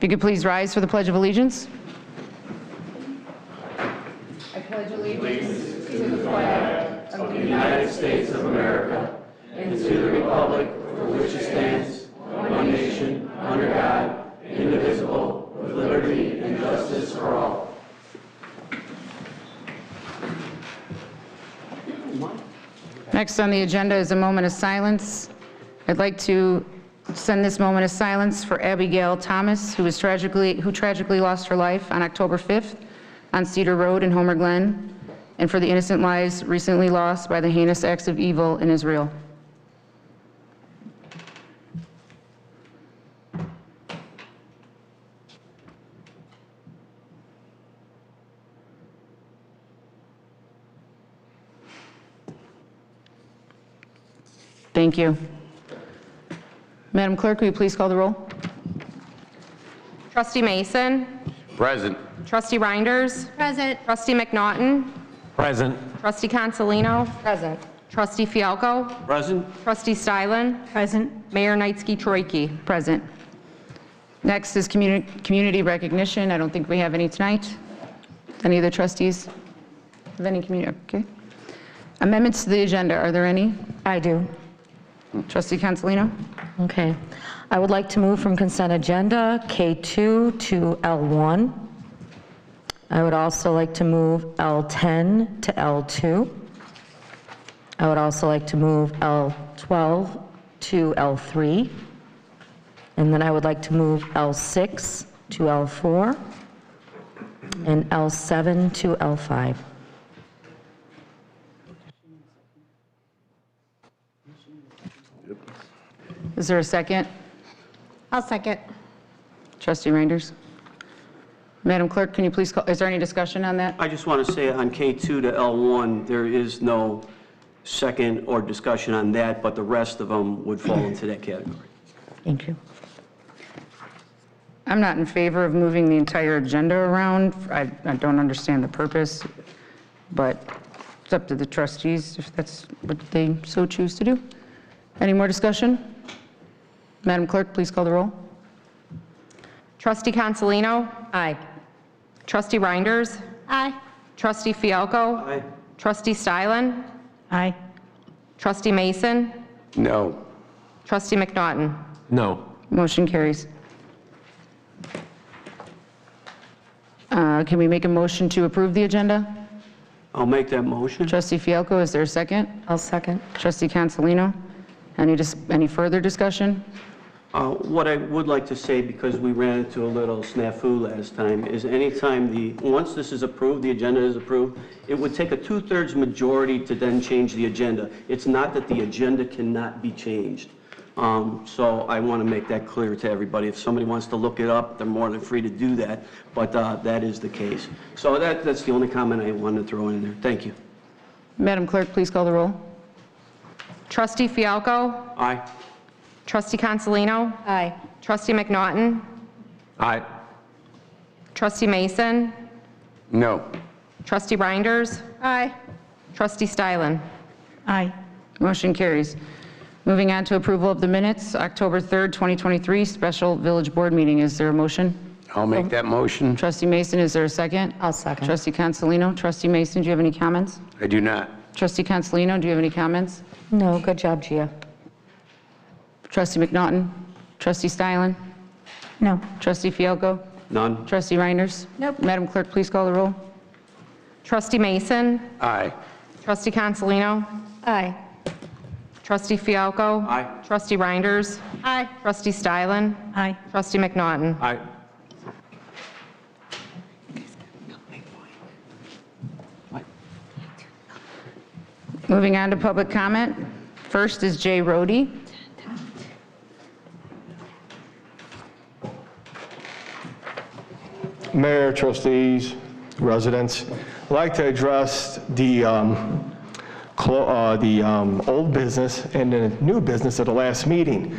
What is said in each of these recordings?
If you could please rise for the Pledge of Allegiance. I pledge allegiance to the flag of the United States of America and to the republic for which it stands, one nation, under God, indivisible, with liberty and justice for all. Next on the agenda is a moment of silence. I'd like to send this moment of silence for Abigail Thomas, who tragically lost her life on October 5th on Cedar Road in Homer Glen, and for the innocent lives recently lost by the heinous acts of evil in Israel. Thank you. Madam Clerk, will you please call the roll? Trustee Mason. Present. Trustee Reinders. Present. Trustee McNaughton. Present. Trustee Consolino. Present. Trustee Fialco. Present. Trustee Stylen. Present. Mayor Knightsky-Troicki. Present. Next is community recognition. I don't think we have any tonight. Any of the trustees have any community? Okay. Amendments to the agenda, are there any? I do. Trustee Consolino? Okay. I would like to move from consent agenda K2 to L1. I would also like to move L10 to L2. I would also like to move L12 to L3. And then I would like to move L6 to L4 and L7 to L5. Is there a second? I'll second. Trustee Reinders? Madam Clerk, can you please call, is there any discussion on that? I just want to say on K2 to L1, there is no second or discussion on that, but the rest of them would fall into that category. Thank you. I'm not in favor of moving the entire agenda around. I don't understand the purpose, but it's up to the trustees if that's what they so choose to do. Any more discussion? Madam Clerk, please call the roll. Trustee Consolino. Aye. Trustee Reinders. Aye. Trustee Fialco. Aye. Trustee Stylen. Aye. Trustee Mason. No. Trustee McNaughton. No. Motion carries. Can we make a motion to approve the agenda? I'll make that motion. Trustee Fialco, is there a second? I'll second. Trustee Consolino? Any further discussion? What I would like to say, because we ran into a little snafu last time, is anytime once this is approved, the agenda is approved, it would take a 2/3 majority to then change the agenda. It's not that the agenda cannot be changed. So I want to make that clear to everybody. If somebody wants to look it up, they're more than free to do that, but that is the case. So that's the only comment I wanted to throw in there. Thank you. Madam Clerk, please call the roll. Trustee Fialco. Aye. Trustee Consolino. Aye. Trustee McNaughton. Aye. Trustee Mason. No. Trustee Reinders. Aye. Trustee Stylen. Aye. Motion carries. Moving on to approval of the minutes, October 3rd, 2023, special village board meeting. Is there a motion? I'll make that motion. Trustee Mason, is there a second? I'll second. Trustee Consolino? Trustee Mason, do you have any comments? I do not. Trustee Consolino, do you have any comments? No, good job, Gia. Trustee McNaughton? Trustee Stylen? No. Trustee Fialco? None. Trustee Reinders? Nope. Madam Clerk, please call the roll. Trustee Mason. Aye. Trustee Consolino. Aye. Trustee Fialco. Aye. Trustee Reinders. Aye. Trustee Stylen. Aye. Trustee McNaughton. Aye. Moving on to public comment. First is Jay Rohde. Mayor, trustees, residents, I'd like to address the old business and the new business at the last meeting.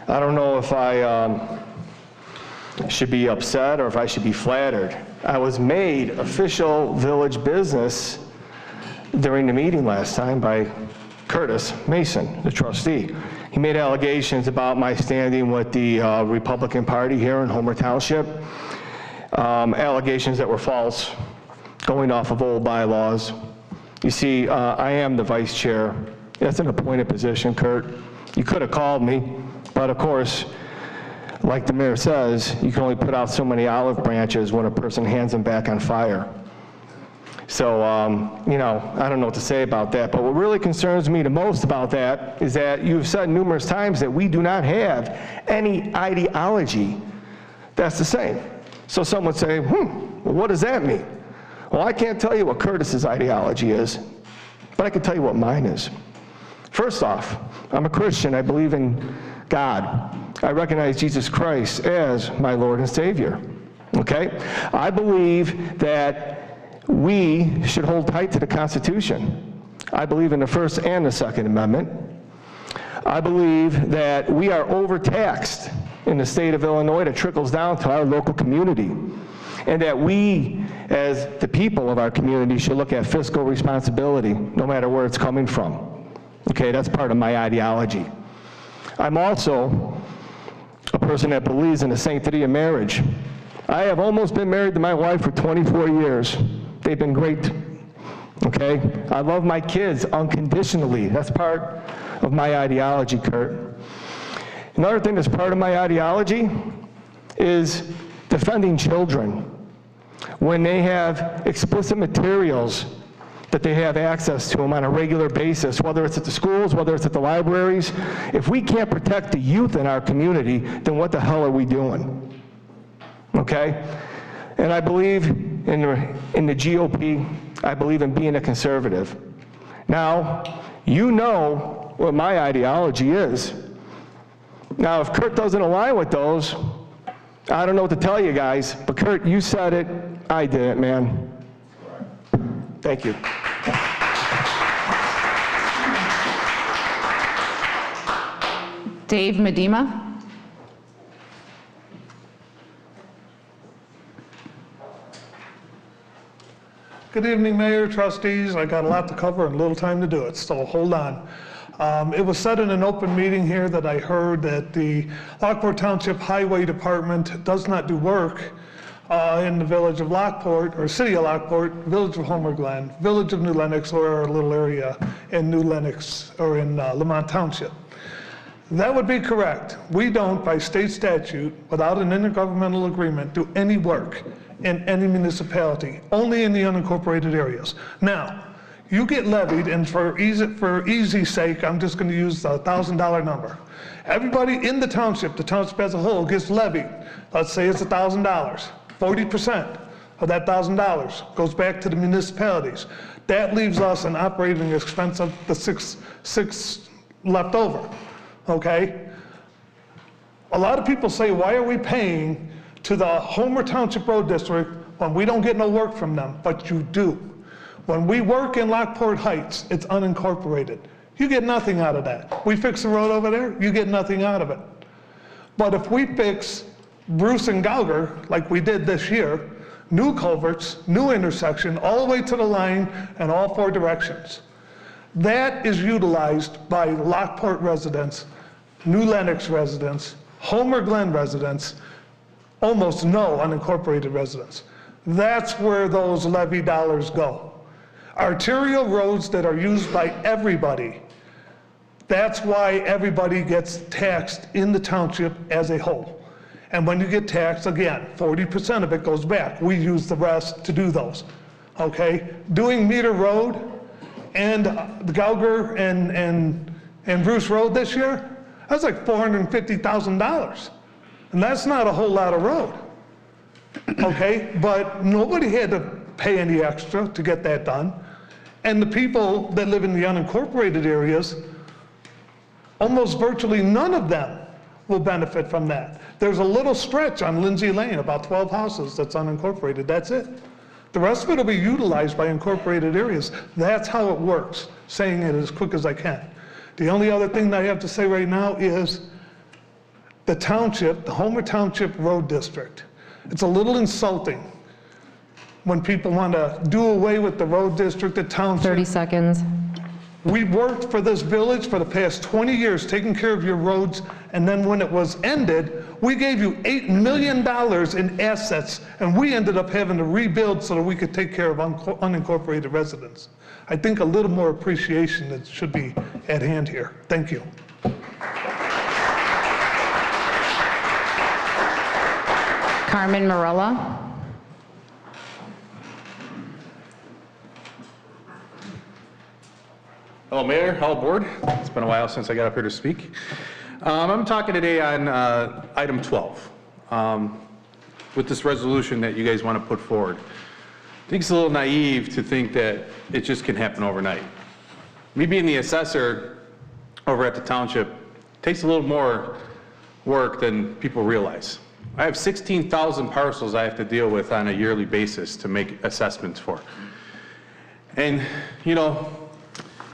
I don't know if I should be upset or if I should be flattered. I was made official village business during the meeting last time by Curtis Mason, the trustee. He made allegations about my standing with the Republican Party here in Homer Township, allegations that were false, going off of old bylaws. You see, I am the vice chair. That's an appointed position, Kurt. You could have called me, but of course, like the mayor says, you can only put out so many olive branches when a person hands them back on fire. So, you know, I don't know what to say about that, but what really concerns me the most about that is that you've said numerous times that we do not have any ideology that's the same. So some would say, well, what does that mean? Well, I can't tell you what Curtis's ideology is, but I can tell you what mine is. First off, I'm a Christian. I believe in God. I recognize Jesus Christ as my Lord and Savior, okay? I believe that we should hold tight to the Constitution. I believe in the First and the Second Amendment. I believe that we are overtaxed in the state of Illinois that trickles down to our local community, and that we, as the people of our community, should look at fiscal responsibility, no matter where it's coming from. Okay, that's part of my ideology. I'm also a person that believes in the sanctity of marriage. I have almost been married to my wife for 24 years. They've been great, okay? I love my kids unconditionally. That's part of my ideology, Kurt. Another thing that's part of my ideology is defending children. When they have explicit materials that they have access to them on a regular basis, whether it's at the schools, whether it's at the libraries. If we can't protect the youth in our community, then what the hell are we doing? Okay? And I believe in the GOP. I believe in being a conservative. Now, you know what my ideology is. Now, if Kurt doesn't align with those, I don't know what to tell you guys, but Kurt, you said it, I did it, man. Thank you. Dave Medema. Good evening, Mayor, trustees. I got a lot to cover and little time to do it, so hold on. It was said in an open meeting here that I heard that the Lockport Township Highway Department does not do work in the village of Lockport, or city of Lockport, village of Homer Glen, village of New Lenox, or our little area in New Lenox, or in Lamont Township. That would be correct. We don't, by state statute, without an intergovernmental agreement, do any work in any municipality, only in the unincorporated areas. Now, you get levied, and for easy sake, I'm just going to use the $1,000 number. Everybody in the township as a whole, gets levied. Let's say it's $1,000. 40% of that $1,000 goes back to the municipalities. That leaves us an operating expense of the six left over. Okay? A lot of people say, why are we paying to the Homer Township Road District when we don't get no work from them? But you do. When we work in Lockport Heights, it's unincorporated. You get nothing out of that. We fix the road over there, you get nothing out of it. But if we fix Bruce and Gauger, like we did this year, new culverts, new intersection, all the way to the line and all four directions, that is utilized by Lockport residents, New Lenox residents, Homer Glen residents, almost no unincorporated residents. That's where those levy dollars go. Arterial roads that are used by everybody, that's why everybody gets taxed in the township as a whole. And when you get taxed, again, 40% of it goes back. We use the rest to do those, okay? Doing Meter Road and the Gauger and Bruce Road this year, that's like $450,000. And that's not a whole lot of road, okay? But nobody had to pay any extra to get that done. And the people that live in the unincorporated areas, almost virtually none of them will benefit from that. There's a little stretch on Lindsay Lane, about 12 houses, that's unincorporated, that's it. The rest of it will be utilized by incorporated areas. That's how it works, saying it as quick as I can. The only other thing that I have to say right now is the township, the Homer Township Road District. It's a little insulting when people want to do away with the road district, the township. 30 seconds. We worked for this village for the past 20 years, taking care of your roads, and then when it was ended, we gave you $8 million in assets, and we ended up having to rebuild so that we could take care of unincorporated residents. I think a little more appreciation that should be at hand here. Thank you. Carmen Morella. Hello, Mayor, hello, Board. It's been a while since I got up here to speak. I'm talking today on item 12, with this resolution that you guys want to put forward. I think it's a little naive to think that it just can happen overnight. Me being the assessor over at the Township takes a little more work than people realize. I have 16,000 parcels I have to deal with on a yearly basis to make assessments for. And, you know,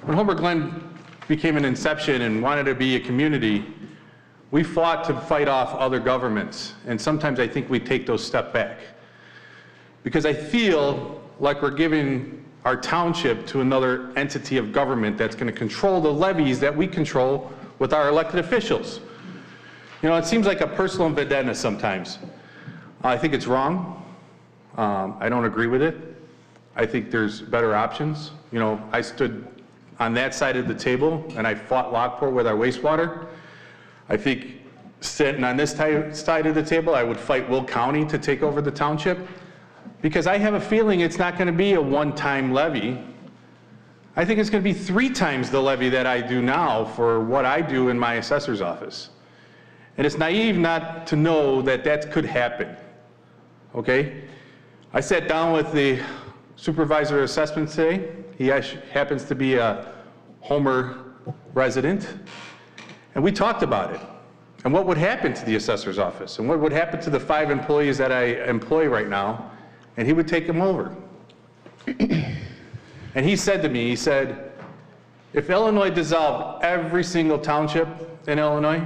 when Homer Glen became an inception and wanted to be a community, we fought to fight off other governments. And sometimes I think we take those steps back. Because I feel like we're giving our township to another entity of government that's going to control the levies that we control with our elected officials. You know, it seems like a personal vendetta sometimes. I think it's wrong. I don't agree with it. I think there's better options. You know, I stood on that side of the table and I fought Lockport with our wastewater. I think sitting on this side of the table, I would fight Will County to take over the township, because I have a feeling it's not going to be a one-time levy. I think it's going to be 3 times the levy that I do now for what I do in my assessor's office. And it's naive not to know that that could happen, okay? I sat down with the supervisor of assessment today. He happens to be a Homer resident. And we talked about it and what would happen to the assessor's office and what would happen to the 5 employees that I employ right now, and he would take them over. And he said to me, he said, if Illinois dissolved every single township in Illinois,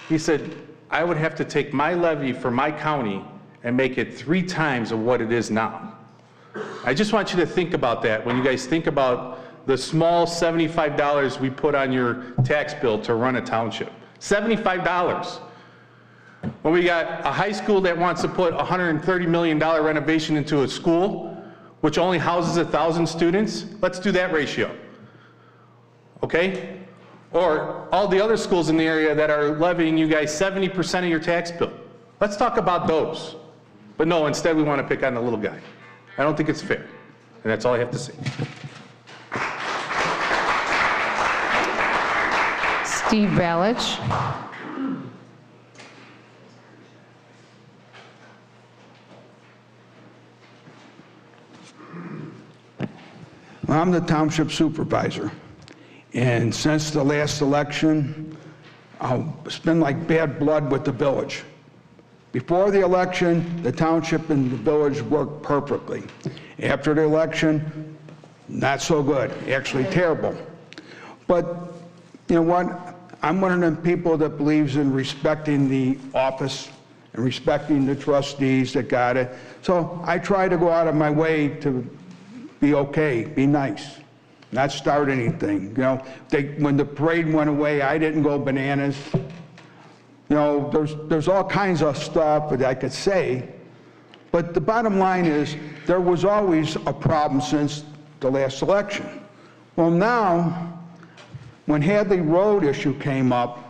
he said, I would have to take my levy for my county and make it 3 times of what it is now. I just want you to think about that when you guys think about the small $75 we put on your tax bill to run a township. $75. When we got a high school that wants to put $130 million renovation into a school, which only houses 1,000 students, let's do that ratio, okay? Or all the other schools in the area that are levying you guys 70% of your tax bill. Let's talk about those. But no, instead we want to pick on the little guy. I don't think it's fair. And that's all I have to say. Steve Balich. I'm the township supervisor, and since the last election, it's been like bad blood with the village. Before the election, the township and the village worked perfectly. After the election, not so good, actually terrible. But you know what? I'm one of them people that believes in respecting the office and respecting the trustees that got it. So I try to go out of my way to be okay, be nice, not start anything. You know, when the parade went away, I didn't go bananas. You know, there's all kinds of stuff that I could say, but the bottom line is there was always a problem since the last election. Well, now, when Hadley Road issue came up,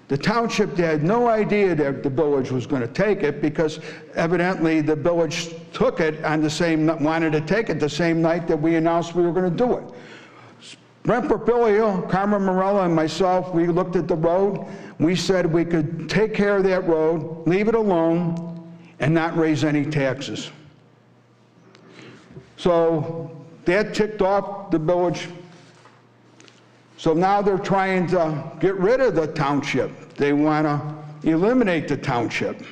the township had no idea that the village was going to take it, because evidently the village took it on the same, wanted to take it the same night that we announced we were going to do it. Brent Porpilio, Carmen Morella, and myself, we looked at the road. We said we could take care of that road, leave it alone, and not raise any taxes. So that ticked off the village. So now they're trying to get rid of the township. They want to eliminate the township,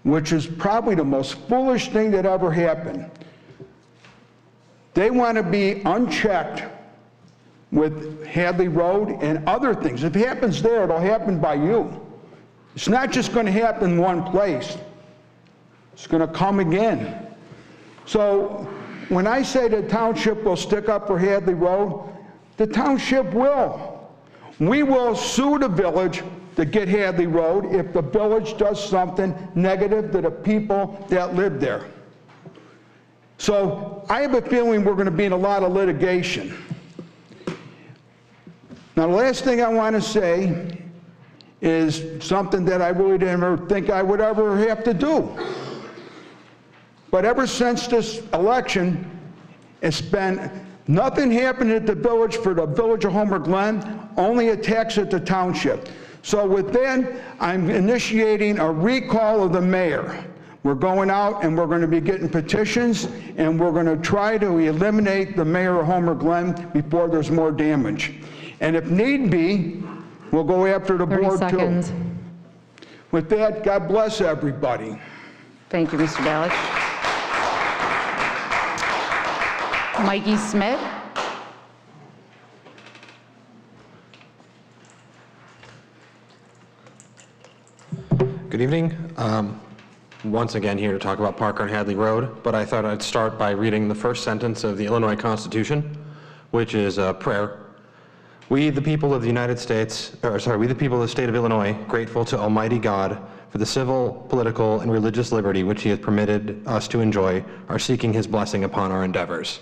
which is probably the most foolish thing that ever happened. They want to be unchecked with Hadley Road and other things. If it happens there, it'll happen by you. It's not just going to happen in one place. It's going to come again. So when I say the township will stick up for Hadley Road, The township will. We will sue the village to get Hadley Road if the village does something negative to the people that live there. So I have a feeling we're going to be in a lot of litigation. Now, the last thing I want to say is something that I really didn't ever think I would ever have to do. But ever since this election, it's been nothing happened at the village for the village of Homer Glen, only attacks at the township. So with that, I'm initiating a recall of the mayor. We're going out and we're going to be getting petitions, and we're going to try to eliminate the mayor of Homer Glen before there's more damage. And if need be, we'll go after the 30 board seconds. too. With that, God bless everybody. Thank you, Mr. Balich. Mikey Smith. Good evening. Once again here to talk about Parker and Hadley Road, but I thought I'd start by reading the first sentence of the Illinois Constitution, which is a prayer. We, the people of the United States, we the people of the state of Illinois, grateful to Almighty God for the civil, political, and religious liberty which He has permitted us to enjoy, are seeking His blessing upon our endeavors.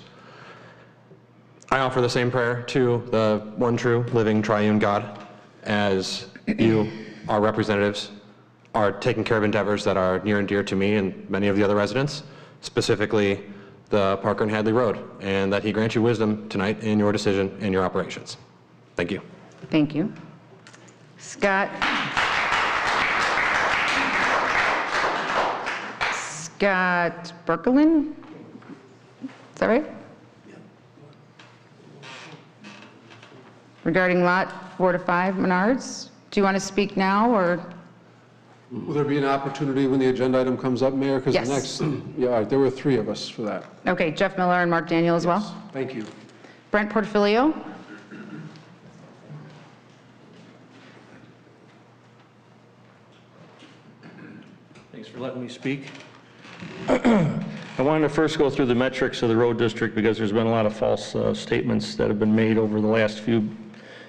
I offer the same prayer to the one true, living, triune God, as you, our representatives, are taking care of endeavors that are near and dear to me and many of the other residents, specifically the Parker and Hadley Road, and that He grant you wisdom tonight in your decision and your operations. Thank you. Thank you. Scott Berkelin? Is that right? Regarding lot 4 to 5, Menards. Do you want to speak now, or? Will there be an opportunity when the agenda item comes up, Mayor? Because Yes. the next, yeah, all right, there were 3 of us for that. Okay, Jeff Miller and Mark Daniel as well. Yes. Thank you. Brent Portfolio. Thanks for letting me speak. I wanted to first go through the metrics of the road district because there's been a lot of false statements that have been made over the last few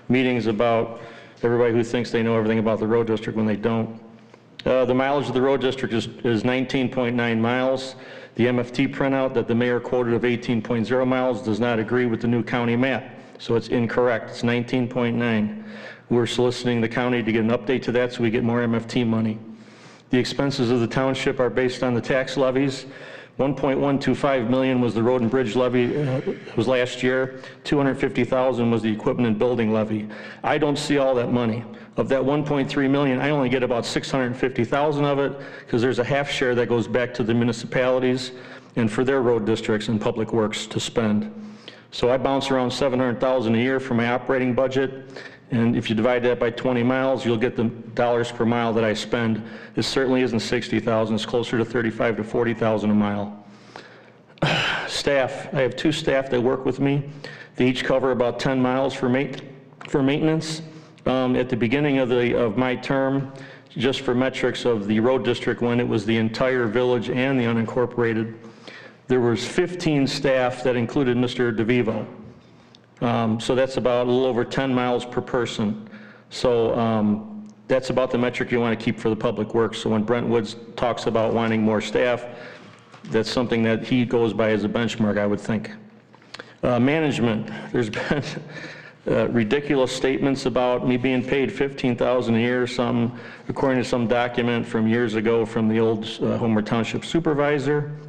meetings about everybody who thinks they know everything about the road district when they don't. The mileage of the road district is 19.9 miles. The MFT printout that the mayor quoted of 18.0 miles does not agree with the new county map, so it's incorrect. It's 19.9. We're soliciting the county to get an update to that so we get more MFT money. The expenses of the township are based on the tax levies. 1.125 million was the road and bridge levy, was last year. 250,000 was the equipment and building levy. I don't see all that money. Of that 1.3 million, I only get about 650,000 of it because there's a half share that goes back to the municipalities and for their road districts and public works to spend. So I bounce around 700,000 a year for my operating budget. And if you divide that by 20 miles, you'll get the dollars per mile that I spend. It certainly isn't 60,000, it's closer to 35 to 40,000 a mile. Staff, I have 2 staff that work with me. They each cover about 10 miles for maintenance. At the beginning of my term, just for metrics of the road district when it was the entire village and the unincorporated, there was 15 staff that included Mr. DeVivo. So that's about a little over 10 miles per person. So that's about the metric you want to keep for the public works. So when Brent Woods talks about wanting more staff, that's something that he goes by as a benchmark, I would think. Management, there's been ridiculous statements about me being paid $15,000 a year, some, according to some document from years ago from the old Homer Township supervisor.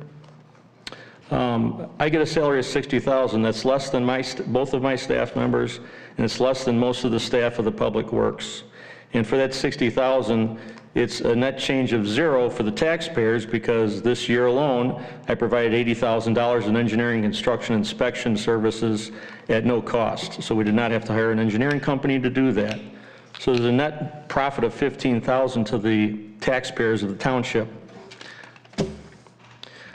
I get a salary of $60,000. That's less than both of my staff members, and it's less than most of the staff of the public works. And for that $60,000, it's a net change of 0 for the taxpayers because this year alone, I provided $80,000 in engineering, construction, inspection services at no cost. So we did not have to hire an engineering company to do that. So there's a net profit of $15,000 to the taxpayers of the township.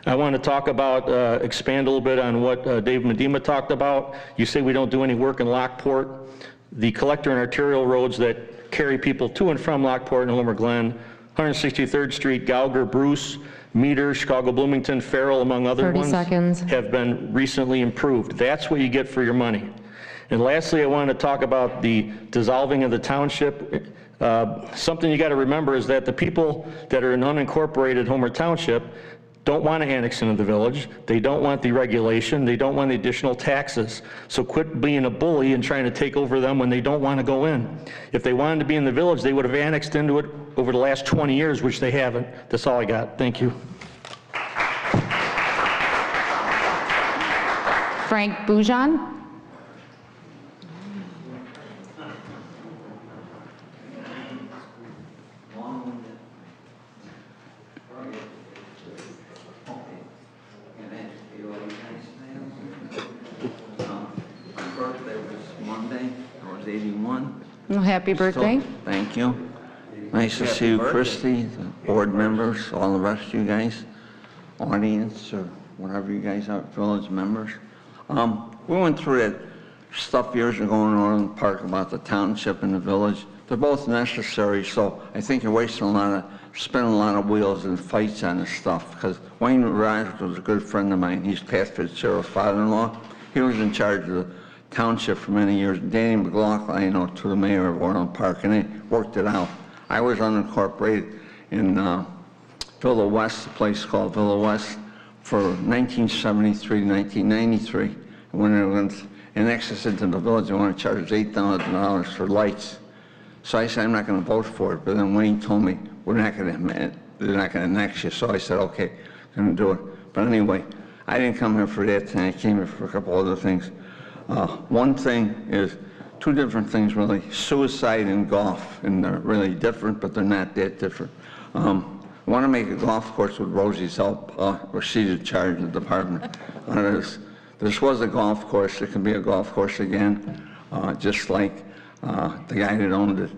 I want to talk about, expand a little bit on what Dave Medema talked about. You say we don't do any work in Lockport. The collector and arterial roads that carry people to and from Lockport and Homer Glen, 163rd Street, Gauger, Bruce, Meter, Chicago, Bloomington, Farrell, among other 30 ones, seconds. have been recently improved. That's what you get for your money. And lastly, I wanted to talk about the dissolving of the township. Something you got to remember is that the people that are in unincorporated Homer Township don't want to annex into the village. They don't want the regulation. They don't want the additional taxes. So quit being a bully and trying to take over them when they don't want to go in. If they wanted to be in the village, they would have annexed into it over the last 20 years, which they haven't. That's all I got. Thank you. Frank Boujon. Well, happy birthday. So, thank you. Nice to see you, Trustee, the board members, all the rest of you guys, audience, or whatever you guys are, village members. We went through that stuff years ago in the park about the township and the village. They're both necessary, so I think you're spinning a lot of wheels and fights on this stuff, because Wayne Rogers was a good friend of mine. He's Pat Fitzgerald's father-in-law. He was in charge of the township for many years. Danny McLaughlin, I know, to the mayor of Orland Park, and they worked it out. I was unincorporated in Villa West, a place called Villa West, for 1973 to 1993. And when it went in excess into the village, they wanted to charge $8,000 for lights. So I said, I'm not going to vote for it. But then Wayne told me, they're not going to annex you. So I said, okay, I'm going to do it. But anyway, I didn't come here for that thing. I came here for a couple other things. One thing is, two different things really, suicide and golf, and they're really different, but they're not that different. I want to make a golf course with Rosie's help, or she's in charge of the department. This was a golf course. It can be a golf course again, just like the guy that owned it.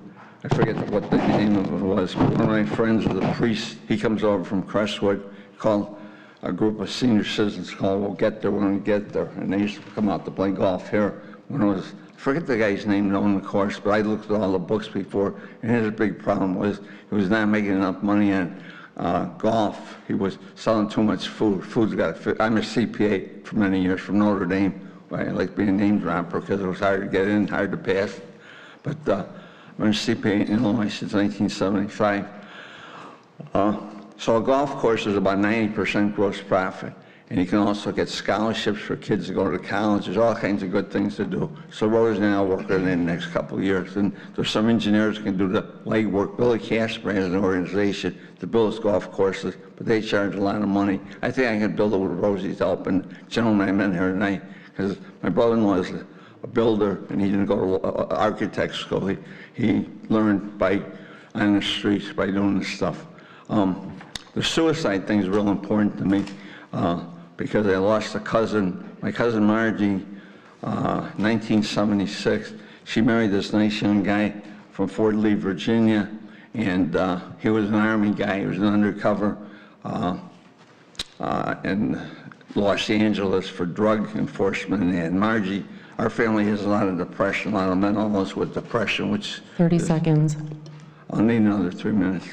I forget what the name of it was, but one of my friends was a priest. He comes over from Crestwood, called a group of senior citizens called We'll Get There When We Get There, and they used to come out to play golf here when it was, I forget the guy's name that owned the course, but I looked at all the books before, and his big problem was he was not making enough money on golf. He was selling too much food. Food's got to fit. I'm a CPA for many years from Notre Dame. I like being a name dropper because it was hard to get in, hard to pass. But I've been a CPA in Illinois since 1975. So a golf course is about 90% gross profit. And you can also get scholarships for kids to go to college. There's all kinds of good things to do. So Rose and I will work on it in the next couple of years. And there's some engineers who can do the legwork. Billy Casper has an organization that builds golf courses, but they charge a lot of money. I think I can build it with Rosie's help. And the gentleman I met here tonight, because my brother-in-law is a builder, and he didn't go to architect school. He learned on the streets by doing this stuff. The suicide thing is real important to me. Because I lost a cousin, my cousin Margie, 1976. She married this nice young guy from Fort Lee, Virginia, and he was an Army guy. He was an undercover in Los Angeles for drug enforcement. And Margie, our family has a lot of depression, a lot of mental illness with depression, which... 30 seconds. I'll need another 3 minutes.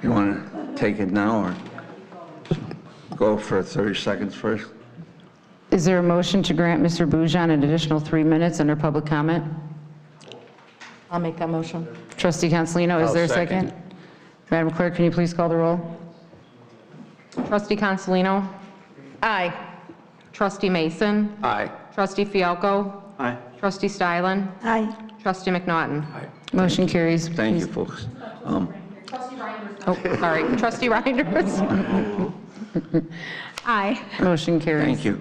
You want to take it now, or go for 30 seconds first? Is there a motion to grant Mr. Boujon an additional 3 minutes under public comment? I'll make that motion. Trustee Consolino, is there a second? Madam Clerk, can you please call the roll? Trustee Consolino? Aye. Trustee Mason? Aye. Trustee Fialko? Aye. Trustee Stylen? Aye. Trustee McNaughton? Motion carries. Thank you, folks. Oh, sorry. Trustee Reinders? Aye. Motion carries. Thank you.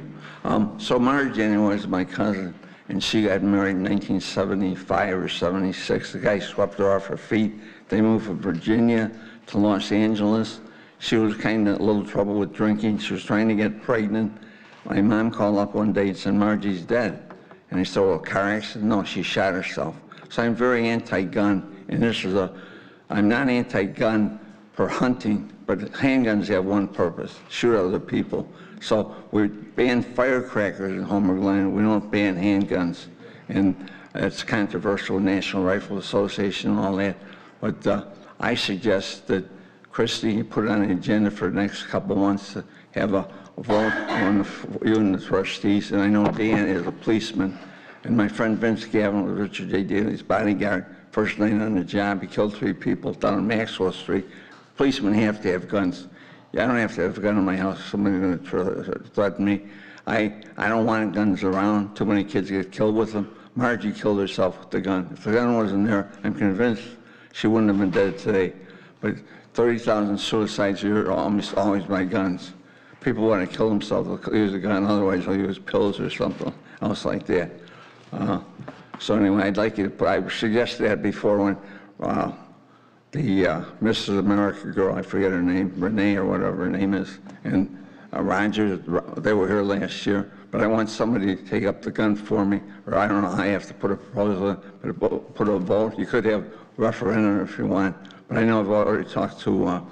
So Margie anyway is my cousin, and she got married in 1975 or 76. The guy swept her off her feet. They moved from Virginia to Los Angeles. She was kind of a little trouble with drinking. She was trying to get pregnant. My mom called up one day and said, Margie's dead. And I said, well, car accident? No, she shot herself. So I'm very anti-gun, and I'm not anti-gun for hunting, but handguns have one purpose, shoot other people. So we ban firecrackers in Homer Glen, we don't ban handguns. And it's controversial with National Rifle Association and all that. But I suggest that Christie put it on the agenda for the next couple of months to have a vote on you and the trustees. And I know Dan is a policeman. And my friend Vince Gavin was Richard J. Daley's bodyguard. First night on the job, he killed 3 people down on Maxwell Street. Policemen have to have guns. Yeah, I don't have to have a gun in my house. Somebody's going to threaten me. I don't want guns around. Too many kids get killed with them. Margie killed herself with the gun. If the gun wasn't there, I'm convinced she wouldn't have been dead today. But 30,000 suicides a year are almost always by guns. People want to kill themselves, they'll use a gun, otherwise they'll use pills or something else like that. So anyway, I'd like you to, I suggested that before when the Mrs. America girl, I forget her name, Renee or whatever her name is, and Rogers, they were here last year, but I want somebody to take up the gun for me, or I don't know how I have to put a proposal, put a vote. You could have referendum if you want, but I know I've already talked to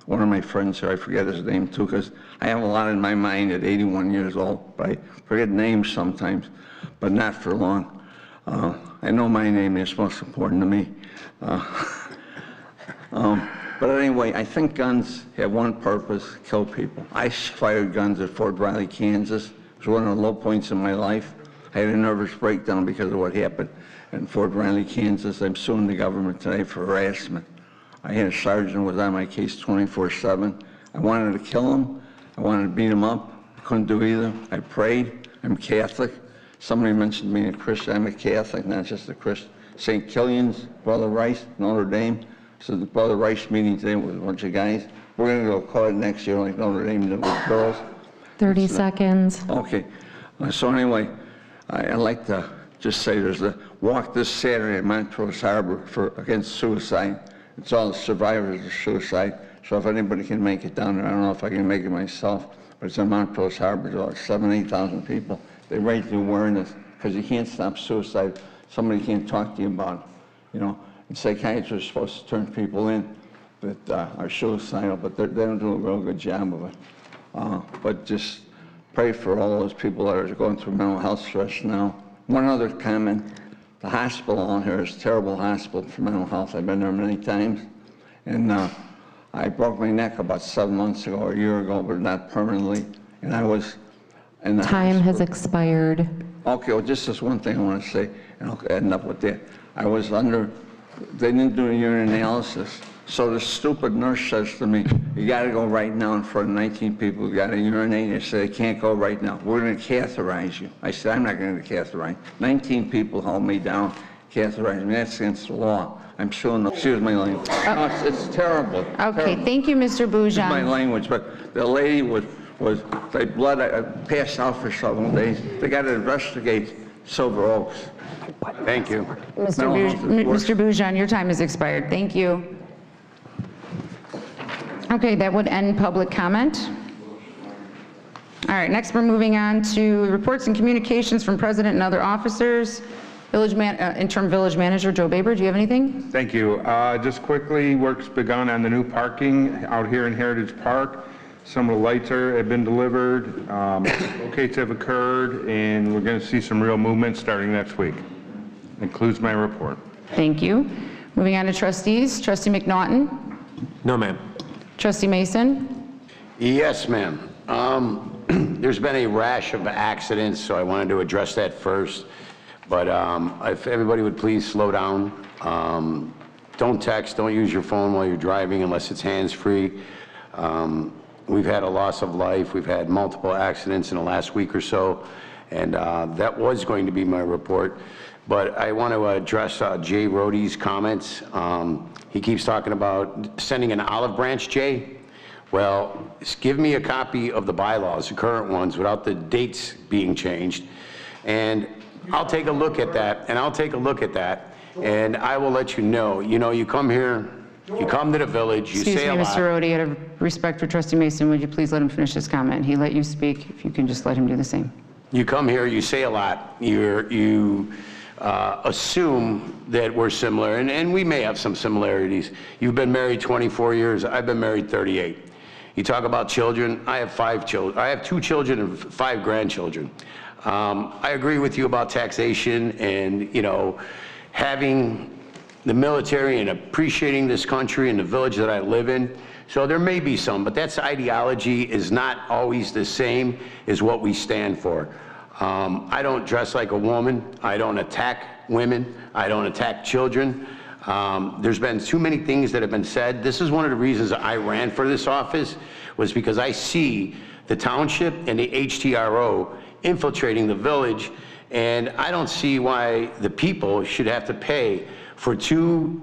one of my friends here, I forget his name too, because I have a lot in my mind at 81 years old, but I forget names sometimes, but not for long. I know my name is most important to me. But anyway, I think guns have one purpose, kill people. I fired guns at Fort Riley, Kansas. It was one of the low points in my life. I had a nervous breakdown because of what happened in Fort Riley, Kansas. I'm suing the government today for harassment. I had a sergeant who was on my case 24/7. I wanted to kill him. I wanted to beat him up. I couldn't do either. I prayed. I'm Catholic. Somebody mentioned being a Christian. I'm a Catholic, not just a Christian. St. Killian's, Brother Rice, Notre Dame. So the Brother Rice meeting today with a bunch of guys. We're going to go call it next year like Notre Dame did with girls. 30 seconds. Okay. So anyway, I'd like to just say there's a walk this Saturday at Montrose Harbor against suicide. It's all the survivors of suicide. So if anybody can make it down there, I don't know if I can make it myself, but it's in Montrose Harbor. There's like 7,000 to 8,000 people. They raise the awareness because you can't stop suicide. Somebody can't talk to you about it, you know. And psychiatrists are supposed to turn people in that are suicidal, but they don't do a real good job of it. But just pray for all those people that are going through mental health stress now. One other comment, the hospital on here is a terrible hospital for mental health. I've been there many times. And I broke my neck about 7 months ago or a year ago, but not permanently. And I was in the Time hospital. has expired. Okay, well, just this one thing I want to say, and I'll end up with that. I was under, they didn't do a urine analysis. So the stupid nurse says to me, you got to go right now in front of 19 people who got to urinate. I said, I can't go right now. We're going to catheterize you. I said, I'm not going to catheterize. 19 people hold me down, catheterize me. That's against the law. I'm suing them. Excuse my language. No, it's terrible. Okay, terrible. thank you, Mr. Excuse my Bujan. language, but the lady was they passed out for several days. They got to investigate Silver Oaks. Thank you. Mr. Bujan, your time has expired. Thank you. Okay, that would end public comment. All right, next we're moving on to reports and communications from President and other officers. Interim Village Manager Joe Baber, do you have anything? Thank you. Just quickly, work's begun on the new parking out here in Heritage Park. Some of the lights have been delivered, locates have occurred, and we're going to see some real movement starting next week. Includes my report. Thank you. Moving on to trustees. Trustee McNaughton. No, ma'am. Trustee Mason. Yes, ma'am. There's been a rash of accidents, so I wanted to address that first. But if everybody would please slow down. Don't text, don't use your phone while you're driving unless it's hands-free. We've had a loss of life. We've had multiple accidents in the last week or so, and that was going to be my report. But I want to address Jay Rohde's comments. He keeps talking about sending an olive branch, Jay. Well, give me a copy of the bylaws, the current ones, without the dates being changed. And I'll take a look at that, and I will let you know. You know, you come here, you come to the village, you say a lot. Excuse me, Mr. Rohde, out of respect for Trustee Mason, would you please let him finish his comment? He let you speak. If you can just let him do the same. You come here, you say a lot, you assume that we're similar, and we may have some similarities. You've been married 24 years, I've been married 38. You talk about children, I have 5 children. I have 2 children and 5 grandchildren. I agree with you about taxation and, you know, having the military and appreciating this country and the village that I live in. So there may be some, but that's ideology is not always the same as what we stand for. I don't dress like a woman. I don't attack women. I don't attack children. There's been too many things that have been said. This is one of the reasons I ran for this office, was because I see the township and the HTRO infiltrating the village, and I don't see why the people should have to pay for two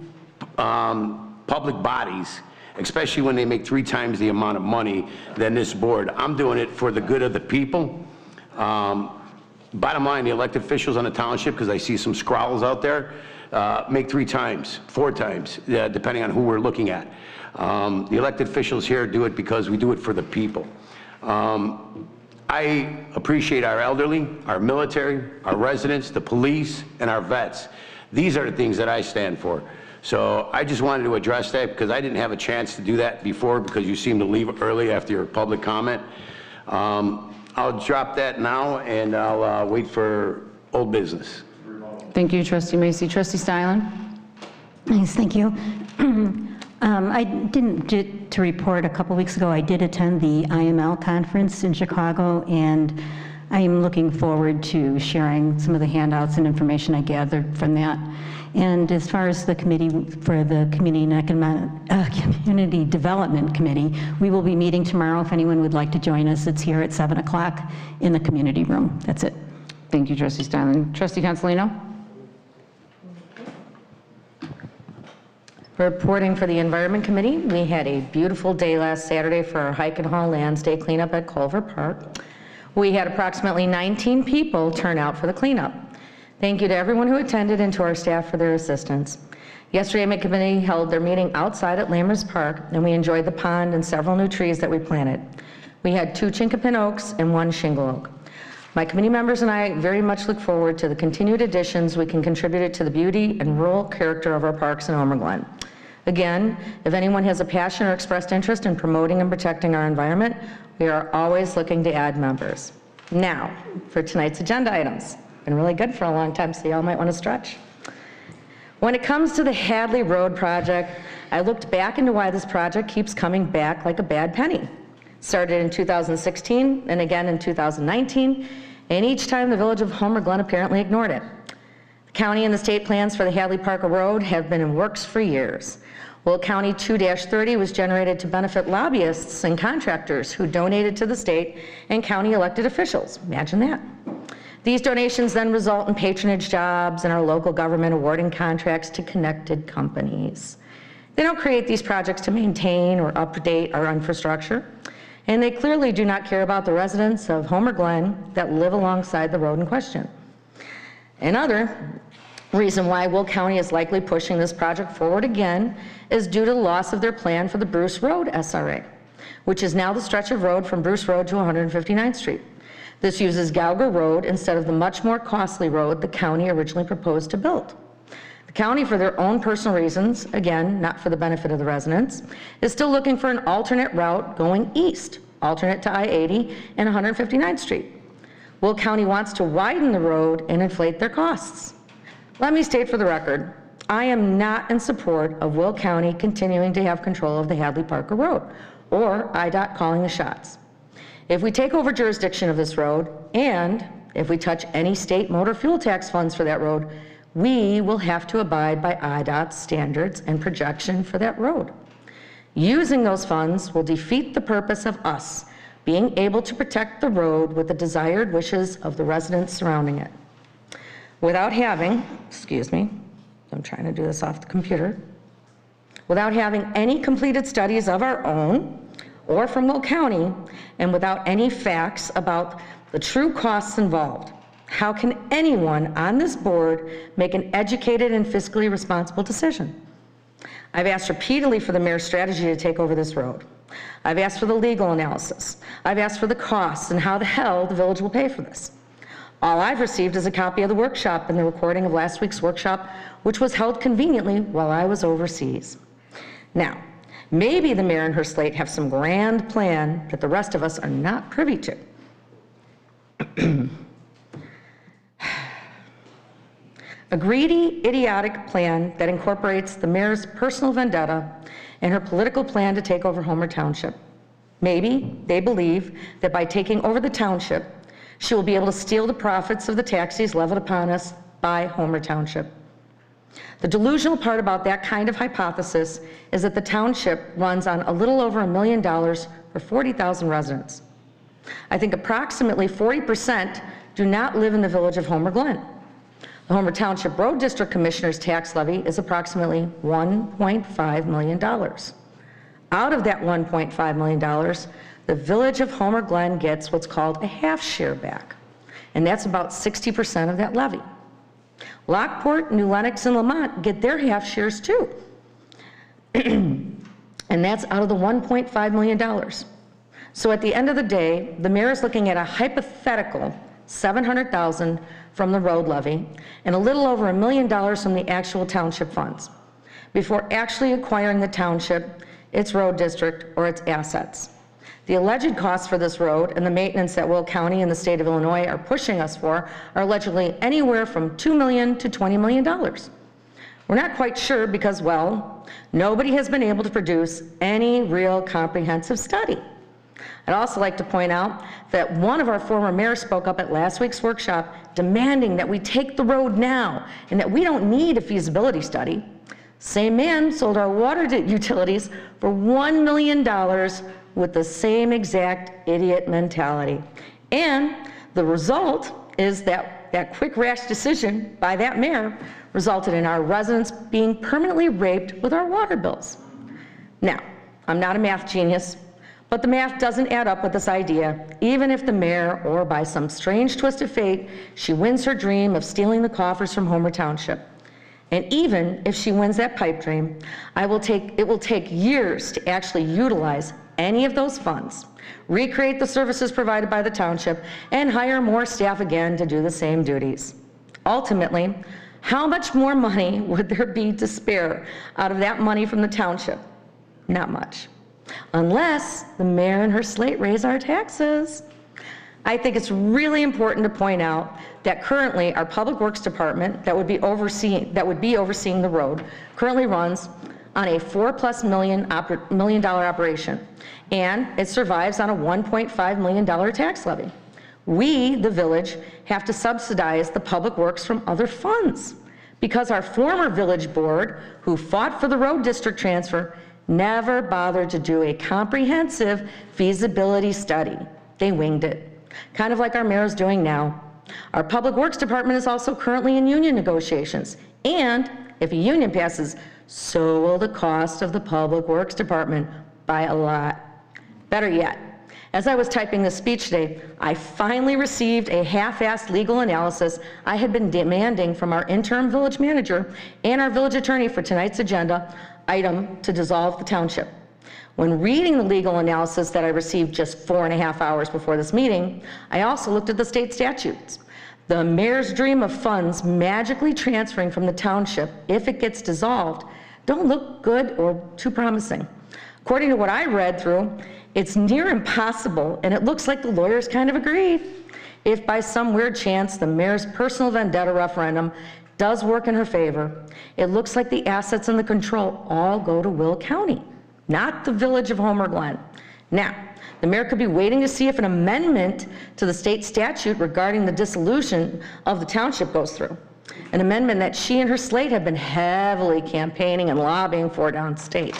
public bodies, especially when they make 3 times the amount of money than this board. I'm doing it for the good of the people. Bottom line, the elected officials on the township, because I see some scrawls out there, make 3 times, 4 times, depending on who we're looking at. The elected officials here do it because we do it for the people. I appreciate our elderly, our military, our residents, the police, and our vets. These are the things that I stand for. So I just wanted to address that because I didn't have a chance to do that before because you seemed to leave early after your public comment. I'll drop that now and I'll wait for old business. Thank you, Trustee Macy. Trustee Stylen? Yes, thank you. I didn't get to report a couple weeks ago. I did attend the IML conference in Chicago, and I am looking forward to sharing some of the handouts and information I gathered from that. And as far as the committee for the Community Development Committee, we will be meeting tomorrow. If anyone would like to join us, it's here at 7 o'clock in the community room. That's it. Thank you, Trustee Stylen. Trustee Consolino? Reporting for the Environment Committee, we had a beautiful day last Saturday for our Hike and Haul Lands Day cleanup at Culver Park. We had approximately 19 people turn out for the cleanup. Thank you to everyone who attended and to our staff for their assistance. Yesterday, my committee held their meeting outside at Lamers Park, and we enjoyed the pond and several new trees that we planted. We had 2 chinkapin oaks and 1 shingle oak. My committee members and I very much look forward to the continued additions we can contribute to the beauty and rural character of our parks in Homer Glen. Again, if anyone has a passion or expressed interest in promoting and protecting our environment, we are always looking to add members. Now, for tonight's agenda items. Been really good for a long time, so y'all might want to stretch. When it comes to the Hadley Road project, I looked back into why this project keeps coming back like a bad penny. Started in 2016 and again in 2019, and each time the village of Homer Glen apparently ignored it. The county and the state plans for the Hadley Parker Road have been in works for years. Will County 2-30 was generated to benefit lobbyists and contractors who donated to the state and county elected officials. Imagine that. These donations then result in patronage jobs and our local government awarding contracts to connected companies. They don't create these projects to maintain or update our infrastructure, and they clearly do not care about the residents of Homer Glen that live alongside the road in question. Another reason why Will County is likely pushing this project forward again is due to the loss of their plan for the Bruce Road SRA, which is now the stretch of road from Bruce Road to 159th Street. This uses Gauger Road instead of the much more costly road the county originally proposed to build. The county, for their own personal reasons, again, not for the benefit of the residents, is still looking for an alternate route going east, alternate to I-80 and 159th Street. Will County wants to widen the road and inflate their costs. Let me state for the record, I am not in support of Will County continuing to have control of the Hadley Parker Road or IDOT calling the shots. If we take over jurisdiction of this road and if we touch any state motor fuel tax funds for that road, we will have to abide by IDOT's standards and projection for that road. Using those funds will defeat the purpose of us being able to protect the road with the desired wishes of the residents surrounding it. Without having, excuse me, I'm trying to do this off the computer, without having any completed studies of our own or from Will County, and without any facts about the true costs involved, how can anyone on this board make an educated and fiscally responsible decision? I've asked repeatedly for the mayor's strategy to take over this road. I've asked for the legal analysis. I've asked for the costs and how the hell the village will pay for this. All I've received is a copy of the workshop and the recording of last week's workshop, which was held conveniently while I was overseas. Now, maybe the mayor and her slate have some grand plan that the rest of us are not privy to. A greedy, idiotic plan that incorporates the mayor's personal vendetta and her political plan to take over Homer Township. Maybe they believe that by taking over the township, She will be able to steal the profits of the taxes levied upon us by Homer Township. The delusional part about that kind of hypothesis is that the township runs on a little over $1 million for 40,000 residents. I think approximately 40% do not live in the village of Homer Glen. The Homer Township Road District Commissioner's tax levy is approximately $1.5 million. Out of that $1.5 million, the village of Homer Glen gets what's called a half share back, and that's about 60% of that levy. Lockport, New Lenox, and Lamont get their half shares too. And that's out of the $1.5 million. So at the end of the day, the mayor is looking at a hypothetical $700,000 from the road levy and a little over $1 million from the actual township funds before actually acquiring the township, its road district, or its assets. The alleged costs for this road and the maintenance that Will County and the state of Illinois are pushing us for are allegedly anywhere from $2 million to $20 million. We're not quite sure because, well, nobody has been able to produce any real comprehensive study. I'd also like to point out that one of our former mayors spoke up at last week's workshop demanding that we take the road now and that we don't need a feasibility study. Same man sold our water utilities for $1 million with the same exact idiot mentality. And the result is that quick, rash decision by that mayor resulted in our residents being permanently raped with our water bills. Now, I'm not a math genius, but the math doesn't add up with this idea, even if the mayor, or by some strange twist of fate, she wins her dream of stealing the coffers from Homer Township. And even if she wins that pipe dream, it will take years to actually utilize any of those funds, recreate the services provided by the township, and hire more staff again to do the same duties. Ultimately, how much more money would there be to spare out of that money from the township? Not much. Unless the mayor and her slate raise our taxes. I think it's really important to point out that currently our Public Works Department that would be overseeing the road currently runs on a $4+ million operation, and it survives on a $1.5 million tax levy. We, the village, have to subsidize the public works from other funds because our former village board, who fought for the road district transfer, never bothered to do a comprehensive feasibility study. They winged it, kind of like our mayor is doing now. Our Public Works Department is also currently in union negotiations, and if a union passes, so will the cost of the Public Works Department by a lot. Better yet, as I was typing this speech today, I finally received a half-assed legal analysis I had been demanding from our interim village manager and our village attorney for tonight's agenda item to dissolve the township. When reading the legal analysis that I received just 4.5 hours before this meeting, I also looked at the state statutes. The mayor's dream of funds magically transferring from the township, if it gets dissolved, don't look good or too promising. According to what I read through, it's near impossible, and it looks like the lawyers kind of agreed. If by some weird chance the mayor's personal vendetta referendum does work in her favor, it looks like the assets and the control all go to Will County, not the village of Homer Glen. Now, the mayor could be waiting to see if an amendment to the state statute regarding the dissolution of the township goes through, an amendment that she and her slate have been heavily campaigning and lobbying for downstate.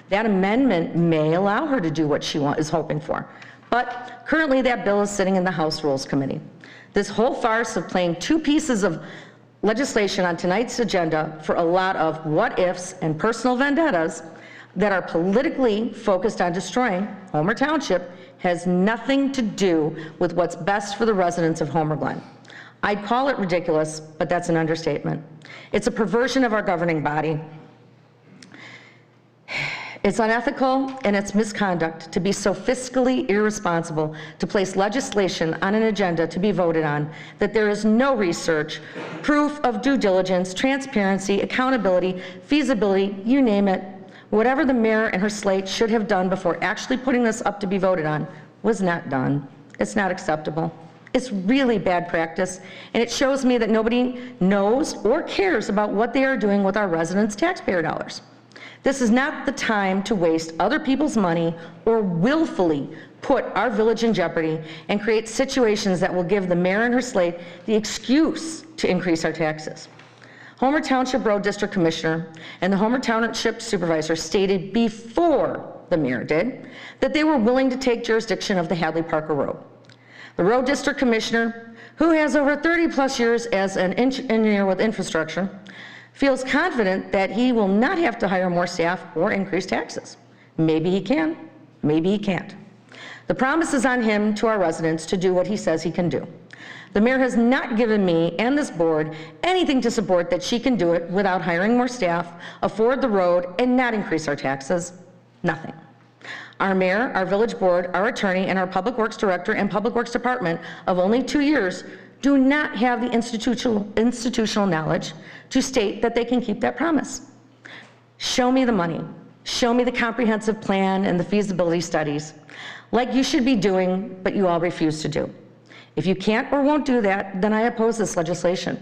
That amendment may allow her to do what she is hoping for, but currently that bill is sitting in the House Rules Committee. This whole farce of playing two pieces of legislation on tonight's agenda for a lot of what-ifs and personal vendettas that are politically focused on destroying Homer Township has nothing to do with what's best for the residents of Homer Glen. I'd call it ridiculous, but that's an understatement. It's a perversion of our governing body. It's unethical and it's misconduct to be so fiscally irresponsible to place legislation on an agenda to be voted on that there is no research, proof of due diligence, transparency, accountability, feasibility, you name it. Whatever the mayor and her slate should have done before actually putting this up to be voted on was not done. It's not acceptable. It's really bad practice, and it shows me that nobody knows or cares about what they are doing with our residents' taxpayer dollars. This is not the time to waste other people's money or willfully put our village in jeopardy and create situations that will give the mayor and her slate the excuse to increase our taxes. Homer Township Road District Commissioner and the Homer Township Supervisor stated before the mayor did that they were willing to take jurisdiction of the Hadley Parker Road. The Road District Commissioner, who has over 30+ years as an engineer with infrastructure, feels confident that he will not have to hire more staff or increase taxes. Maybe he can, maybe he can't. The promise is on him to our residents to do what he says he can do. The mayor has not given me and this board anything to support that she can do it without hiring more staff, afford the road, and not increase our taxes. Nothing. Our mayor, our village board, our attorney, and our public works director and public works department of only 2 years do not have the institutional knowledge to state that they can keep that promise. Show me the money. Show me the comprehensive plan and the feasibility studies, like you should be doing, but you all refuse to do. If you can't or won't do that, then I oppose this legislation.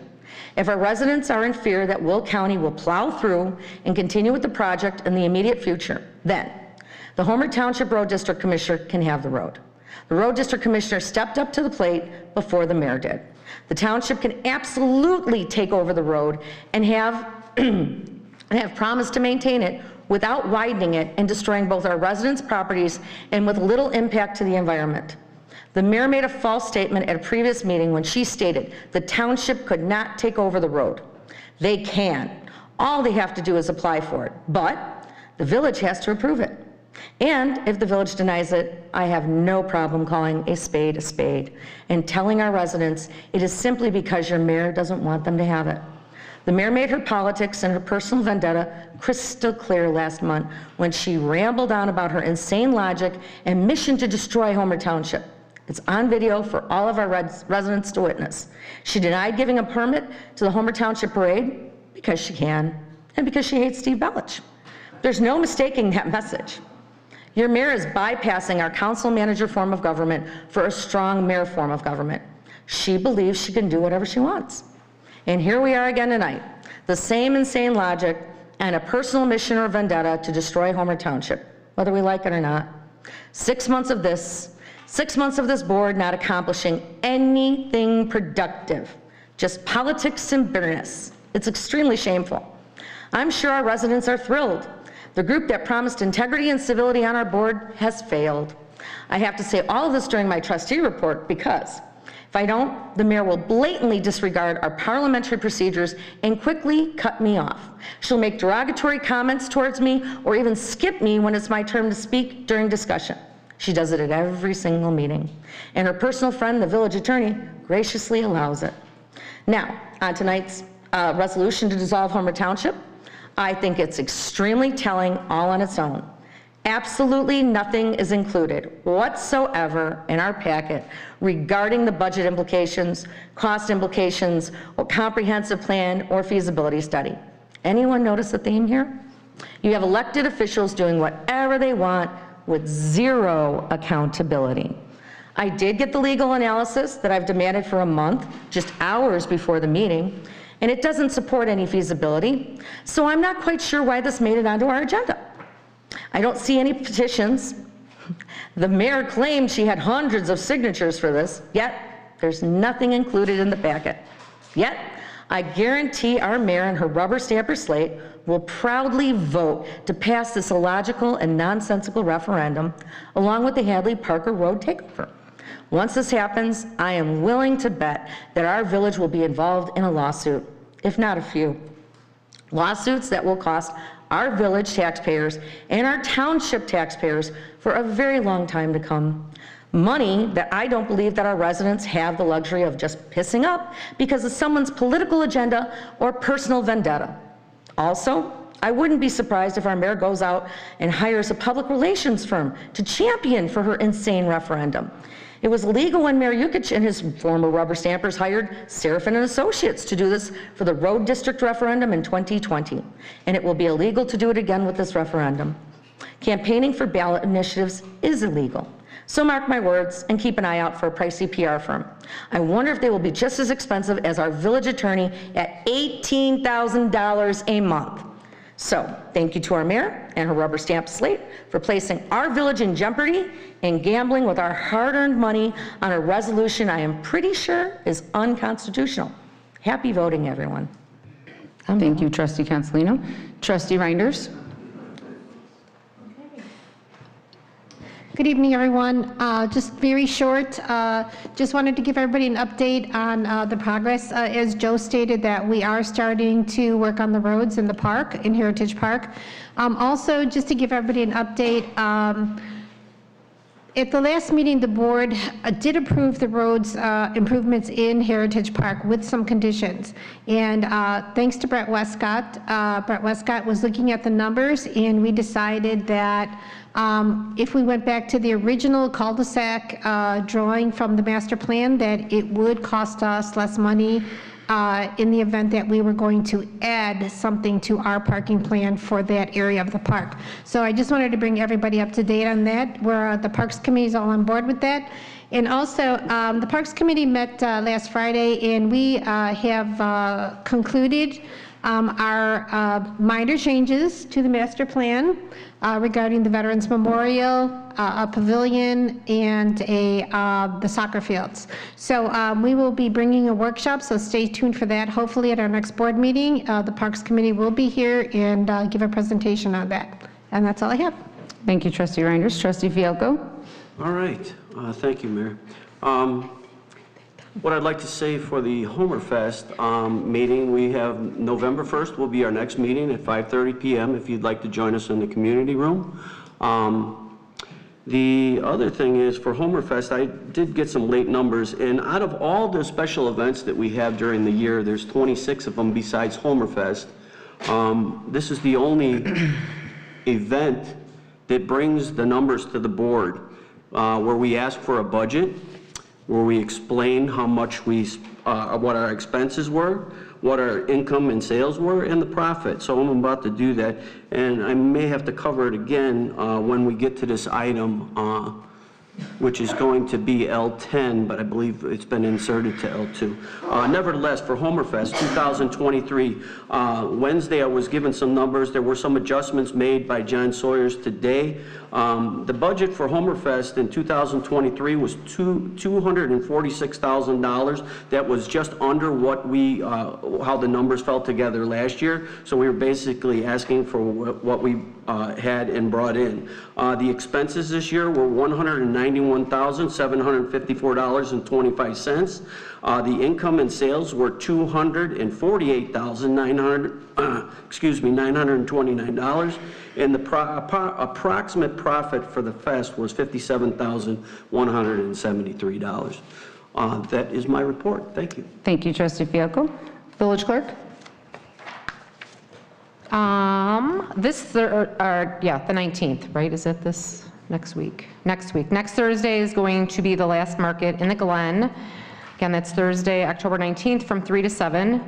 If our residents are in fear that Will County will plow through and continue with the project in the immediate future, then the Homer Township Road District Commissioner can have the road. The Road District Commissioner stepped up to the plate before the mayor did. The township can absolutely take over the road and have promised to maintain it without widening it and destroying both our residents' properties and with little impact to the environment. The mayor made a false statement at a previous meeting when she stated the township could not take over the road. They can. All they have to do is apply for it, but the village has to approve it. And if the village denies it, I have no problem calling a spade and telling our residents it is simply because your mayor doesn't want them to have it. The mayor made her politics and her personal vendetta crystal clear last month when she rambled on about her insane logic and mission to destroy Homer Township. It's on video for all of our residents to witness. She denied giving a permit to the Homer Township Parade because she can and because she hates Steve Bellich. There's no mistaking that message. Your mayor is bypassing our council manager form of government for a strong mayor form of government. She believes she can do whatever she wants. And here we are again tonight, the same insane logic and a personal mission or vendetta to destroy Homer Township, whether we like it or not. 6 months of this board not accomplishing anything productive, just politics and bitterness. It's extremely shameful. I'm sure our residents are thrilled. The group that promised integrity and civility on our board has failed. I have to say all of this during my trustee report because if I don't, the mayor will blatantly disregard our parliamentary procedures and quickly cut me off. She'll make derogatory comments towards me or even skip me when it's my turn to speak during discussion. She does it at every single meeting. And her personal friend, the village attorney, graciously allows it. Now, on tonight's resolution to dissolve Homer Township, I think it's extremely telling all on its own. Absolutely nothing is included whatsoever in our packet regarding the budget implications, cost implications, or comprehensive plan or feasibility study. Anyone notice a theme here? You have elected officials doing whatever they want with zero accountability. I did get the legal analysis that I've demanded for a month, just hours before the meeting, and it doesn't support any feasibility, so I'm not quite sure why this made it onto our agenda. I don't see any petitions. The mayor claimed she had hundreds of signatures for this, yet there's nothing included in the packet. Yet, I guarantee our mayor and her rubber stamper slate will proudly vote to pass this illogical and nonsensical referendum along with the Hadley Parker Road takeover. Once this happens, I am willing to bet that our village will be involved in a lawsuit, if not a few. Lawsuits that will cost our village taxpayers and our township taxpayers for a very long time to come. Money that I don't believe that our residents have the luxury of just pissing up because of someone's political agenda or personal vendetta. Also, I wouldn't be surprised if our mayor goes out and hires a public relations firm to champion for her insane referendum. It was illegal when Mayor Yukich and his former rubber stampers hired Seraphin and Associates to do this for the road district referendum in 2020, and it will be illegal to do it again with this referendum. Campaigning for ballot initiatives is illegal. So mark my words and keep an eye out for a pricey PR firm. I wonder if they will be just as expensive as our village attorney at $18,000 a month. So, thank you to our mayor and her rubber stamp slate for placing our village in jeopardy and gambling with our hard-earned money on a resolution I am pretty sure is unconstitutional. Happy voting, everyone. Thank you, Trustee Consolino. Trustee Reinders. Good evening, everyone. Just very short, just wanted to give everybody an update on the progress. As Joe stated, that we are starting to work on the roads in the park, in Heritage Park. Also, just to give everybody an update, at the last meeting, the board did approve the roads improvements in Heritage Park with some conditions. And thanks to Brett Westcott was looking at the numbers, and we decided that if we went back to the original cul-de-sac drawing from the master plan, that it would cost us less money in the event that we were going to add something to our parking plan for that area of the park. So I just wanted to bring everybody up to date on that, where the Parks Committee is all on board with that. And also, the Parks Committee met last Friday, and we have concluded our minor changes to the master plan regarding the Veterans Memorial, a pavilion, and the soccer fields. So we will be bringing a workshop, so stay tuned for that. Hopefully at our next board meeting, the Parks Committee will be here and give a presentation on that. And that's all I have. Thank you, Trustee Reinders. Trustee Fialko. All right, thank you, Mayor. What I'd like to say for the Homerfest meeting, we have November 1st will be our next meeting at 5:30 p.m. if you'd like to join us in the community room. The other thing is for Homerfest, I did get some late numbers, and out of all the special events that we have during the year, there's 26 of them besides Homerfest. This is the only event that brings the numbers to the board, where we ask for a budget, where we explain how much what our expenses were, what our income and sales were, and the profit. So I'm about to do that, and I may have to cover it again when we get to this item, which is going to be L10, but I believe it's been inserted to L2. Nevertheless, for Homerfest 2023, Wednesday I was given some numbers. There were some adjustments made by John Sawyers today. The budget for Homerfest in 2023 was $246,000. That was just under what how the numbers fell together last year. So we were basically asking for what we had and brought in. The expenses this year were $191,754.25. The income and sales were $248,929, and the approximate profit for the fest was $57,173. That is my report. Thank you. Thank you, Trustee Fialko. Village Clerk. The 19th, right? Is it this next week? Next week. Next Thursday is going to be the last market in the Glen. Again, that's Thursday, October 19th from 3 to 7.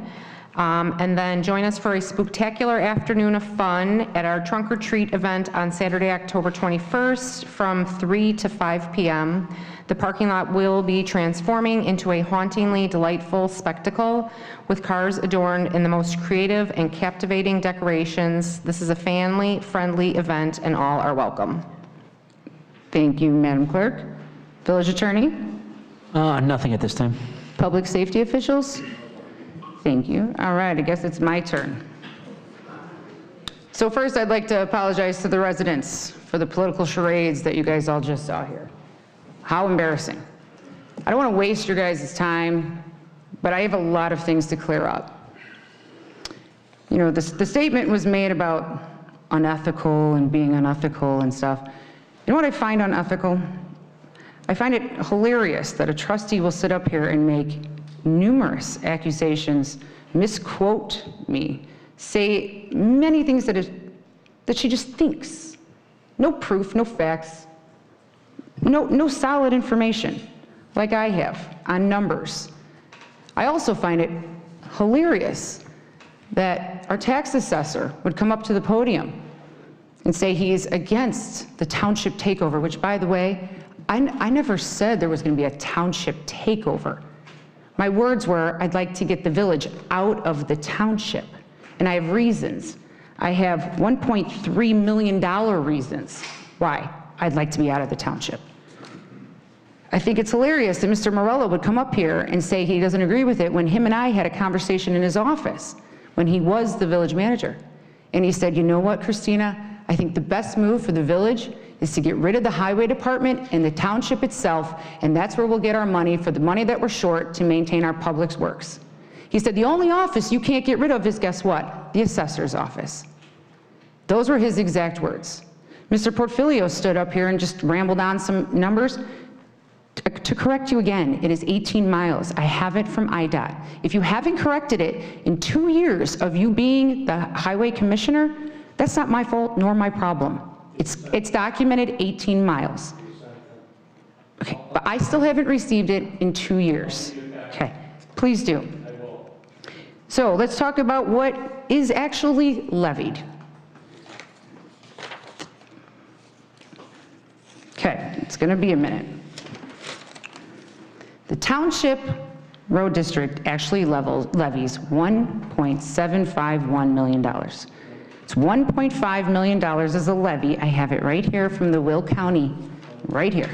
And then join us for a spooktacular afternoon of fun at our Trunk or Treat event on Saturday, October 21st from 3 to 5 p.m. The parking lot will be transforming into a hauntingly delightful spectacle with cars adorned in the most creative and captivating decorations. This is a family-friendly event and all are welcome. Thank you, Madam Clerk. Village Attorney? Nothing at this time. Public safety officials? Thank you. All right, I guess it's my turn. So first, I'd like to apologize to the residents for the political charades that you guys all just saw here. How embarrassing. I don't want to waste your guys' time, but I have a lot of things to clear up. You know, the statement was made about unethical and being unethical and stuff. You know what I find unethical? I find it hilarious that a trustee will sit up here and make numerous accusations, misquote me, say many things that she just thinks. No proof, no facts, no solid information like I have on numbers. I also find it hilarious that our tax assessor would come up to the podium and say he's against the township takeover, which, by the way, I never said there was going to be a township takeover. My words were, I'd like to get the village out of the township, and I have reasons. I have $1.3 million reasons why I'd like to be out of the township. I think it's hilarious that Mr. Morello would come up here and say he doesn't agree with it when him and I had a conversation in his office when he was the village manager. And he said, you know what, Christina, I think the best move for the village is to get rid of the highway department and the township itself, and that's where we'll get our money for the money that we're short to maintain our public works. He said, the only office you can't get rid of is, guess what? The assessor's office. Those were his exact words. Mr. Portfolio stood up here and just rambled on some numbers. To correct you again, it is 18 miles. I have it from IDOT. If you haven't corrected it in 2 years of you being the highway commissioner, that's not my fault nor my problem. It's documented 18 miles. Okay, but I still haven't received it in 2 years. Okay, please do. So let's talk about what is actually levied. Okay, it's going to be a minute. The Township Road District actually levies $1.751 million. It's $1.5 million as a levy. I have it right here from the Will County, right here.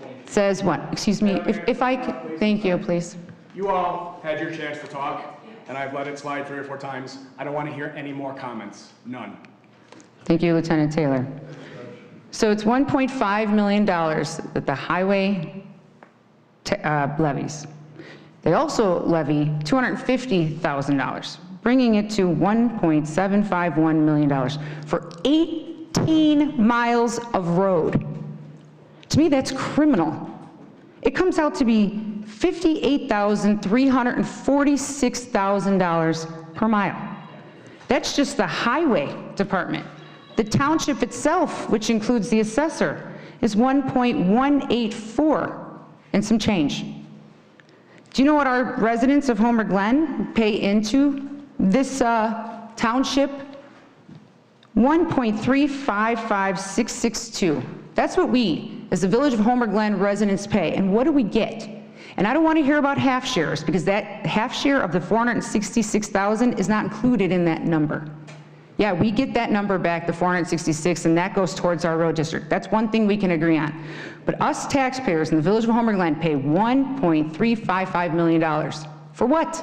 It says what? Excuse me, if I could, thank you, please. You all had your chance to talk, and I've let it slide 3 or 4 times. I don't want to hear any more comments, none. Thank you, Lieutenant Taylor. So it's $1.5 million that the highway levies. They also levy $250,000, bringing it to $1.751 million for 18 miles of road. To me, that's criminal. It comes out to be $58,346,000 per mile. That's just the highway department. The township itself, which includes the assessor, is 1.184 and some change. Do you know what our residents of Homer Glen pay into this township? $1.355662. That's what we, as the Village of Homer Glen residents, pay. And what do we get? And I don't want to hear about half shares, because that half share of the $466,000 is not included in that number. Yeah, we get that number back, the 466, and that goes towards our road district. That's one thing we can agree on. But us taxpayers in the Village of Homer Glen pay $1.355 million. For what?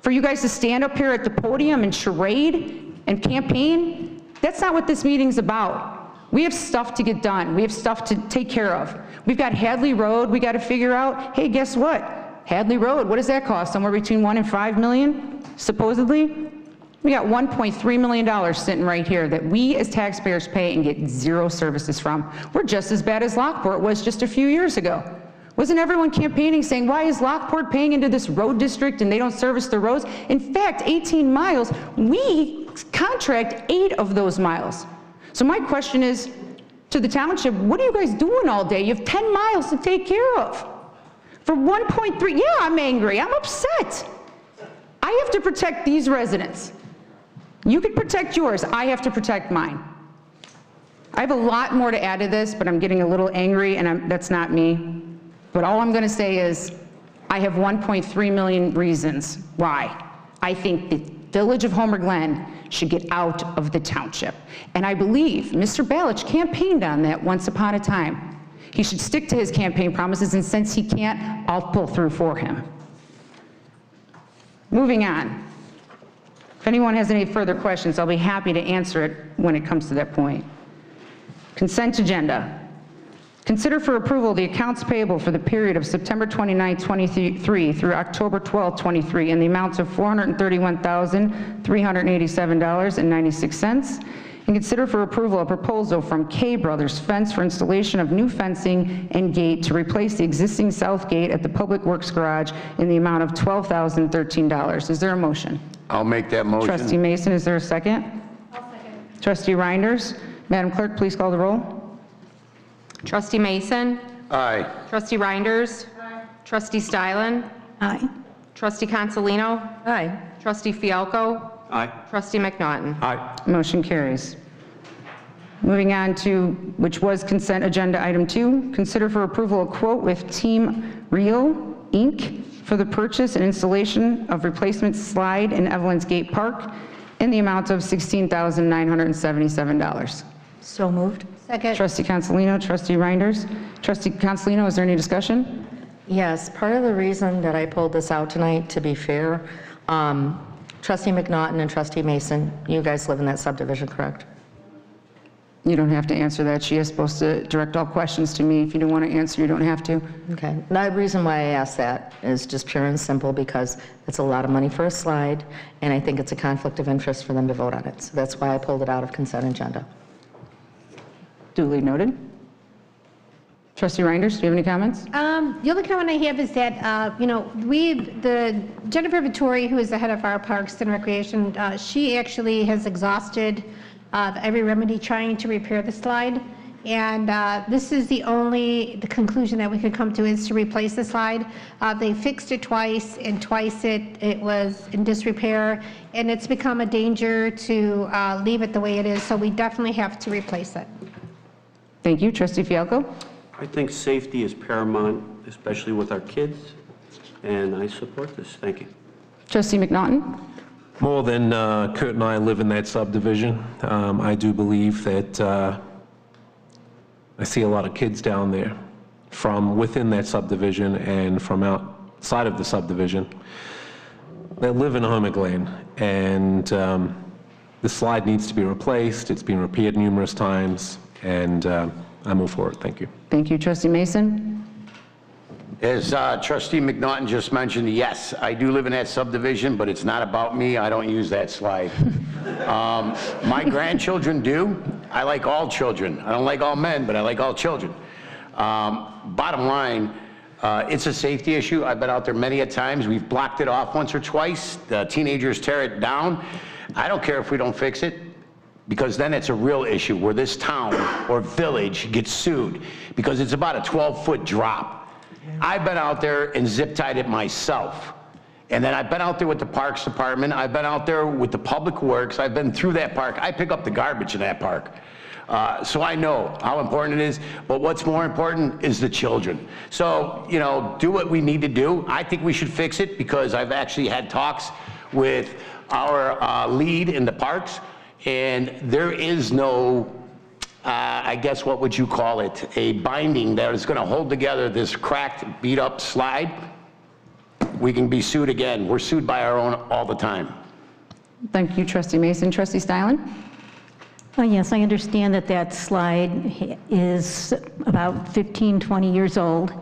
For you guys to stand up here at the podium and charade and campaign? That's not what this meeting's about. We have stuff to get done. We have stuff to take care of. We've got Hadley Road we got to figure out. Hey, guess what? Hadley Road, what does that cost? Somewhere between $1 and $5 million, supposedly? We got $1.3 million sitting right here that we as taxpayers pay and get zero services from. We're just as bad as Lockport was just a few years ago. Wasn't everyone campaigning saying, why is Lockport paying into this road district and they don't service the roads? In fact, 18 miles, we contract 8 of those miles. So my question is to the township, what are you guys doing all day? You have 10 miles to take care of. For 1.3, yeah, I'm angry, I'm upset. I have to protect these residents. You can protect yours, I have to protect mine. I have a lot more to add to this, but I'm getting a little angry, and that's not me. But all I'm going to say is, I have 1.3 million reasons why I think the Village of Homer Glen should get out of the township. And I believe Mr. Balich campaigned on that once upon a time. He should stick to his campaign promises, and since he can't, I'll pull through for him. Moving on. If anyone has any further questions, I'll be happy to answer it when it comes to that point. Consent agenda. Consider for approval the accounts payable for the period of September 29, 23 through October 12, 23 in the amounts of $431,387.96. And consider for approval a proposal from K Brothers Fence for installation of new fencing and gate to replace the existing south gate at the Public Works Garage in the amount of $12,013. Is there a motion? I'll make that motion. Trustee Mason, is there a second? I'll second. Trustee Reinders? Madam Clerk, please call the roll. Trustee Mason? Aye. Trustee Reinders? Aye. Trustee Stylen? Aye. Trustee Consolino? Aye. Trustee Fialko? Aye. Trustee McNaughton? Aye. Motion carries. Moving on to, which was consent agenda item 2, consider for approval a quote with Team Real, Inc. for the purchase and installation of replacement slide in Evelyn's Gate Park in the amount of $16,977. So moved. Second. Trustee Consolino, Trustee Reinders. Trustee Consolino, is there any discussion? Yes, part of the reason that I pulled this out tonight, to be fair, Trustee McNaughton and Trustee Mason, you guys live in that subdivision, correct? You don't have to answer that. She is supposed to direct all questions to me. If you don't want to answer, you don't have to. Okay. The reason why I asked that is just pure and simple because it's a lot of money for a slide, and I think it's a conflict of interest for them to vote on it. So that's why I pulled it out of consent agenda. Duly noted. Trustee Reinders, do you have any comments? The only comment I have is that, Jennifer Vittori, who is the head of our Parks and Recreation, she actually has exhausted every remedy trying to repair the slide. And this is the conclusion that we could come to is to replace the slide. They fixed it twice, and twice it was in disrepair, and it's become a danger to leave it the way it is. So we definitely have to replace it. Thank you. Trustee Fialko? I think safety is paramount, especially with our kids, and I support this. Thank you. Trustee McNaughton? More than Kurt and I live in that subdivision. I do believe that I see a lot of kids down there from within that subdivision and from outside of the subdivision that live in Glen, and the slide needs to be replaced. It's been repaired numerous times, and I move forward. Thank you. Thank you. Trustee Mason? As Trustee McNaughton just mentioned, yes, I do live in that subdivision, but it's not about me. I don't use that slide. My grandchildren do. I like all children. I don't like all men, but I like all children. Bottom line, it's a safety issue. I've been out there many a times. We've blocked it off once or twice. The teenagers tear it down. I don't care if we don't fix it, because then it's a real issue where this town or village gets sued because it's about a 12-foot drop. I've been out there and zip-tied it myself. And then I've been out there with the Parks Department. I've been out there with the Public Works. I've been through that park. I pick up the garbage in that park. So I know how important it is, but what's more important is the children. So, do what we need to do. I think we should fix it because I've actually had talks with our lead in the parks, and there is no, I guess, what would you call it, a binding that is going to hold together this cracked, beat-up slide. We can be sued again. We're sued by our own all the time. Thank you, Trustee Mason. Trustee Stylen? Yes, I understand that slide is about 15, 20 years old,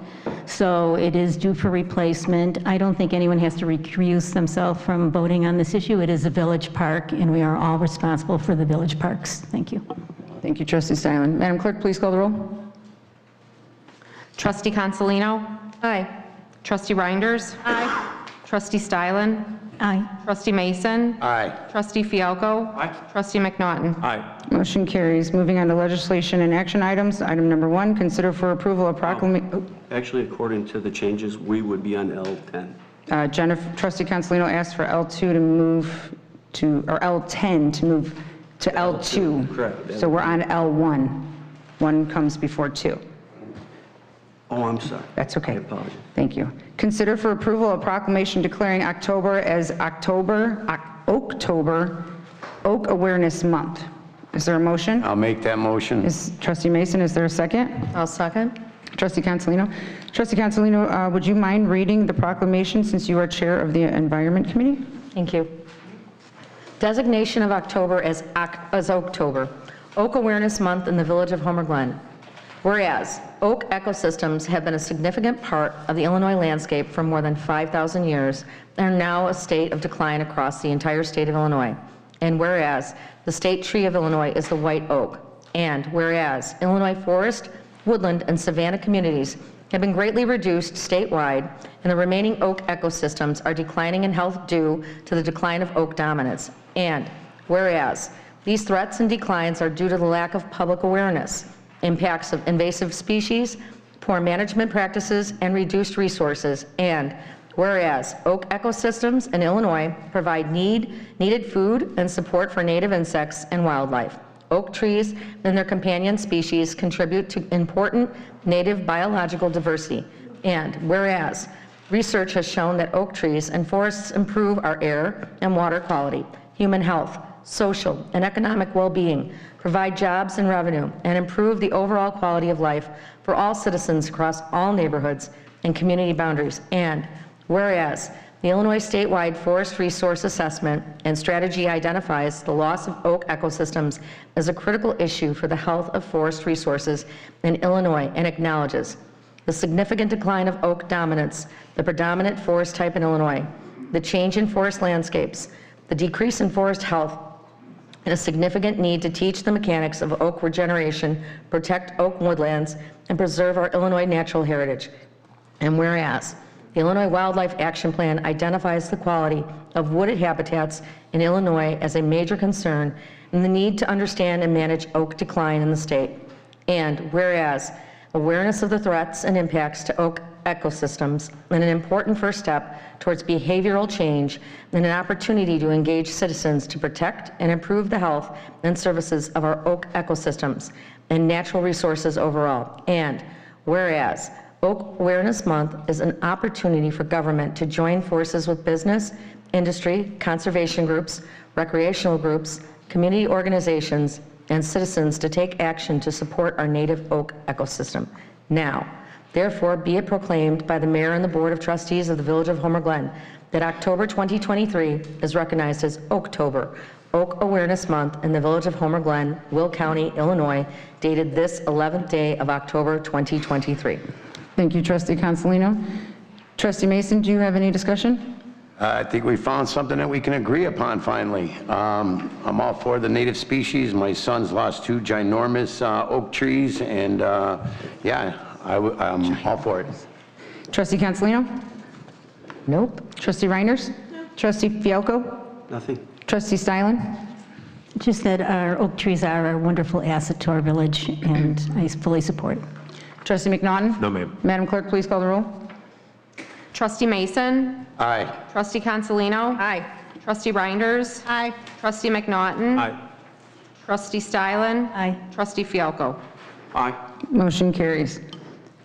so it is due for replacement. I don't think anyone has to recuse themselves from voting on this issue. It is a village park, and we are all responsible for the village parks. Thank you. Thank you, Trustee Stylen. Madam Clerk, please call the roll. Trustee Consolino? Aye. Trustee Reinders? Aye. Trustee Stylen? Aye. Trustee Mason? Aye. Trustee Fialko? Aye. Trustee McNaughton? Aye. Motion carries. Moving on to legislation and action items. Item number 1, consider for approval of proclamation. Actually, according to the changes, we would be on L10. Trustee Consolino asked for L2 to move to, or L10 to move to L2. Correct. So we're on L1. 1 comes before 2. Oh, I'm sorry. That's okay. I apologize. Thank you. Consider for approval a proclamation declaring October as Oaktober Oak Awareness Month. Is there a motion? I'll make that motion. Trustee Mason, is there a second? I'll second. Trustee Consolino. Trustee Consolino, would you mind reading the proclamation since you are chair of the Environment Committee? Thank you. Designation of October as Oaktober, Oak Awareness Month in the Village of Homer Glen. Whereas oak ecosystems have been a significant part of the Illinois landscape for more than 5,000 years and are now a state of decline across the entire state of Illinois. And whereas the state tree of Illinois is the white oak. And whereas Illinois forest, woodland, and savanna communities have been greatly reduced statewide, and the remaining oak ecosystems are declining in health due to the decline of oak dominance. And whereas these threats and declines are due to the lack of public awareness, impacts of invasive species, poor management practices, and reduced resources. And whereas oak ecosystems in Illinois provide needed food and support for native insects and wildlife. Oak trees and their companion species contribute to important native biological diversity. And whereas research has shown that oak trees and forests improve our air and water quality, human health, social, and economic well-being, provide jobs and revenue, and improve the overall quality of life for all citizens across all neighborhoods and community boundaries. And whereas the Illinois statewide Forest Resource Assessment and Strategy identifies the loss of oak ecosystems as a critical issue for the health of forest resources in Illinois and acknowledges the significant decline of oak dominance, the predominant forest type in Illinois, the change in forest landscapes, the decrease in forest health, and a significant need to teach the mechanics of oak regeneration, protect oak woodlands, and preserve our Illinois natural heritage. And whereas the Illinois Wildlife Action Plan identifies the quality of wooded habitats in Illinois as a major concern and the need to understand and manage oak decline in the state. And whereas awareness of the threats and impacts to oak ecosystems and an important first step towards behavioral change and an opportunity to engage citizens to protect and improve the health and services of our oak ecosystems and natural resources overall. And whereas Oak Awareness Month is an opportunity for government to join forces with business, industry, conservation groups, recreational groups, community organizations, and citizens to take action to support our native oak ecosystem. Now, therefore, be it proclaimed by the Mayor and the Board of Trustees of the Village of Homer Glen that October 2023 is recognized as Oaktober, Oak Awareness Month in the Village of Homer Glen, Will County, Illinois, dated this 11th day of October 2023. Thank you, Trustee Consolino. Trustee Mason, do you have any discussion? I think we found something that we can agree upon finally. I'm all for the native species. My son's lost 2 ginormous oak trees, and yeah, I'm all for it. Trustee Consolino? Nope. Trustee Reiners? Trustee Fialko? Nothing. Trustee Stylen? Just that our oak trees are a wonderful asset to our village, and I fully support it. Trustee McNaughton? No, ma'am. Madam Clerk, please call the roll. Trustee Mason? Aye. Trustee Consolino? Aye. Trustee Reinders? Aye. Trustee McNaughton? Aye. Trustee Stylen? Aye. Trustee Fialko? Aye. Motion carries.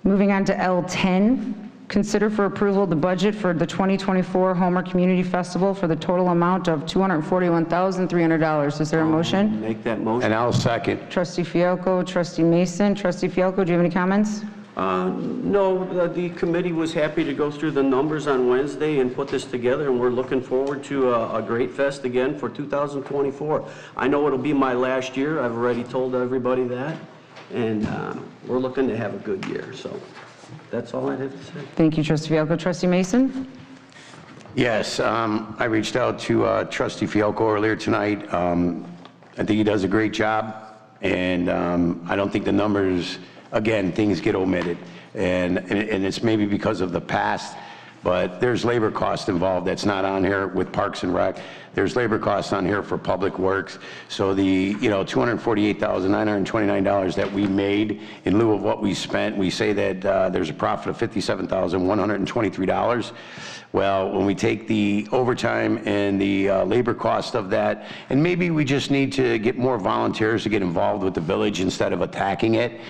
Moving on to L10, consider for approval the budget for the 2024 Homer Community Festival for the total amount of $241,300. Is there a motion? Make that motion. And I'll second. Trustee Fialko, Trustee Mason. Trustee Fialko, do you have any comments? No, the committee was happy to go through the numbers on Wednesday and put this together, and we're looking forward to a great fest again for 2024. I know it'll be my last year. I've already told everybody that, and we're looking to have a good year. So that's all I have to say. Thank you, Trustee Fialko. Trustee Mason? Yes, I reached out to Trustee Fialko earlier tonight. I think he does a great job, and I don't think the numbers, again, things get omitted, and it's maybe because of the past, but there's labor cost involved that's not on here with Parks and Rec. There's labor costs on here for Public Works. So the, $248,929 that we made in lieu of what we spent, we say that there's a profit of $57,123. Well, when we take the overtime and the labor cost of that, and maybe we just need to get more volunteers to get involved with the village instead of attacking it,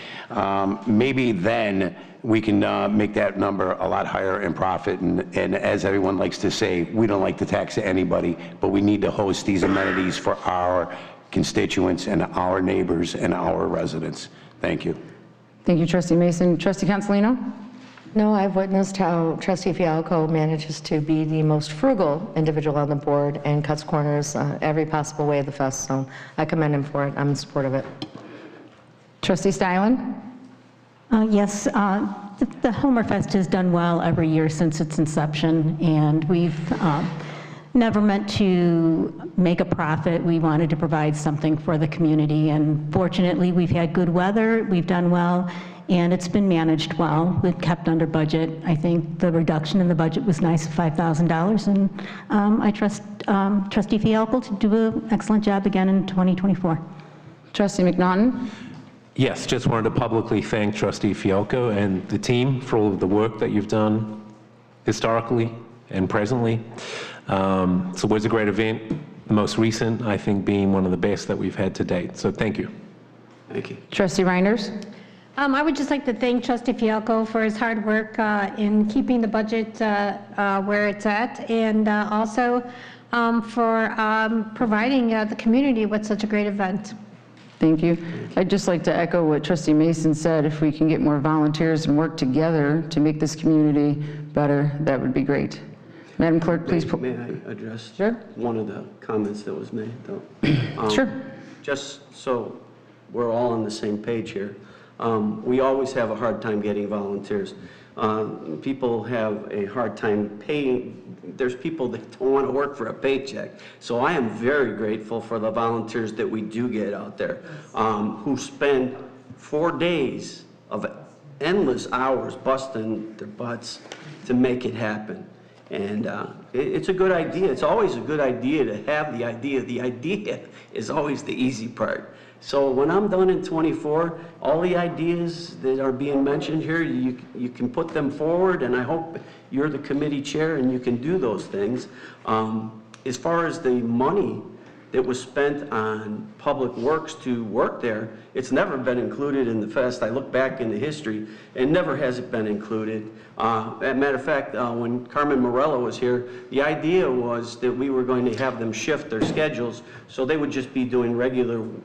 maybe then we can make that number a lot higher in profit. And as everyone likes to say, we don't like to tax anybody, but we need to host these amenities for our constituents and our neighbors and our residents. Thank you. Thank you, Trustee Mason. Trustee Consolino? No, I've witnessed how Trustee Fialko manages to be the most frugal individual on the board and cuts corners every possible way of the fest, so I commend him for it. I'm in support of it. Trustee Stylen? Yes, the Homerfest has done well every year since its inception, and we've never meant to make a profit. We wanted to provide something for the community, and fortunately, we've had good weather, we've done well, and it's been managed well. We've kept under budget. I think the reduction in the budget was nice, $5,000, and I trust Trustee Fialko to do an excellent job again in 2024. Trustee McNaughton? Yes, just wanted to publicly thank Trustee Fialko and the team for all of the work that you've done historically and presently. So it was a great event, the most recent, I think, being one of the best that we've had to date. So thank you. Thank you. Trustee Reinders? I would just like to thank Trustee Fialko for his hard work in keeping the budget where it's at, and also for providing the community with such a great event. Thank you. I'd just like to echo what Trustee Mason said. If we can get more volunteers and work together to make this community better, that would be great. Madam Clerk, please. May I address Sure. one of the comments that was made, though? Sure. Just so we're all on the same page here, we always have a hard time getting volunteers. People have a hard time paying. There's people that don't want to work for a paycheck. So I am very grateful for the volunteers that we do get out there, who spend 4 days of endless hours busting their butts to make it happen. And it's a good idea. It's always a good idea to have the idea. The idea is always the easy part. So when I'm done in 24, all the ideas that are being mentioned here, you can put them forward, and I hope you're the committee chair and you can do those things. As far as the money that was spent on public works to work there, it's never been included in the fest. I look back in the history, and never has it been included. As a matter of fact, when Carmen Morello was here, the idea was that we were going to have them shift their schedules, so they would just be doing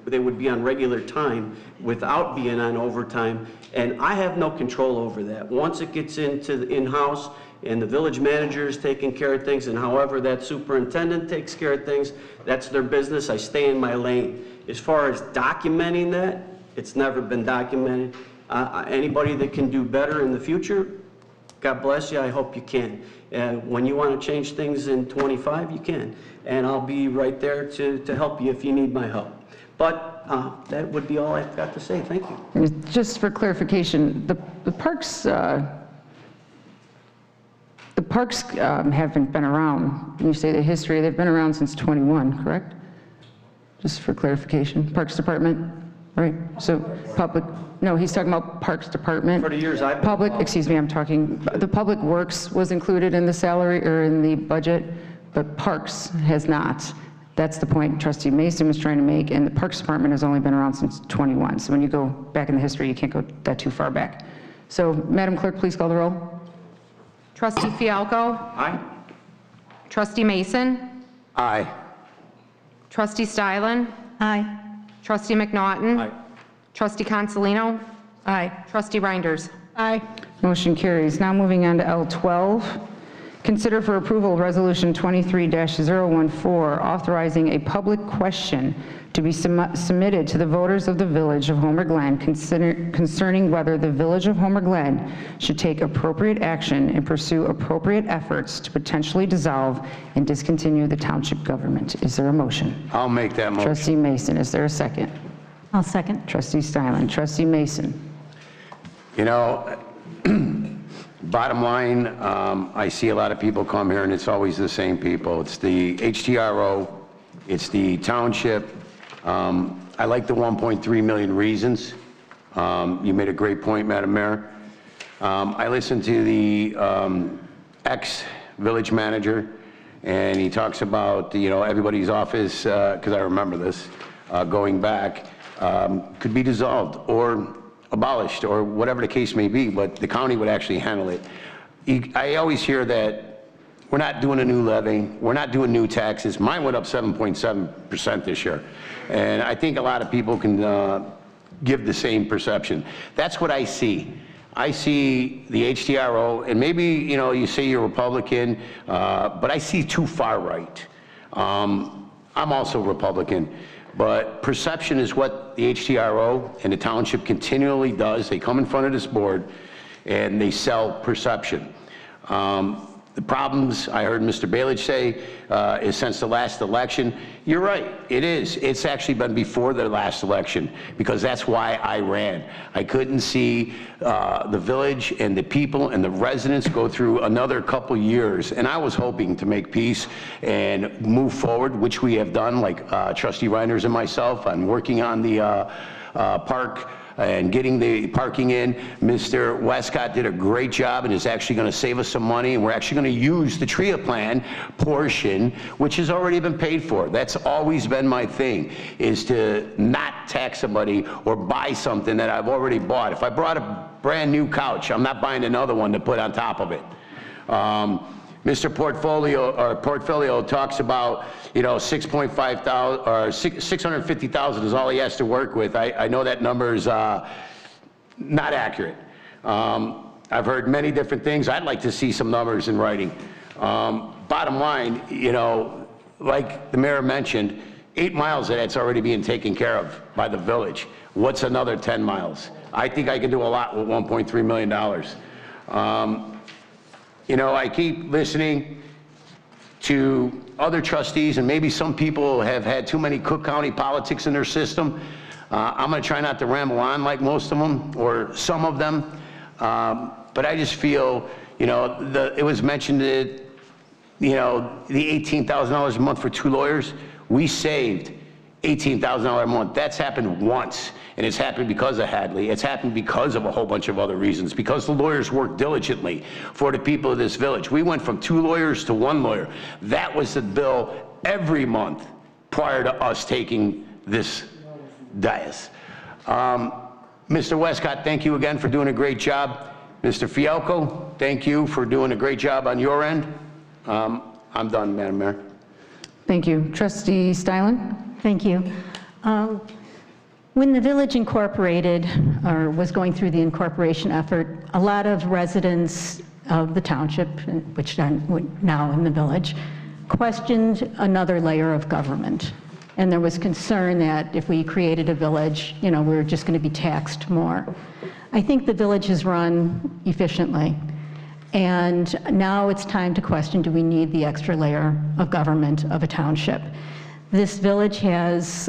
they would be on regular time without being on overtime, and I have no control over that. Once it gets into the in-house, and the village manager is taking care of things, and however that superintendent takes care of things, that's their business. I stay in my lane. As far as documenting that, it's never been documented. Anybody that can do better in the future, God bless you, I hope you can. When you want to change things in 25, you can. And I'll be right there to help you if you need my help. But that would be all I've got to say. Thank you. Just for clarification, the parks haven't been around. When you say the history, they've been around since 21, correct? Just for clarification. Parks Department, right? So public, no, he's talking about Parks Department. For the years I've been Public, involved. excuse me, I'm talking, the Public Works was included in the salary or in the budget, but Parks has not. That's the point Trustee Mason was trying to make, and the Parks Department has only been around since 21. So when you go back in the history, you can't go that too far back. So Madam Clerk, please call the roll. Trustee Fialko? Aye. Trustee Mason? Aye. Trustee Stylen? Aye. Trustee McNaughton? Aye. Trustee Consolino? Aye. Trustee Reinders? Aye. Motion carries. Now moving on to L12. Consider for approval Resolution 23-014, authorizing a public question to be submitted to the voters of the Village of Homer Glen concerning whether the Village of Homer Glen should take appropriate action and pursue appropriate efforts to potentially dissolve and discontinue the township government. Is there a motion? I'll make that motion. Trustee Mason, is there a second? I'll second. Trustee Stylen. Trustee Mason. You know, bottom line, I see a lot of people come here, and it's always the same people. It's the HTRO, it's the township. I like the 1.3 million reasons. You made a great point, Madam Mayor. I listened to the ex-village manager, and he talks about, you know, everybody's office, because I remember this, going back, could be dissolved or abolished or whatever the case may be, but the county would actually handle it. I always hear that we're not doing a new levy, we're not doing new taxes. Mine went up 7.7% this year. And I think a lot of people can give the same perception. That's what I see. I see the HTRO, and maybe, you know, you say you're Republican, but I see too far right. I'm also Republican. But perception is what the HTRO and the township continually does. They come in front of this board and they sell perception. The problems I heard Mr. Balich say is since the last election. You're right, it is. It's actually been before the last election because that's why I ran. I couldn't see the village and the people and the residents go through another couple years, and I was hoping to make peace and move forward, which we have done, like Trustee Reinders and myself. I'm working on the park and getting the parking in. Mr. Westcott did a great job and is actually going to save us some money, and we're actually going to use the TRIA plan portion, which has already been paid for. That's always been my thing, is to not tax somebody or buy something that I've already bought. If I brought a brand new couch, I'm not buying another one to put on top of it. Mr. Portfolio talks about, 6.5 thousand, or 650,000 is all he has to work with. I know that number is not accurate. I've heard many different things. I'd like to see some numbers in writing. Bottom line, like the mayor mentioned, 8 miles of that's already being taken care of by the village. What's another 10 miles? I think I can do a lot with $1.3 million. I keep listening to other trustees, and maybe some people have had too many Cook County politics in their system. I'm going to try not to ramble on like most of them, or some of them. But I just feel, it was mentioned that, the $18,000 a month for 2 lawyers. We saved $18,000 a month. That's happened once, and it's happened because of Hadley. It's happened because of a whole bunch of other reasons, because the lawyers worked diligently for the people of this village. We went from 2 lawyers to 1 lawyer. That was the bill every month prior to us taking this dais. Mr. Westcott, thank you again for doing a great job. Mr. Fialco, thank you for doing a great job on your end. I'm done, Madam Mayor. Thank you. Trustee Stylen? Thank you. When the village incorporated, or was going through the incorporation effort, a lot of residents of the township, which are now in the village, questioned another layer of government. And there was concern that if we created a village, we were just going to be taxed more. I think the village is run efficiently. And now it's time to question, do we need the extra layer of government of a township? This village has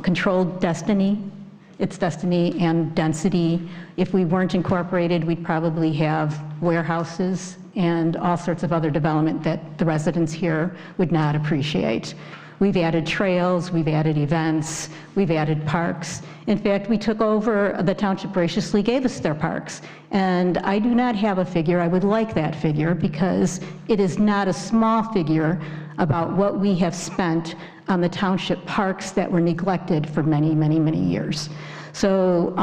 controlled its destiny and density. If we weren't incorporated, we'd probably have warehouses and all sorts of other development that the residents here would not appreciate. We've added trails, we've added events, we've added parks. In fact, we took over, the township graciously gave us their parks. And I do not have a figure. I would like that figure, because it is not a small figure about what we have spent on the township parks that were neglected for many, many, many years. So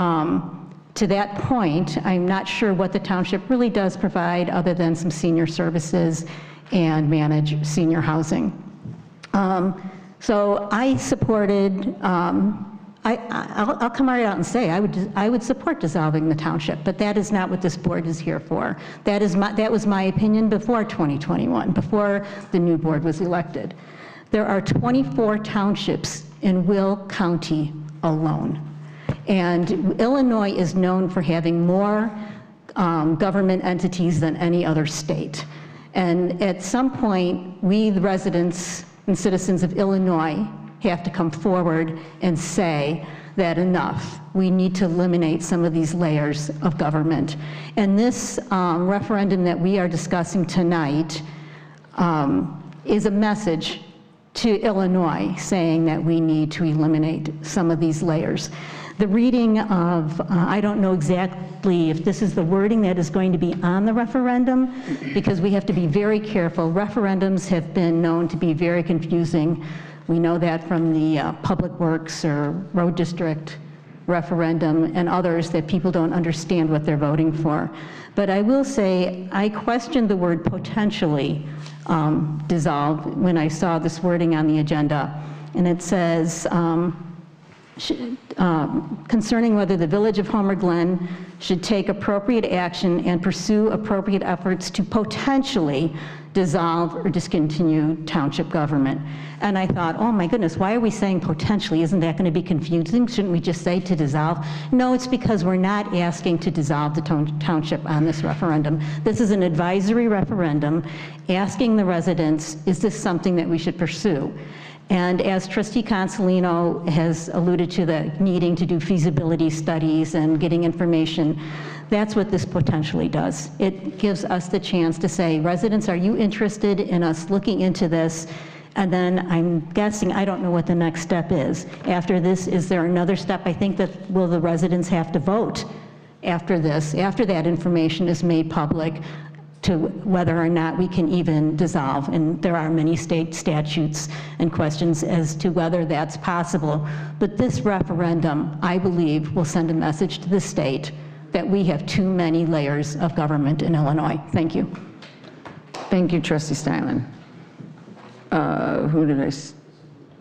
to that point, I'm not sure what the township really does provide other than some senior services and manage senior housing. So I supported, I'll come right out and say I would support dissolving the township, but that is not what this board is here for. That was my opinion before 2021, before the new board was elected. There are 24 townships in Will County alone. And Illinois is known for having more government entities than any other state. And at some point, we, the residents and citizens of Illinois, have to come forward and say that enough. We need to eliminate some of these layers of government. And this referendum that we are discussing tonight is a message to Illinois saying that we need to eliminate some of these layers. The reading of, I don't know exactly if this is the wording that is going to be on the referendum, because we have to be very careful. Referendums have been known to be very confusing. We know that from the Public Works or Road District referendum and others, that people don't understand what they're voting for. But I will say, I questioned the word potentially dissolve when I saw this wording on the agenda. And it says, concerning whether the Village of Homer Glen should take appropriate action and pursue appropriate efforts to potentially dissolve or discontinue township government. And I thought, oh my goodness, why are we saying potentially? Isn't that going to be confusing? Shouldn't we just say to dissolve? No, it's because we're not asking to dissolve the township on this referendum. This is an advisory referendum asking the residents, is this something that we should pursue? And as Trustee Consolino has alluded to, the needing to do feasibility studies and getting information, that's what this potentially does. It gives us the chance to say, residents, are you interested in us looking into this? And then I'm guessing, I don't know what the next step is. After this, is there another step? I think that, will the residents have to vote after this, after that information is made public, to whether or not we can even dissolve. And there are many state statutes and questions as to whether that's possible. But this referendum, I believe, will send a message to the state that we have too many layers of government in Illinois. Thank you. Thank you, Trustee Stylen. Who did I,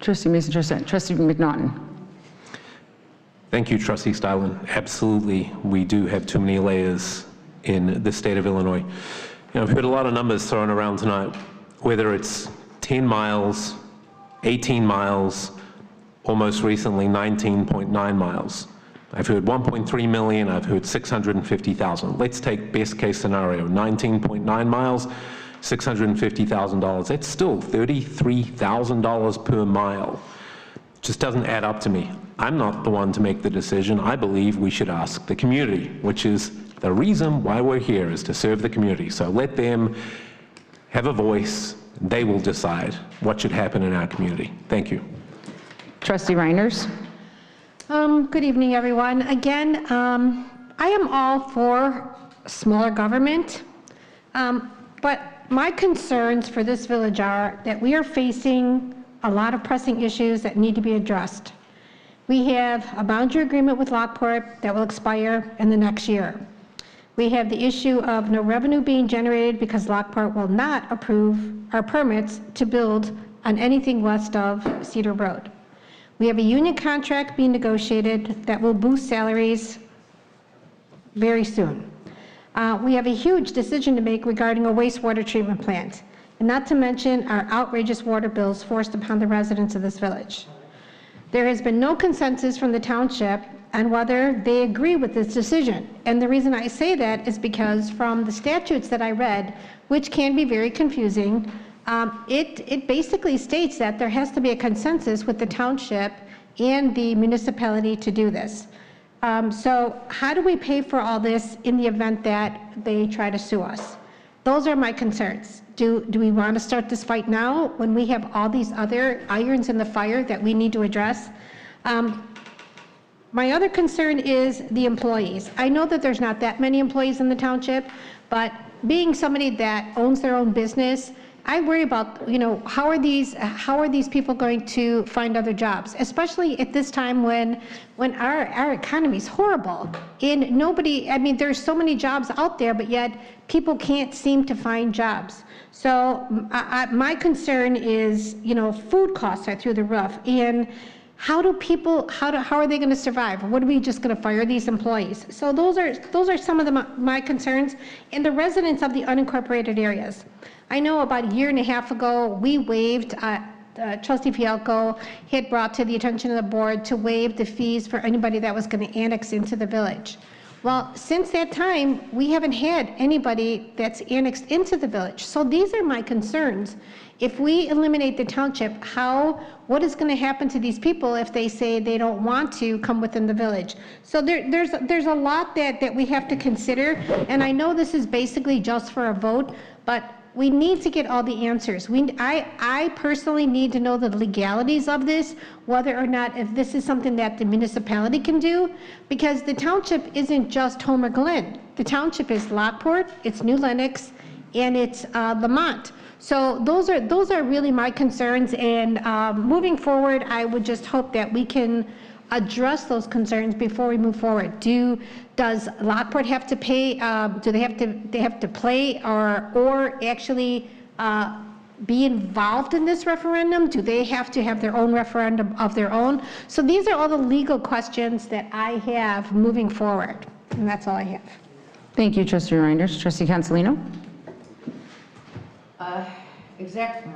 Trustee Mason, Trustee McNaughton. Thank you, Trustee Stylen. Absolutely, we do have too many layers in the state of Illinois. You know, I've heard a lot of numbers thrown around tonight, whether it's 10 miles, 18 miles, or most recently 19.9 miles. I've heard 1.3 million, I've heard 650,000. Let's take best case scenario, 19.9 miles, $650,000. That's still $33,000 per mile. Just doesn't add up to me. I'm not the one to make the decision. I believe we should ask the community, which is the reason why we're here, is to serve the community. So let them have a voice. They will decide what should happen in our community. Thank you. Trustee Reinders. Good evening, everyone. Again, I am all for smaller government, but my concerns for this village are that we are facing a lot of pressing issues that need to be addressed. We have a boundary agreement with Lockport that will expire in the next year. We have the issue of no revenue being generated because Lockport will not approve our permits to build on anything west of Cedar Road. We have a union contract being negotiated that will boost salaries very soon. We have a huge decision to make regarding a wastewater treatment plant, and not to mention our outrageous water bills forced upon the residents of this village. There has been no consensus from the township on whether they agree with this decision. And the reason I say that is because from the statutes that I read, which can be very confusing, it basically states that there has to be a consensus with the township and the municipality to do this. So how do we pay for all this in the event that they try to sue us? Those are my concerns. Do we want to start this fight now when we have all these other irons in the fire that we need to address? My other concern is the employees. I know that there's not that many employees in the township, but being somebody that owns their own business, I worry about, you know, how are these people going to find other jobs, especially at this time when our economy is horrible and nobody, I mean, there's so many jobs out there, but yet people can't seem to find jobs. So my concern is, you know, food costs are through the roof, and how are they going to survive? What are we just going to fire these employees? So those are some of my concerns, and the residents of the unincorporated areas. I know about a year and a half ago, we waived, Trustee Fialco had brought to the attention of the board to waive the fees for anybody that was going to annex into the village. Well, since that time, we haven't had anybody that's annexed into the village. So these are my concerns. If we eliminate the township, what is going to happen to these people if they say they don't want to come within the village? So there's a lot that we have to consider, and I know this is basically just for a vote, but we need to get all the answers. I personally need to know the legalities of this, whether or not if this is something that the municipality can do, because the township isn't just Homer Glen. The township is Lockport, it's New Lenox, and it's Lamont. So those are really my concerns, and moving forward, I would just hope that we can address those concerns before we move forward. Does Lockport have to pay? Do they have to play or actually be involved in this referendum? Do they have to have their own referendum of their own? So these are all the legal questions that I have moving forward, and that's all I have. Thank you, Trustee Reinders. Trustee Consolino. Exactly.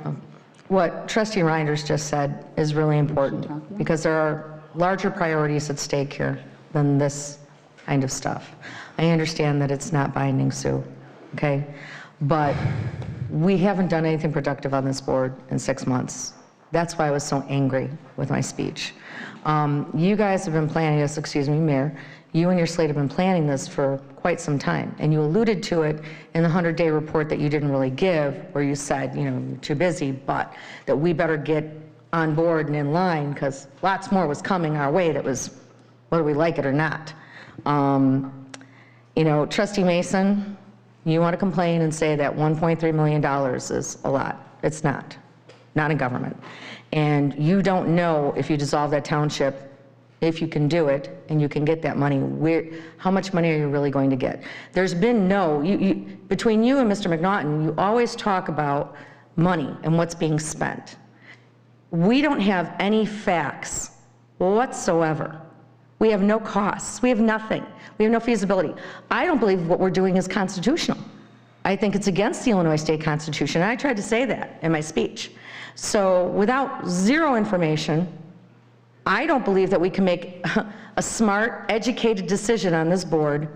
What Trustee Reinders just said is really important, because there are larger priorities at stake here than this kind of stuff. I understand that it's not binding, Sue, okay? But we haven't done anything productive on this board in 6 months. That's why I was so angry with my speech. You guys have been planning this, excuse me, Mayor, you and your slate have been planning this for quite some time, and you alluded to it in the 100-day report that you didn't really give, where you said, you know, you're too busy, but that we better get on board and in line, because lots more was coming our way that was, whether we like it or not. You know, Trustee Mason, you want to complain and say that $1.3 million is a lot. It's not in government. And you don't know if you dissolve that township if you can do it and you can get that money, how much money are you really going to get? There's been between you and Mr. McNaughton, you always talk about money and what's being spent. We don't have any facts whatsoever. We have no costs. We have nothing. We have no feasibility. I don't believe what we're doing is constitutional. I think it's against the Illinois State Constitution, and I tried to say that in my speech. So without zero information, I don't believe that we can make a smart, educated decision on this board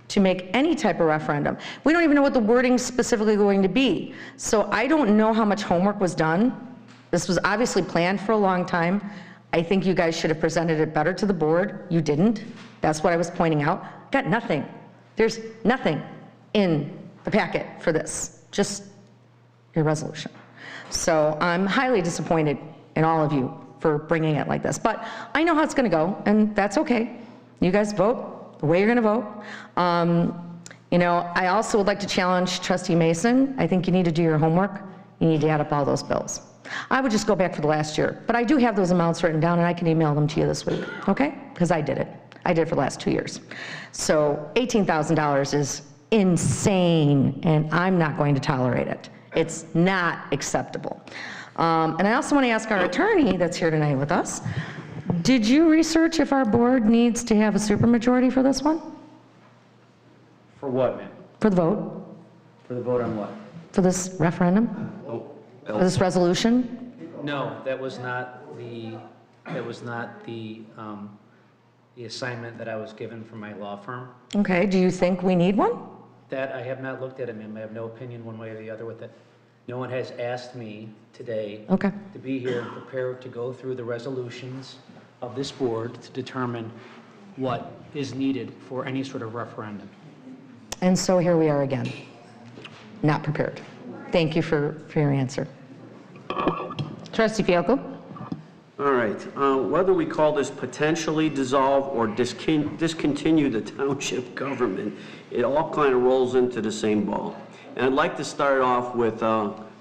to make any type of referendum. We don't even know what the wording's specifically going to be. So I don't know how much homework was done. This was obviously planned for a long time. I think you guys should have presented it better to the board. You didn't. That's what I was pointing out. Got nothing. There's nothing in the packet for this, just your resolution. So I'm highly disappointed in all of you for bringing it like this. But I know how it's going to go, and that's okay. You guys vote the way you're going to vote. You know, I also would like to challenge Trustee Mason. I think you need to do your homework. You need to add up all those bills. I would just go back for the last year, but I do have those amounts written down, and I can email them to you this week, okay? Because I did it. I did it for the last 2 years. So $18,000 is insane, and I'm not going to tolerate it. It's not acceptable. And I also want to ask our attorney that's here tonight with us, did you research if our board needs to have a supermajority for this one? For what, ma'am? For the vote? For the vote on what? For this referendum? For this resolution? No, that was not the assignment that I was given from my law firm. Okay, do you think we need one? That, I have not looked at it, ma'am. I have no opinion one way or the other with it. No one has asked me today to be here and prepare to go through the resolutions of this board to determine what is needed for any sort of referendum. And so here we are again, not prepared. Thank you for your answer. Trustee Fielko. All right, whether we call this potentially dissolve or discontinue the township government, it all kind of rolls into the same ball. And I'd like to start off with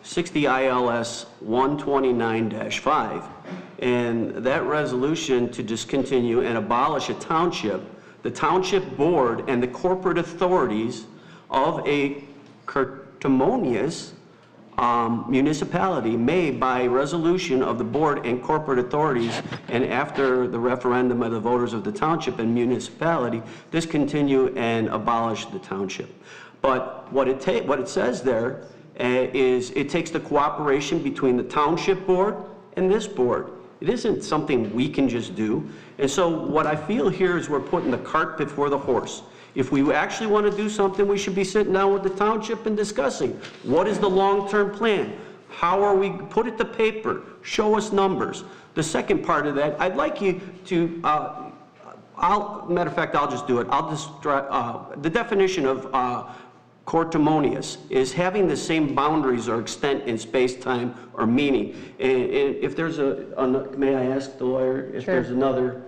60 ILS 129-5, and that resolution to discontinue and abolish a township, the township board and the corporate authorities of a ceremonious municipality may, by resolution of the board and corporate authorities, and after the referendum of the voters of the township and municipality, discontinue and abolish the township. But what it says there is it takes the cooperation between the township board and this board. It isn't something we can just do. And so what I feel here is we're putting the cart before the horse. If we actually want to do something, we should be sitting down with the township and discussing what is the long-term plan? How are we, put it to paper, show us numbers. The second part of that, I'd like you to, matter of fact, I'll just do it. I'll just, the definition of cortimonious is having the same boundaries or extent in space-time or meaning. And if there's may I ask the lawyer if there's another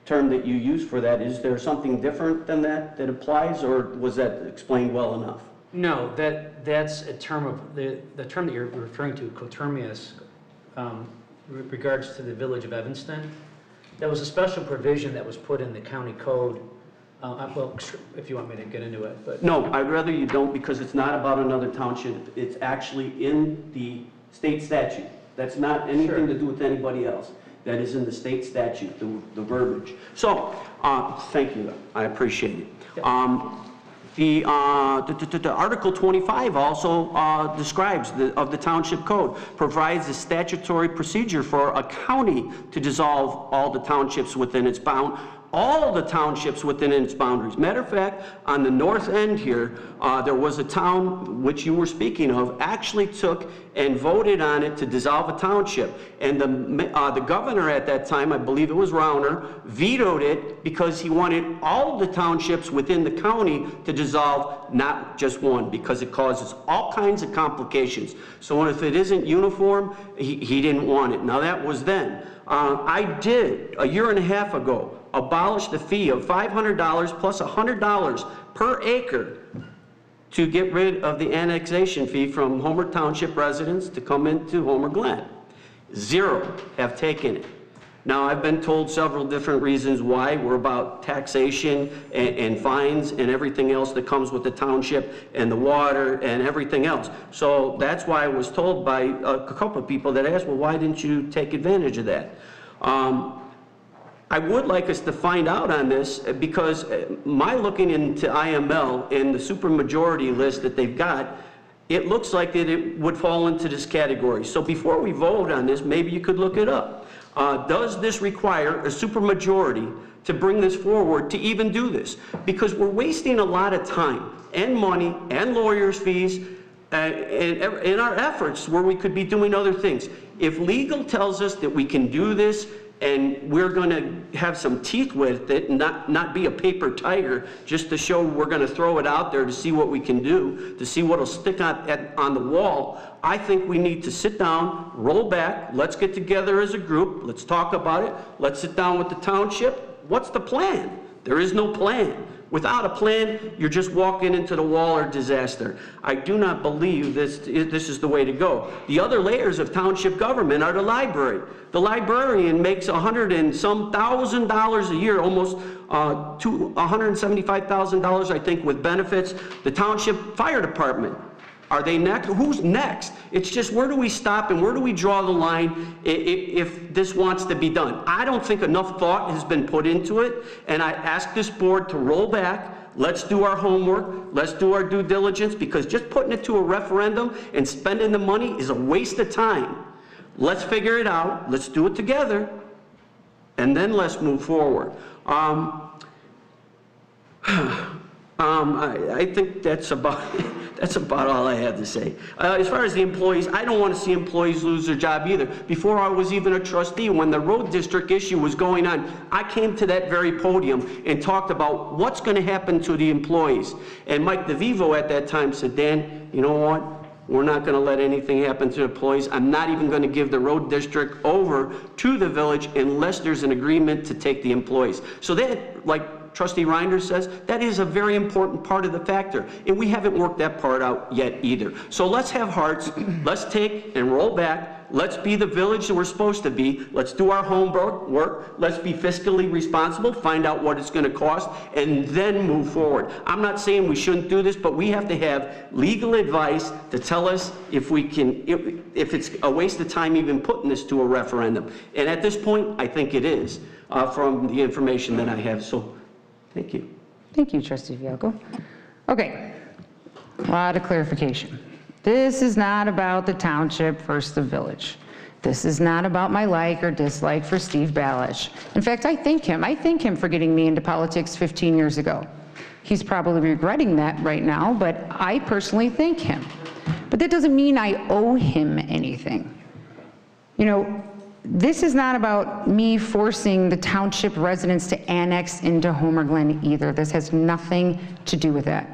term that you use for that? Is there something different than that applies, or was that explained well enough? No, that's a term of, the term that you're referring to, coterminous, with regards to the village of Evanston. That was a special provision that was put in the county code. Well, if you want me to get into it, but. No, I'd rather you don't, because it's not about another township. It's actually in the state statute. That's not anything to do with anybody else. That is in the state statute, the verbiage. So, thank you, I appreciate it. The Article 25 also describes of the Township Code, provides a statutory procedure for a county to dissolve all the townships within its all the townships within its boundaries. Matter of fact, on the north end here, there was a town which you were speaking of, actually took and voted on it to dissolve a township. And the governor at that time, I believe it was Rauner, vetoed it because he wanted all of the townships within the county to dissolve, not just one, because it causes all kinds of complications. So if it isn't uniform, he didn't want it. Now that was then. I did, a year and a half ago, abolish the fee of $500 plus $100 per acre to get rid of the annexation fee from Homer Township residents to come into Homer Glen. 0 have taken it. Now, I've been told several different reasons why. We're about taxation and fines and everything else that comes with the township and the water and everything else. So that's why I was told by a couple of people that asked, well, why didn't you take advantage of that? I would like us to find out on this, because my looking into IML and the supermajority list that they've got, it looks like that it would fall into this category. So before we vote on this, maybe you could look it up. Does this require a supermajority to bring this forward to even do this? Because we're wasting a lot of time and money and lawyers' fees in our efforts where we could be doing other things. If legal tells us that we can do this and we're going to have some teeth with it, not be a paper tiger just to show we're going to throw it out there to see what we can do, to see what'll stick on the wall, I think we need to sit down, roll back, let's get together as a group, let's talk about it, let's sit down with the township. What's the plan? There is no plan. Without a plan, you're just walking into the wall or disaster. I do not believe this is the way to go. The other layers of township government are the library. The librarian makes $100,000 and some a year, almost $175,000, I think, with benefits. The township fire department. Are they next? Who's next? It's just, where do we stop and where do we draw the line if this wants to be done? I don't think enough thought has been put into it, and I ask this board to roll back. Let's do our homework. Let's do our due diligence, because just putting it to a referendum and spending the money is a waste of time. Let's figure it out. Let's do it together, and then let's move forward. I think that's about all I have to say. As far as the employees, I don't want to see employees lose their job either. Before I was even a trustee, when the road district issue was going on, I came to that very podium and talked about what's going to happen to the employees. And Mike DeVivo at that time said, Dan, you know what? We're not going to let anything happen to the employees. I'm not even going to give the road district over to the village unless there's an agreement to take the employees. So that, like Trustee Reiner says, that is a very important part of the factor, and we haven't worked that part out yet either. So let's have hearts, let's take and roll back, let's be the village that we're supposed to be, let's do our homework, let's be fiscally responsible, find out what it's going to cost, and then move forward. I'm not saying we shouldn't do this, but we have to have legal advice to tell us if we can, if it's a waste of time even putting this to a referendum. And at this point, I think it is, from the information that I have. So thank you. Thank you, Trustee Fialko. Okay, a lot of clarification. This is not about the township versus the village. This is not about my like or dislike for Steve Balish. In fact, I thank him for getting me into politics 15 years ago. He's probably regretting that right now, but I personally thank him. But that doesn't mean I owe him anything. You know, this is not about me forcing the township residents to annex into Homer Glen either. This has nothing to do with that.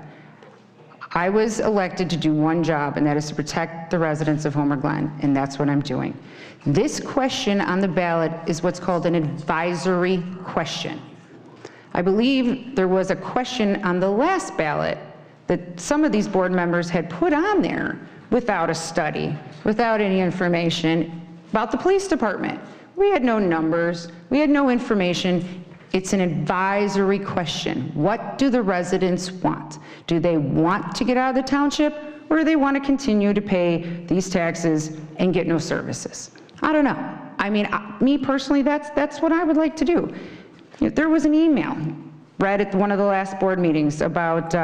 I was elected to do one job, and that is to protect the residents of Homer Glen, and that's what I'm doing. This question on the ballot is what's called an advisory question. I believe there was a question on the last ballot that some of these board members had put on there without a study, without any information about the police department. We had no numbers, we had no information. It's an advisory question. What do the residents want? Do they want to get out of the township, or do they want to continue to pay these taxes and get no services? I don't know. I mean, me personally, that's what I would like to do. There was an email read at one of the last board meetings about,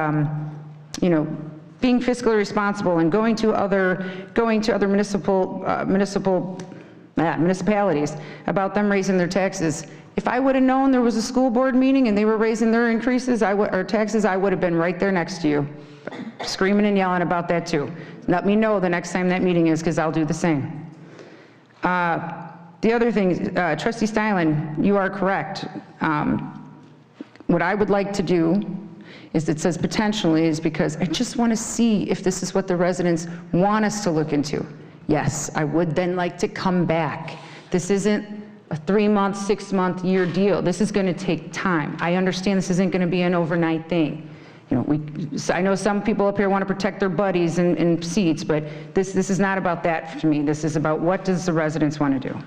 you know, being fiscally responsible and going to other municipalities about them raising their taxes. If I would have known there was a school board meeting and they were raising their increases or taxes, I would have been right there next to you, screaming and yelling about that too. Let me know the next time that meeting is, because I'll do the same. The other thing, Trustee Steilen, you are correct. What I would like to do is, it says potentially, is because I just want to see if this is what the residents want us to look into. Yes, I would then like to come back. This isn't a 3-month, 6-month, year deal. This is going to take time. I understand this isn't going to be an overnight thing. You know, I know some people up here want to protect their buddies and seats, but this is not about that for me. This is about what does the residents want to do.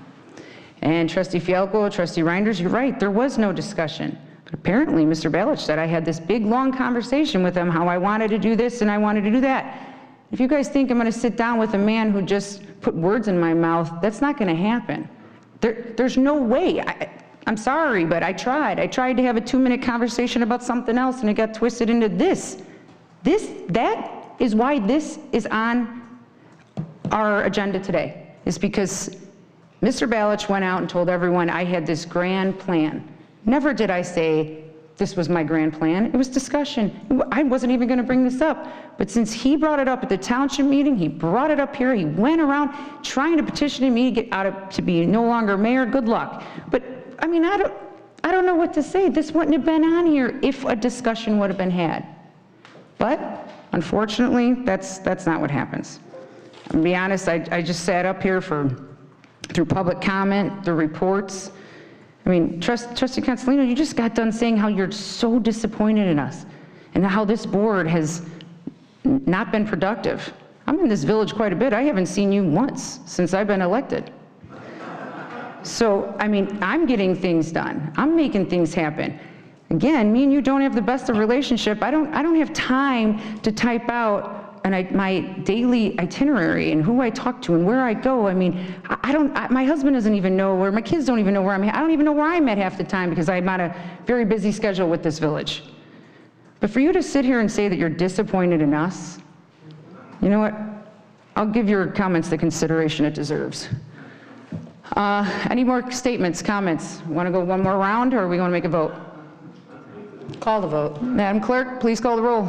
And Trustee Fialko, Trustee Reinders, you're right, there was no discussion. But apparently, Mr. Balich said I had this big, long conversation with him, how I wanted to do this and I wanted to do that. If you guys think I'm gonna sit down with a man who just put words in my mouth, that's not gonna happen. There's no way. I'm sorry, but I tried. I tried to have a 2-minute conversation about something else and it got twisted into this. That is why this is on our agenda today, is because Mr. Balich went out and told everyone I had this grand plan. Never did I say this was my grand plan. It was discussion. I wasn't even gonna bring this up. But since he brought it up at the township meeting, he brought it up here, he went around trying to petition me to get to be no longer mayor, good luck. But I mean, I don't know what to say. This wouldn't have been on here if a discussion would have been had. But unfortunately, that's not what happens. I'm gonna be honest, I just sat up here through public comment, the reports. I mean, Trustee Consolino, you just got done saying how you're so disappointed in us and how this board has not been productive. I'm in this village quite a bit. I haven't seen you once since I've been elected. So, I mean, I'm getting things done. I'm making things happen. Again, me and you don't have the best of relationship. I don't have time to type out my daily itinerary and who I talk to and where I go. I mean, my husband doesn't even know where, my kids don't even know where I'm at. I don't even know where I'm at half the time because I'm on a very busy schedule with this village. But for you to sit here and say that you're disappointed in us, you know what? I'll give your comments the consideration it deserves. Any more statements, comments? Want to go one more round or are we going to make a vote? Call the vote. Madam Clerk, please call the roll.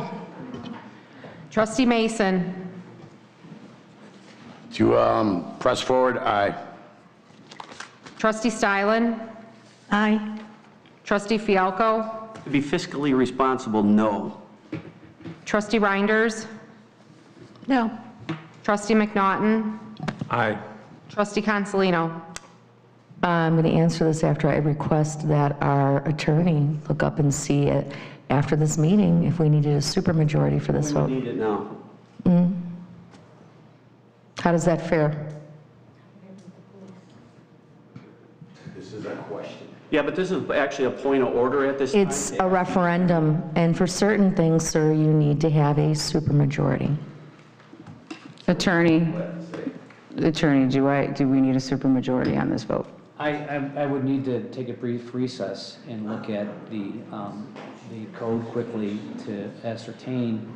Trustee Mason. To press forward, aye. Trustee Stylen. Aye. Trustee Fialko. To be fiscally responsible, no. Trustee Reinders. No. Trustee McNaughton. Aye. Trustee Consolino. I'm going to answer this after I request that our attorney look up and see it after this meeting if we needed a supermajority for this vote. We need it now. How does that fare? This is a question. Yeah, but this is actually a point of order at this time. It's a referendum, and for certain things, sir, you need to have a supermajority. Attorney, do we need a supermajority on this vote? I would need to take a brief recess and look at the code quickly to ascertain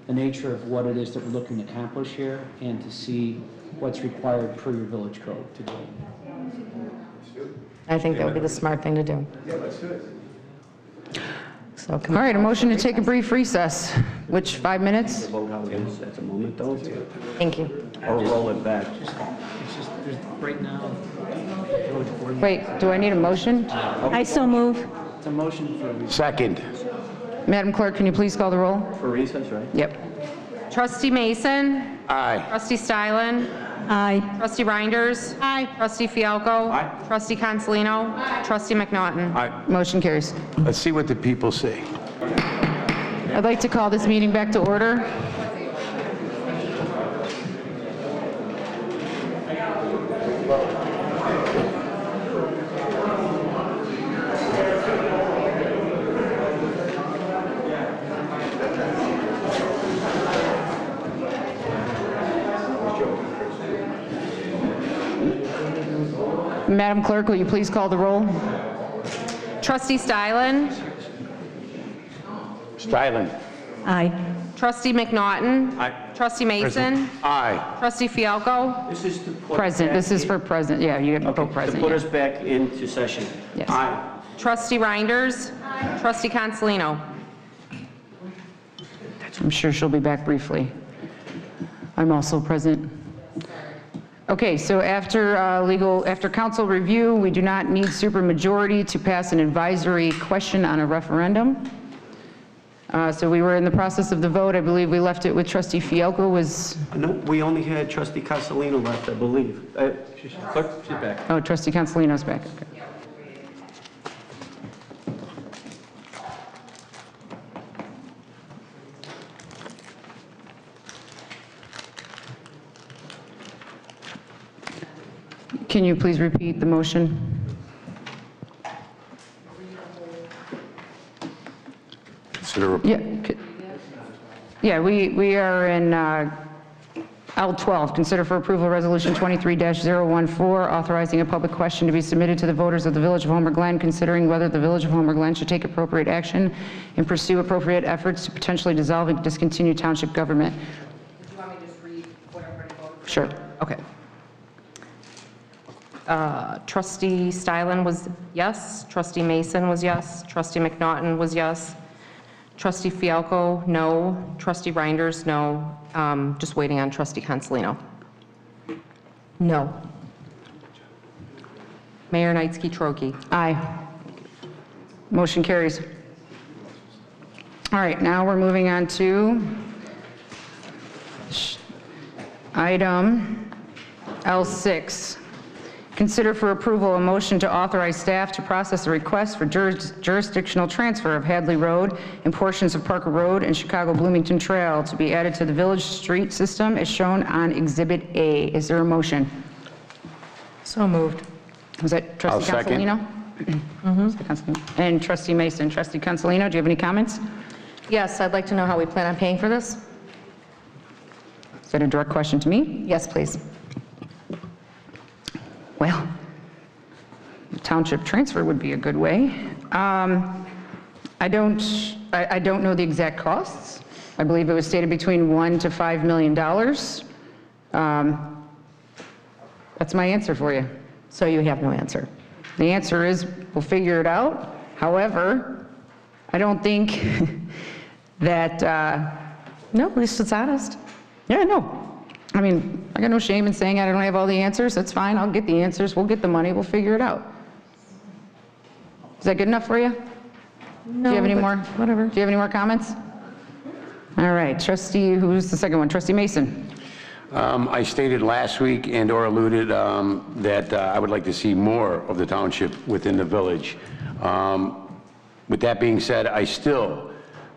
the nature of what it is that we're looking to accomplish here and to see what's required per your village code to do. I think that would be the smart thing to do. Yeah, let's do it. So, All right, a motion to take a brief recess. Which, 5 minutes? Vote how it is at the moment, though, thank you. or roll it back. It's just, there's, right now, village board. Wait, do I need a motion? I so move. It's a motion for. Second. Madam Clerk, can you please call the roll? For recess, right? Yep. Trustee Mason. Aye. Trustee Stylen. Aye. Trustee Reinders. Aye. Trustee Fialko. Aye. Trustee Consolino. Trustee McNaughton. Aye. Motion carries. Let's see what the people say. I'd like to call this meeting back to order. Madam Clerk, will you please call the roll? Trustee Stylen. Stylen. Aye. Trustee McNaughton. Aye. Trustee Mason. Aye. Trustee Fialko. This is to put Present, back this is in- for present, yeah, you have to Okay, vote to present. put yeah. us back into session. Yes. Aye. Trustee Reinders. Trustee Consolino. I'm sure she'll be back briefly. I'm also present. Okay, so after council review, we do not need supermajority to pass an advisory question on a referendum. So we were in the process of the vote. I believe we left it with Trustee Fialko was, No, we only had Trustee Castellino left, I believe. Clerk, she's back. oh, Trustee Consolino's back. Okay. Can you please repeat the motion? Consider Yeah, we are in L12, consider for approval Resolution 23-014, authorizing a public question to be submitted to the voters of the Village of Homer Glen, considering whether the Village of Homer Glen should take appropriate action and pursue appropriate efforts to potentially dissolve and discontinue township government. Do you want me to just read what everybody voted for? Sure. Okay. Trustee Stylen was yes. Trustee Mason was yes. Trustee McNaughton was yes. Trustee Fialco, no. Trustee Reinders, no. Just waiting on Trustee Consolino. No. Mayor Knightsky-Trokey. Aye. Motion carries. All right, now we're moving on to item L6. Consider for approval a motion to authorize staff to process a request for jurisdictional transfer of Hadley Road and portions of Parker Road and Chicago Bloomington Trail to be added to the village street system as shown on Exhibit A. Is there a motion? So moved. Was that Trustee I'll second. Consolino? And Trustee Mason. Trustee Consolino, do you have any comments? Yes, I'd like to know how we plan on paying for this. Is that a direct question to me? Yes, please. Well, the township transfer would be a good way. I don't know the exact costs. I believe it was stated between $1 to $5 million. That's my answer for you. So you have no answer? The answer is we'll figure it out. However, I don't think that... No, at least it's honest. Yeah, no. I mean, I got no shame in saying I don't have all the answers. That's fine. I'll get the answers. We'll get the money. We'll figure it out. Is that good enough for you? No, Do you have any but more? Whatever. Do you have any more comments? All right, Trustee, who's the second one? Trustee Mason. I stated last week and/or alluded that I would like to see more of the township within the village. With that being said, I still,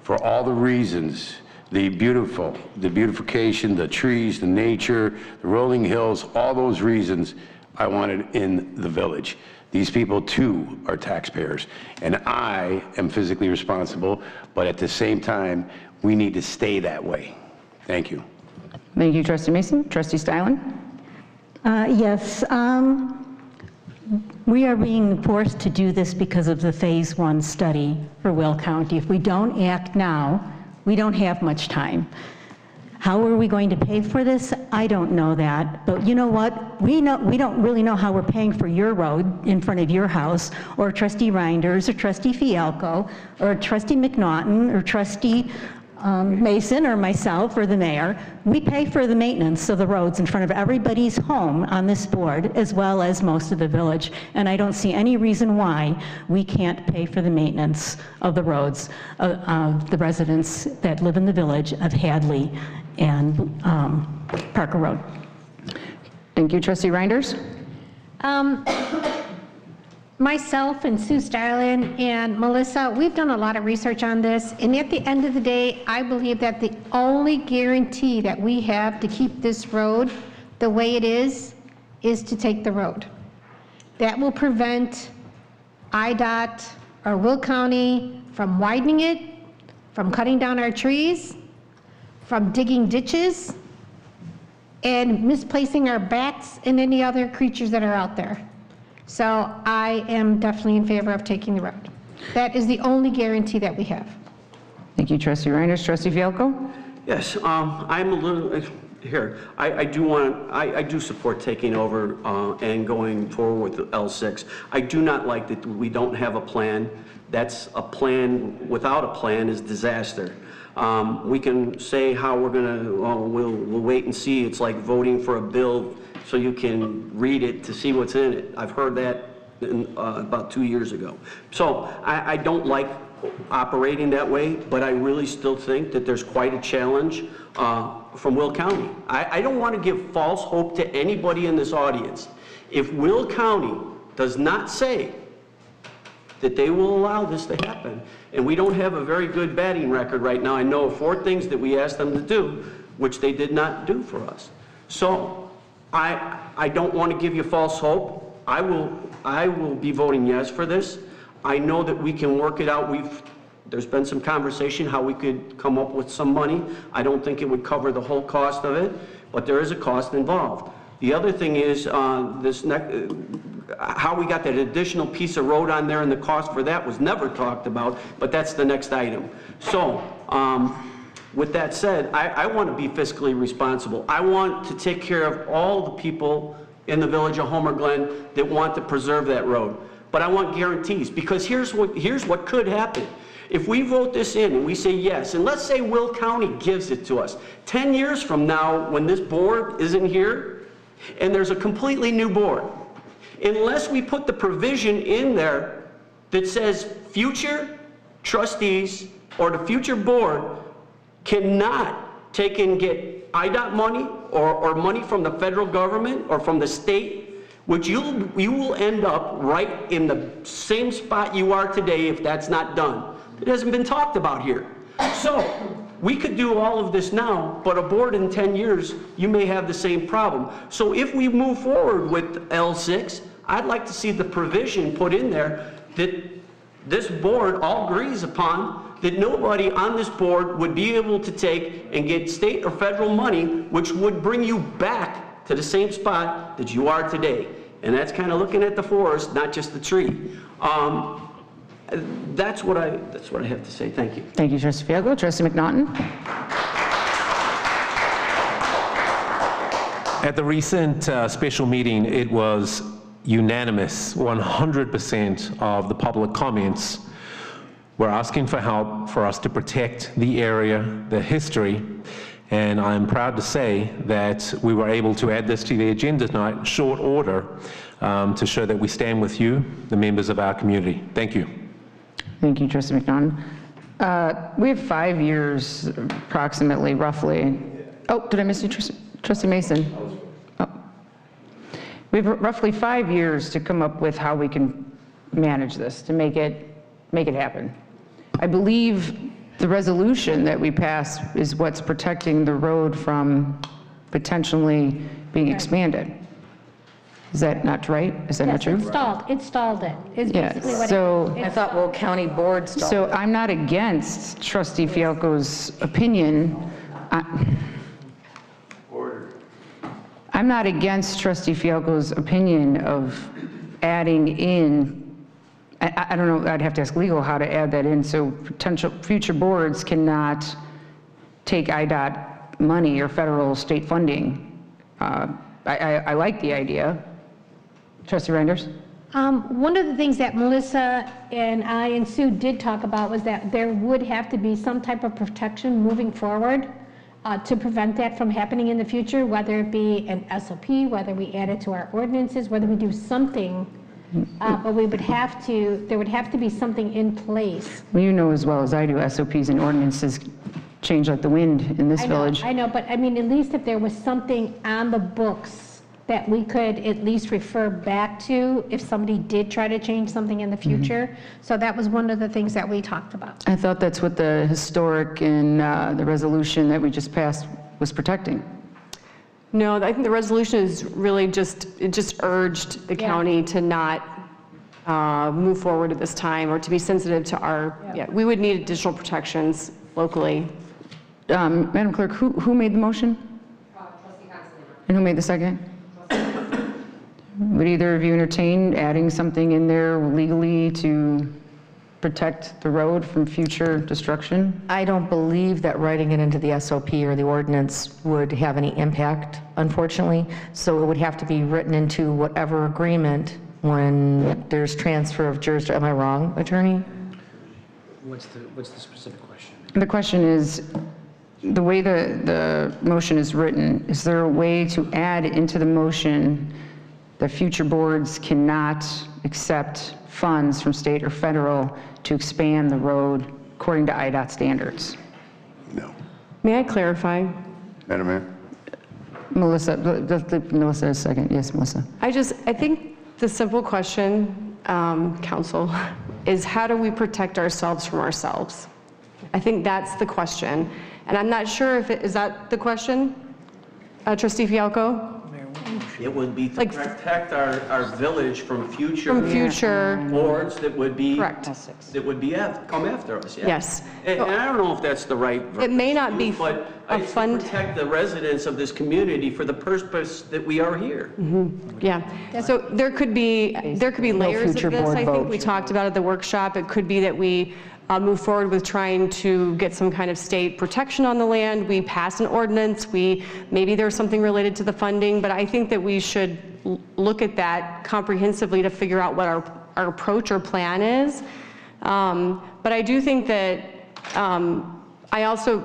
for all the reasons, the beautification, the trees, the nature, the rolling hills, all those reasons I wanted in the village. These people too are taxpayers, and I am physically responsible, but at the same time, we need to stay that way. Thank you. Thank you, Trustee Mason. Trustee Stylen? Yes, we are being forced to do this because of the Phase 1 study for Will County. If we don't act now, we don't have much time. How are we going to pay for this? I don't know that, but you know what? We don't really know how we're paying for your road in front of your house, or Trustee Reinders, or Trustee Fialco, or Trustee McNaughton, or Trustee Mason, or myself, or the mayor. We pay for the maintenance of the roads in front of everybody's home on this board, as well as most of the village, and I don't see any reason why we can't pay for the maintenance of the roads of the residents that live in the village of Hadley and Parker Road. Thank you, Trustee Reinders. Myself and Sue Starlin and Melissa, we've done a lot of research on this, and at the end of the day, I believe that the only guarantee that we have to keep this road the way it is to take the road. That will prevent IDOT or Will County from widening it, from cutting down our trees, from digging ditches, and misplacing our bats and any other creatures that are out there. So I am definitely in favor of taking the road. That is the only guarantee that we have. Thank you, Trustee Reinders. Trustee Fialco? Yes, I'm a little, here, I do support taking over and going forward with L6. I do not like that we don't have a plan. That's a plan, without a plan is disaster. We can say how we're gonna, we'll wait and see. It's like voting for a bill so you can read it to see what's in it. I've heard that about 2 years ago. So I don't like operating that way, but I really still think that there's quite a challenge from Will County. I don't want to give false hope to anybody in this audience. If Will County does not say that they will allow this to happen, and we don't have a very good batting record right now. I know of 4 things that we asked them to do, which they did not do for us. So I don't want to give you false hope. I will be voting yes for this. I know that we can work it out. There's been some conversation how we could come up with some money. I don't think it would cover the whole cost of it, but there is a cost involved. The other thing is how we got that additional piece of road on there, and the cost for that was never talked about, but that's the next item. So with that said, I want to be fiscally responsible. I want to take care of all the people in the village of Homer Glen that want to preserve that road. But I want guarantees, because here's what could happen. If we vote this in and we say yes, and let's say Will County gives it to us, 10 years from now, when this board isn't here, and there's a completely new board, unless we put the provision in there that says future trustees or the future board cannot take and get IDOT money or money from the federal government or from the state, which you will end up right in the same spot you are today if that's not done. It hasn't been talked about here. So we could do all of this now, but a board in 10 years, you may have the same problem. So if we move forward with L6, I'd like to see the provision put in there that this board all agrees upon, that nobody on this board would be able to take and get state or federal money, which would bring you back to the same spot that you are today. And that's kind of looking at the forest, not just the tree. That's what I have to say. Thank you. Thank you, Trustee Fialko. Trustee McNaughton? At the recent special meeting, it was unanimous. 100% of the public comments were asking for help for us to protect the area, the history, and I'm proud to say that we were able to add this to the agenda tonight in short order to show that we stand with you, the members of our community. Thank you. Thank you, Trustee McNaughton. We have 5 years, approximately, roughly. Oh, did I miss you, Trustee Mason? Oh. We have roughly 5 years to come up with how we can manage this, to make it happen. I believe the resolution that we passed is what's protecting the road from potentially being expanded. Is that not right? Is that not true? It stalled it. Is Yeah, basically what so- it, I thought Will County Board stalled So it. I'm not against Trustee Fialko's opinion. I'm not against Trustee Fialko's opinion of adding in, I don't know, I'd have to ask legal how to add that in, so potential future boards cannot take IDOT money or federal state funding. I like the idea. Trustee Reinders? One of the things that Melissa and I and Sue did talk about was that there would have to be some type of protection moving forward to prevent that from happening in the future, whether it be an SOP, whether we add it to our ordinances, whether we do something, but we would have to, there would have to be something in place. Well, you know as well as I do, SOPs and ordinances change like the wind in this village. I know, but I mean, at least if there was something on the books that we could at least refer back to if somebody did try to change something in the future. So that was one of the things that we talked about. I thought that's what the historic and the resolution that we just passed was protecting. No, I think the resolution is really it just urged the county to not move forward at this time or to be sensitive to our, we would need additional protections locally. Madam Clerk, who made the motion? And who made the second? Would either of you entertain adding something in there legally to protect the road from future destruction? I don't believe that writing it into the SOP or the ordinance would have any impact, unfortunately. So it would have to be written into whatever agreement when there's transfer of jurisdiction. Am I wrong, attorney? What's the specific question? The question is, the way the motion is written, is there a way to add into the motion that future boards cannot accept funds from state or federal to expand the road according to IDOT standards? No. May I clarify? Madam Mayor? Melissa, Melissa a second. Yes, Melissa. I think the simple question, Council, is how do we protect ourselves from ourselves? I think that's the question. And I'm not sure if is that the question? Trustee Fialko? It would be to Like- protect our village from future. From future- Boards that would be. Correct. That would be, come after us, yeah. Yes. And I don't know if that's the right. It may not be But a it's to fund. protect the residents of this community for the purpose that we are here. Yeah, so there could be layers future of this, board I think. vote. We talked about at the workshop. It could be that we move forward with trying to get some kind of state protection on the land. We pass an ordinance, maybe there's something related to the funding, but I think that we should look at that comprehensively to figure out what our approach or plan is. But I do think that, I also,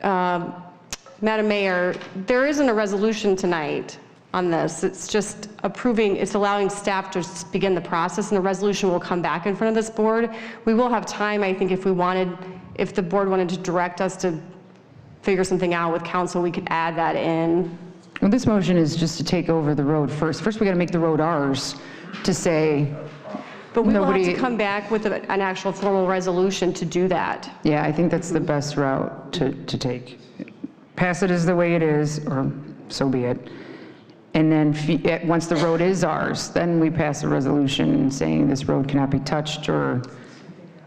Madam Mayor, there isn't a resolution tonight on this. It's just approving, it's allowing staff to begin the process, and the resolution will come back in front of this board. We will have time, I think, if the board wanted to direct us to figure something out with council, we could add that in. Well, this motion is just to take over the road first. First, we got to make the road ours to say. But we will have to come back with an actual formal resolution to do that. Yeah, I think that's the best route to take. Pass it as the way it is, or so be it. And then once the road is ours, then we pass a resolution saying this road cannot be touched, or.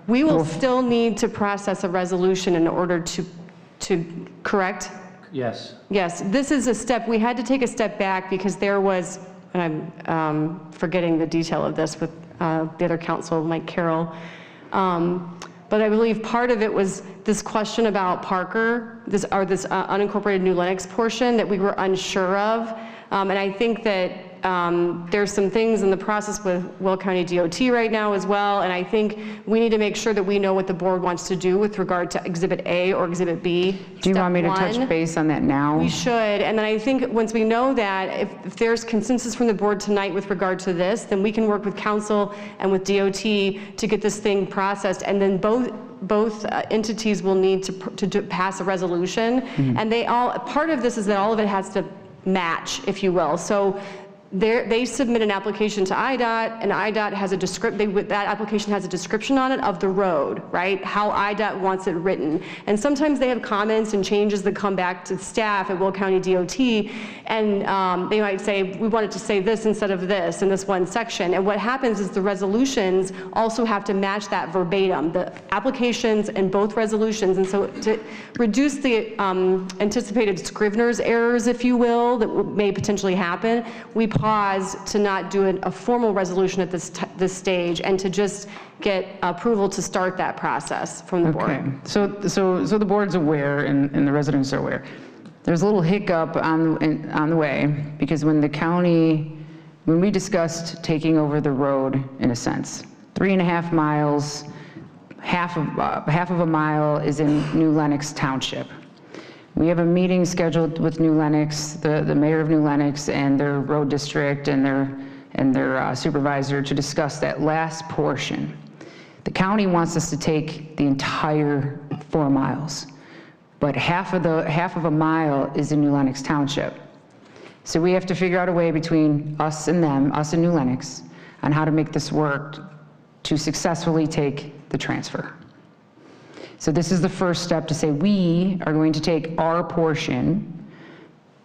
We will still need to process a resolution in order to correct? Yes. Yes, this is a step, we had to take a step back because there was, and I'm forgetting the detail of this with the other council, Mike Carroll, but I believe part of it was this question about Parker, this unincorporated New Lenox portion that we were unsure of. And I think that there's some things in the process with Will County DOT right now as well, and I think we need to make sure that we know what the board wants to do with regard to Exhibit A or Exhibit B. Do you want me to touch base on that now? We should, and then I think once we know that, if there's consensus from the board tonight with regard to this, then we can work with council and with DOT to get this thing processed, and then both entities will need to pass a resolution. And part of this is that all of it has to match, if you will. So they submit an application to IDOT, and IDOT has that application has a description on it of the road, right? How IDOT wants it written. And sometimes they have comments and changes that come back to staff at Will County DOT, and they might say, we want it to say this instead of this in this one section. And what happens is the resolutions also have to match that verbatim, the applications and both resolutions. And so to reduce the anticipated Scrivener's errors, if you will, that may potentially happen, we pause to not do a formal resolution at this stage, and to just get approval to start that process from the board. Okay, so the board's aware, and the residents are aware. There's a little hiccup on the way, because when we discussed taking over the road, in a sense, 3.5 miles, half of a mile is in New Lenox Township. We have a meeting scheduled with New Lenox, the mayor of New Lenox, and their road district and their supervisor to discuss that last portion. The county wants us to take the entire 4 miles, but half of a mile is in New Lenox Township. So we have to figure out a way between us and them, us and New Lenox, on how to make this work to successfully take the transfer. So this is the first step to say we are going to take our portion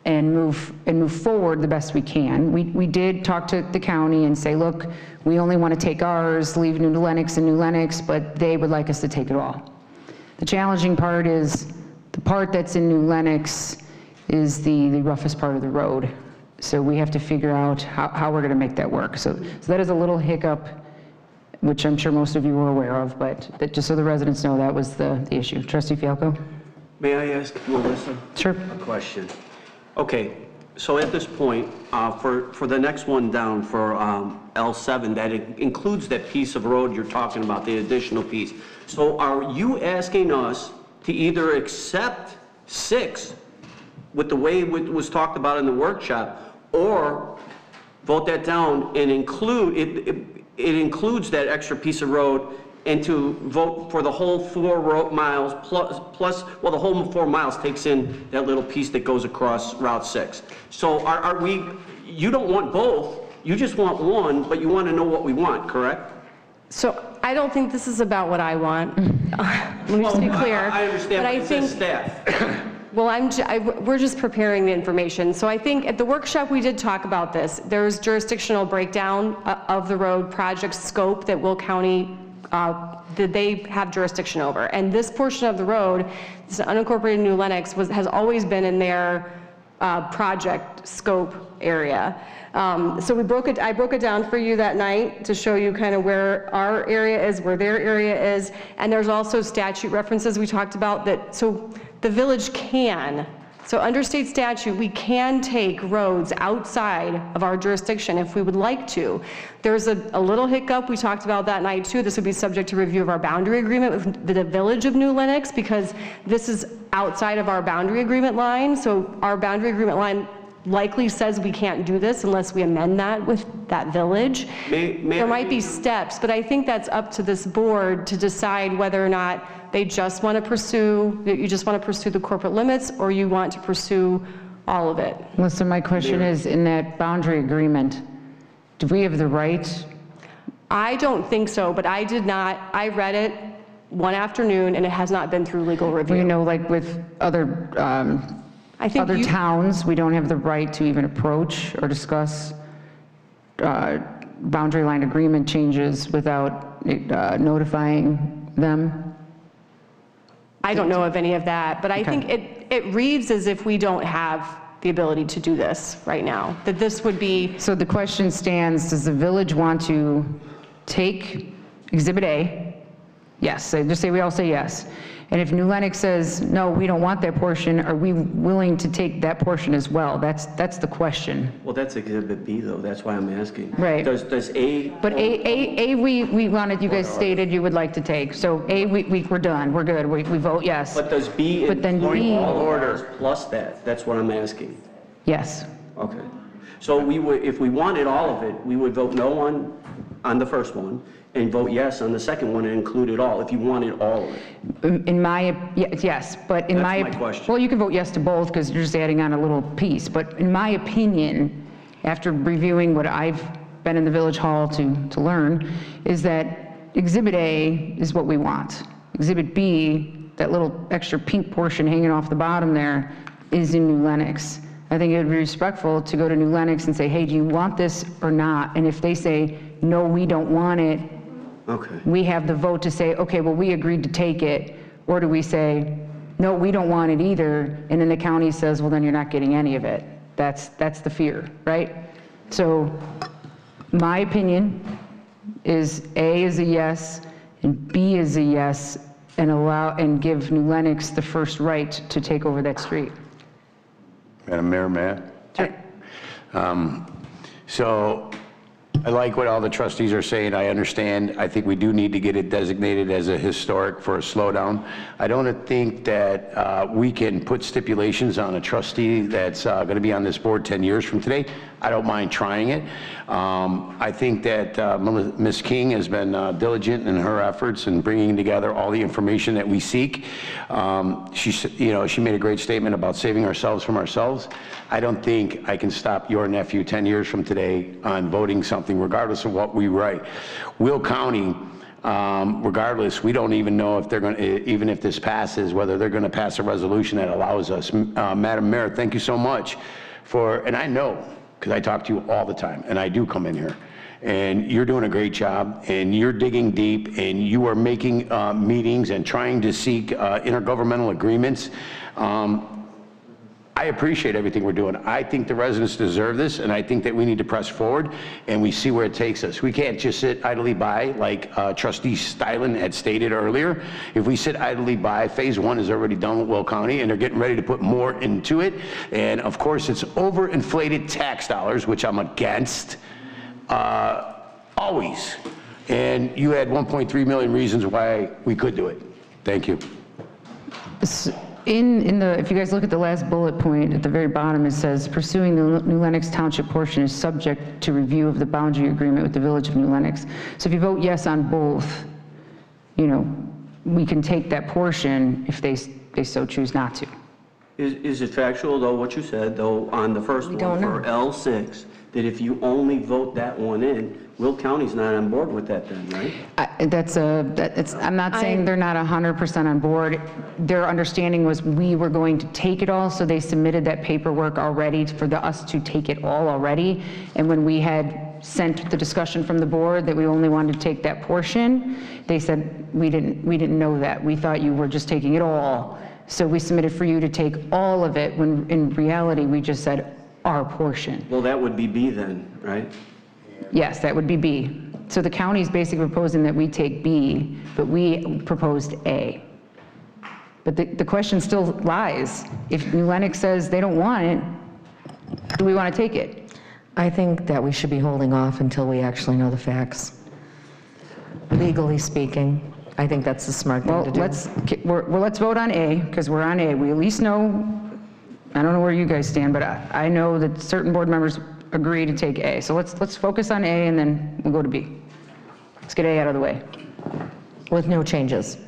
and move forward the best we can. We did talk to the county and say, look, we only want to take ours, leave New Lenox and New Lenox, but they would like us to take it all. The challenging part is the part that's in New Lenox is the roughest part of the road. So we have to figure out how we're going to make that work. So that is a little hiccup, which I'm sure most of you are aware of, but just so the residents know, that was the issue. Trustee Fialco? May I ask Melissa? Sure. A question. Okay, so at this point, for the next one down, for L7, that includes that piece of road you're talking about, the additional piece. So are you asking us to either accept 6 with the way it was talked about in the workshop, or vote that down and include, it includes that extra piece of road, and to vote for the whole 4 miles plus, well, the whole 4 miles takes in that little piece that goes across Route 6. So you don't want both, you just want one, but you want to know what we want, correct? So I don't think this is about what I want. Let me just be clear. I understand, but but it says staff. Well, we're just preparing the information. So I think at the workshop, we did talk about this. There's jurisdictional breakdown of the road project scope that Will County, that they have jurisdiction over. And this portion of the road, this unincorporated New Lenox, has always been in their project scope area. So I broke it down for you that night to show you kind of where our area is, where their area is, and there's also statute references we talked about that, so the village can, so under state statute, we can take roads outside of our jurisdiction if we would like to. There's a little hiccup, we talked about that night too. This would be subject to review of our boundary agreement with the village of New Lenox, because this is outside of our boundary agreement line, so our boundary agreement line likely says we can't do this unless we amend that with that village. There might be steps, but I think that's up to this board to decide whether or not they just want to pursue, you just want to pursue the corporate limits, or you want to pursue all of it. Listen, my question is, in that boundary agreement, do we have the right? I don't think so, but I did not, I read it one afternoon and it has not been through legal review. You know, like with other towns, we don't have the right to even approach or discuss boundary line agreement changes without notifying them. I don't know of any of that, but I think it reads as if we don't have the ability to do this right now, that this would be. So the question stands, does the village want to take Exhibit A? Yes, just say, we all say yes. And if New Lenox says, no, we don't want that portion, are we willing to take that portion as well? That's the question. Well, that's Exhibit B, though. That's why I'm asking. Right. Does A... But A we wanted, you guys stated you would like to take. So A, we're done, we're good, we vote yes. But does B But then B, all orders plus that? That's what I'm asking. yes. Okay. So we would, if we wanted all of it, we would vote no on the first one and vote yes on the second one and include it all, if you wanted all of it. In my, yes, but in That's my question. well, you can vote yes to both because you're just adding on a little piece. But in my opinion, after reviewing what I've been in the village hall to learn, is that Exhibit A is what we want. Exhibit B, that little extra pink portion hanging off the bottom there, is in New Lenox. I think it would be respectful to go to New Lenox and say, hey, do you want this or not? And if they say, no, we don't want it, okay, we have the vote to say, okay, well, we agreed to take it. Or do we say, no, we don't want it either, and then the county says, well, then you're not getting any of it. That's the fear, right? So my opinion is A is a yes, and B is a yes, and give New Lenox the first right to take over that street. Madam Mayor, may I? Sure. So I like what all the trustees are saying. I understand. I think we do need to get it designated as a historic for a slowdown. I don't think that we can put stipulations on a trustee that's going to be on this board 10 years from today. I don't mind trying it. I think that Ms. King has been diligent in her efforts in bringing together all the information that we seek. She made a great statement about saving ourselves from ourselves. I don't think I can stop your nephew 10 years from today on voting something, regardless of what we write. Will County, regardless, we don't even know if they're going to, even if this passes, whether they're going to pass a resolution that allows us. Madam Mayor, thank you so much for, and I know, because I talk to you all the time, and I do come in here, and you're doing a great job, and you're digging deep, and you are making meetings and trying to seek intergovernmental agreements. I appreciate everything we're doing. I think the residents deserve this, and I think that we need to press forward, and we see where it takes us. We can't just sit idly by, like Trustee Stylen had stated earlier. If we sit idly by, phase one is already done with Will County, and they're getting ready to put more into it. And of course, it's overinflated tax dollars, which I'm against, always. And you had 1.3 million reasons why we could do it. Thank you. If you guys look at the last bullet point at the very bottom, it says pursuing the New Lenox Township portion is subject to review of the boundary agreement with the Village of New Lenox. So if you vote yes on both, we can take that portion if they so choose not to. Is it factual, though, what you said, though, on the first one for L6, that if you only vote that one in, Will County's not on board with that then, right? I'm not saying they're not 100% on board. Their understanding was we were going to take it all, so they submitted that paperwork already for us to take it all already. And when we had sent the discussion from the board that we only wanted to take that portion, they said, we didn't know that. We thought you were just taking it all. So we submitted for you to take all of it, when in reality, we just said our portion. Well, that would be B then, right? Yes, that would be B. So the county's basically proposing that we take B, but we proposed A. But the question still lies. If New Lenox says they don't want it, do we want to take it? I think that we should be holding off until we actually know the facts. Legally speaking, I think that's the smart thing to do. Let's vote on A, because we're on A. We at least know, I don't know where you guys stand, but I know that certain board members agree to take A. So let's focus on A, and then we'll go to B. Let's get A out of the way. With no changes.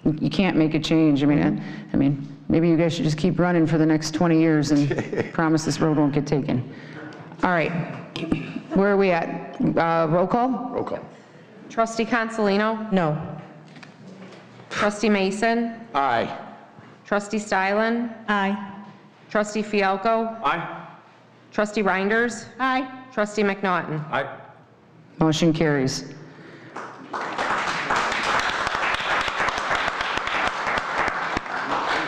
You can't make a change. I mean, maybe you guys should just keep running for the next 20 years and promise this road won't get taken. All right, where are we at? Roll call? Roll call. Trustee Consolino? No. Trustee Mason? Aye. Trustee Stylen? Aye. Trustee Fialko? Aye. Trustee Reinders? Aye. Trustee McNaughton? Aye. Motion carries.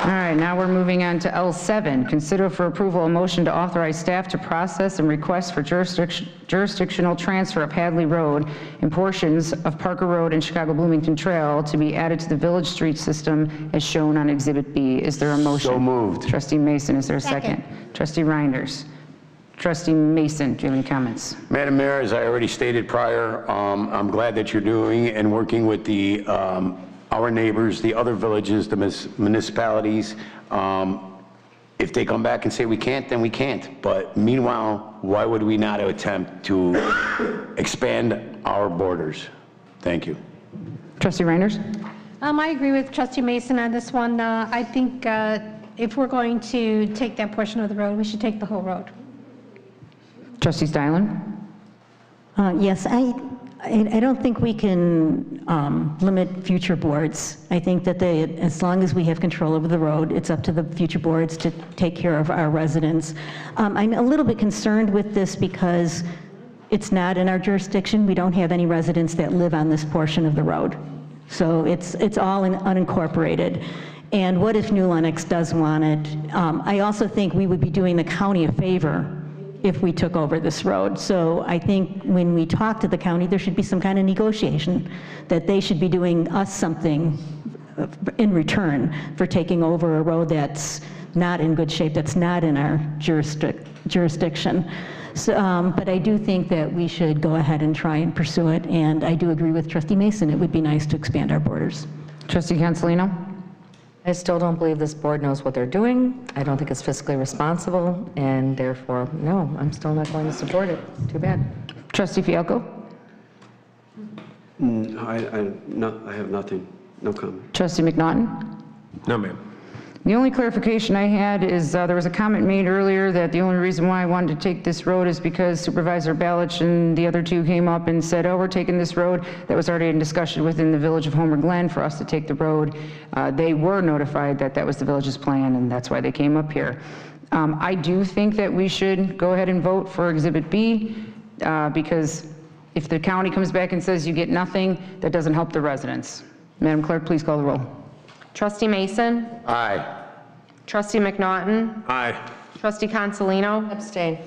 All right, now we're moving on to L7. Consider for approval a motion to authorize staff to process and request for jurisdictional transfer of Hadley Road and portions of Parker Road and Chicago Bloomington Trail to be added to the village street system as shown on Exhibit B. Is there a motion? So moved. Trustee Mason, is there a second? Trustee Reinders. Trustee Mason, do you have any comments? Madam Mayor, as I already stated prior, I'm glad that you're doing and working with the our neighbors, the other villages, the municipalities. If they come back and say we can't, then we can't. But meanwhile, why would we not attempt to expand our borders? Thank you. Trustee Reinders? I agree with Trustee Mason on this one. I think if we're going to take that portion of the road, we should take the whole road. Trustee Stylen? Yes, I don't think we can limit future boards. I think that as long as we have control over the road, it's up to the future boards to take care of our residents. I'm a little bit concerned with this because it's not in our jurisdiction. We don't have any residents that live on this portion of the road. So it's all unincorporated. And what if New Lenox does want it? I also think we would be doing the county a favor if we took over this road. So I think when we talk to the county, there should be some kind of negotiation that they should be doing us something in return for taking over a road that's not in good shape, that's not in our jurisdiction. So, but I do think that we should go ahead and try and pursue it, and I do agree with Trustee Mason. It would be nice to expand our borders. Trustee Consolino? I still don't believe this board knows what they're doing. I don't think it's fiscally responsible, and therefore, no, I'm still not going to support it. Too bad. Trustee Fialko? I have nothing, no comment. Trustee McNaughton? No, ma'am. The only clarification I had is there was a comment made earlier that the only reason why I wanted to take this road is because Supervisor Balich and the other two came up and said, oh, we're taking this road. That was already in discussion within the village of Homer Glen for us to take the road. They were notified that that was the village's plan, and that's why they came up here. I do think that we should go ahead and vote for Exhibit B because if the county comes back and says you get nothing, that doesn't help the residents. Madam Clerk, please call the roll. Trustee Mason? Aye. Trustee McNaughton? Aye. Trustee Consolino? Abstain.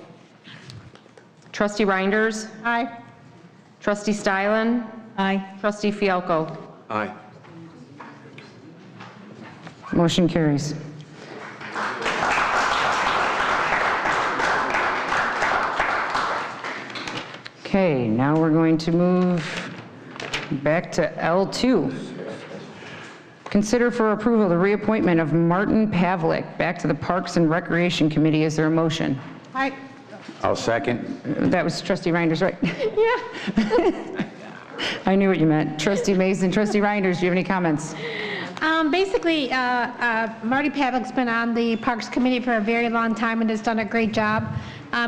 Trustee Reinders? Aye. Trustee Stylen? Aye. Trustee Fialko? Aye. Motion carries. Okay, now we're going to move back to L2. Consider for approval the reappointment of Martin Pavlik back to the Parks and Recreation Committee. Is there a motion? Aye. I'll second. That was Trustee Reinders, right? Yeah. I knew what you meant. Trustee Mason, Trustee Reinders, do you have any comments? Basically, Marty Pavlik's been on the Parks Committee for a very long time and has done a great job.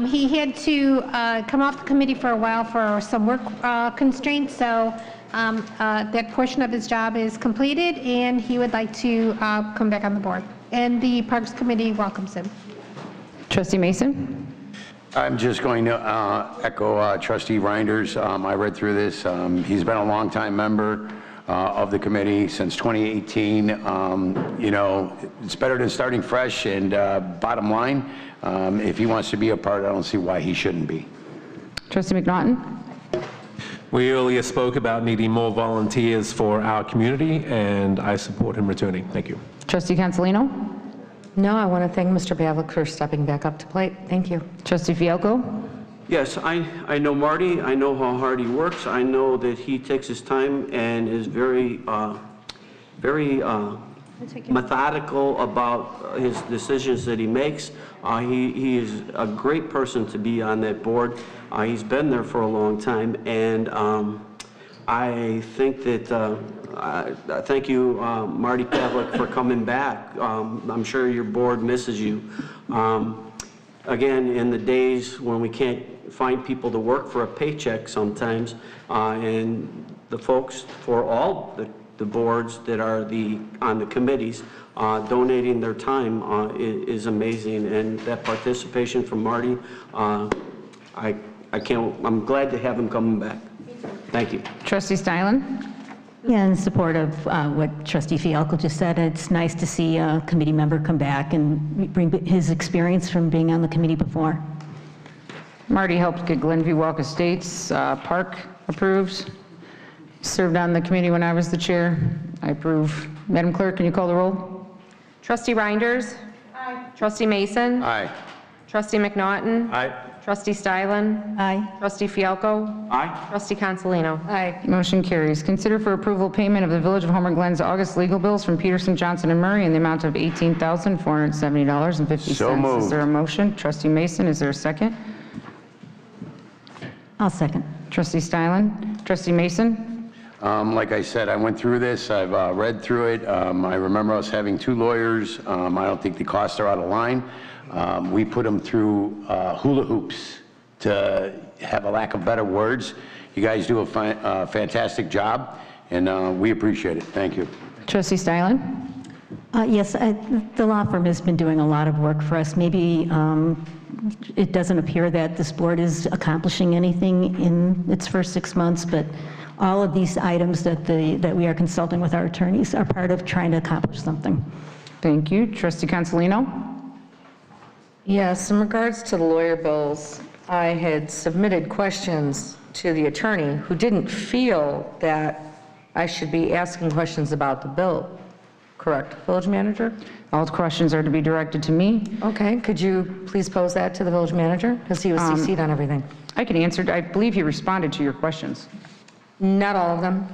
He had to come off the committee for a while for some work constraints, so that portion of his job is completed, and he would like to come back on the board. And the Parks Committee welcomes him. Trustee Mason? I'm just going to echo Trustee Reinders. I read through this. He's been a longtime member of the committee since 2018. You know, it's better than starting fresh, and bottom line, if he wants to be a part, I don't see why he shouldn't be. Trustee McNaughton? We earlier spoke about needing more volunteers for our community, and I support him returning. Thank you. Trustee Cancelino? No, I want to thank Mr. Pavlik for stepping back up to plate. Thank you. Trustee Fialko? Yes, I know Marty. I know how hard he works. I know that he takes his time and is very methodical about his decisions that he makes. He is a great person to be on that board. He's been there for a long time, and I think that thank you, Marty Pavlik, for coming back. I'm sure your board misses you. Again, in the days when we can't find people to work for a paycheck sometimes, and the folks for all the boards that are on the committees donating their time is amazing, and that participation from Marty, I'm glad to have him coming back. Thank you. Trustee Stylen? Yeah, in support of what Trustee Fialko just said, it's nice to see a committee member come back and bring his experience from being on the committee before. Marty helped get Glenview Walk Estates Park approved. Served on the committee when I was the chair. I approve. Madam Clerk, can you call the roll? Trustee Reinders? Aye. Trustee Mason? Aye. Trustee McNaughton? Aye. Trustee Stylen? Aye. Trustee Fialko? Aye. Trustee Cancelino? Aye. Motion carries. Consider for approval payment of the Village of Homer Glen's August legal bills from Peterson, Johnson, and Murray in the amount of $18,470.50. So moved. Is there a motion? Trustee Mason, is there a second? I'll second. Trustee Stylen? Trustee Mason? Like I said, I went through this. I've read through it. I remember us having 2 lawyers. I don't think the costs are out of line. We put them through hula hoops, to have a lack of better words. You guys do a fantastic job, and we appreciate it. Thank you. Trustee Stylen? Yes, the law firm has been doing a lot of work for us. Maybe it doesn't appear that this board is accomplishing anything in its first 6 months, but all of these items that we are consulting with our attorneys are part of trying to accomplish something. Thank you. Trustee Cancelino? Yes, in regards to the lawyer bills, I had submitted questions to the attorney who didn't feel that I should be asking questions about the bill. Correct, village manager? All questions are to be directed to me. Okay, could you please pose that to the village manager? Because he was CC'd on everything. I can answer. I believe he responded to your questions. Not all of them.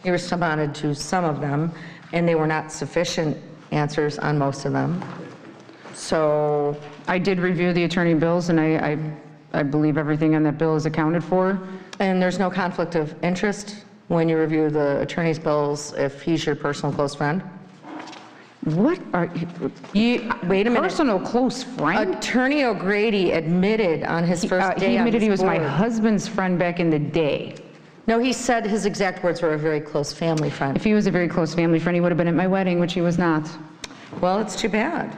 He responded to some of them, and they were not sufficient answers on most of them. So I did review the attorney bills, and I believe everything in that bill is accounted for. And there's no conflict of interest when you review the attorney's bills if he's your personal close friend? What are you? Wait a minute. Personal close friend? Attorney O'Grady admitted on his first day He on admitted this he was my board. husband's friend back in the day. No, he said his exact words were a very close family friend. If he was a very close family friend, he would have been at my wedding, which he was not. Well, it's too bad.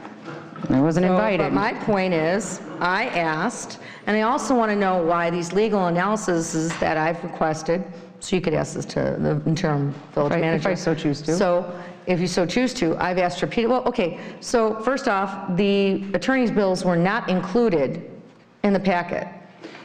I wasn't invited. But my point is, I asked, and I also want to know why these legal analyses that I've requested, so you could ask this to the interim village manager. If I so choose to. So if you so choose to, I've asked repeatedly, well, okay, so first off, the attorney's bills were not included in the packet.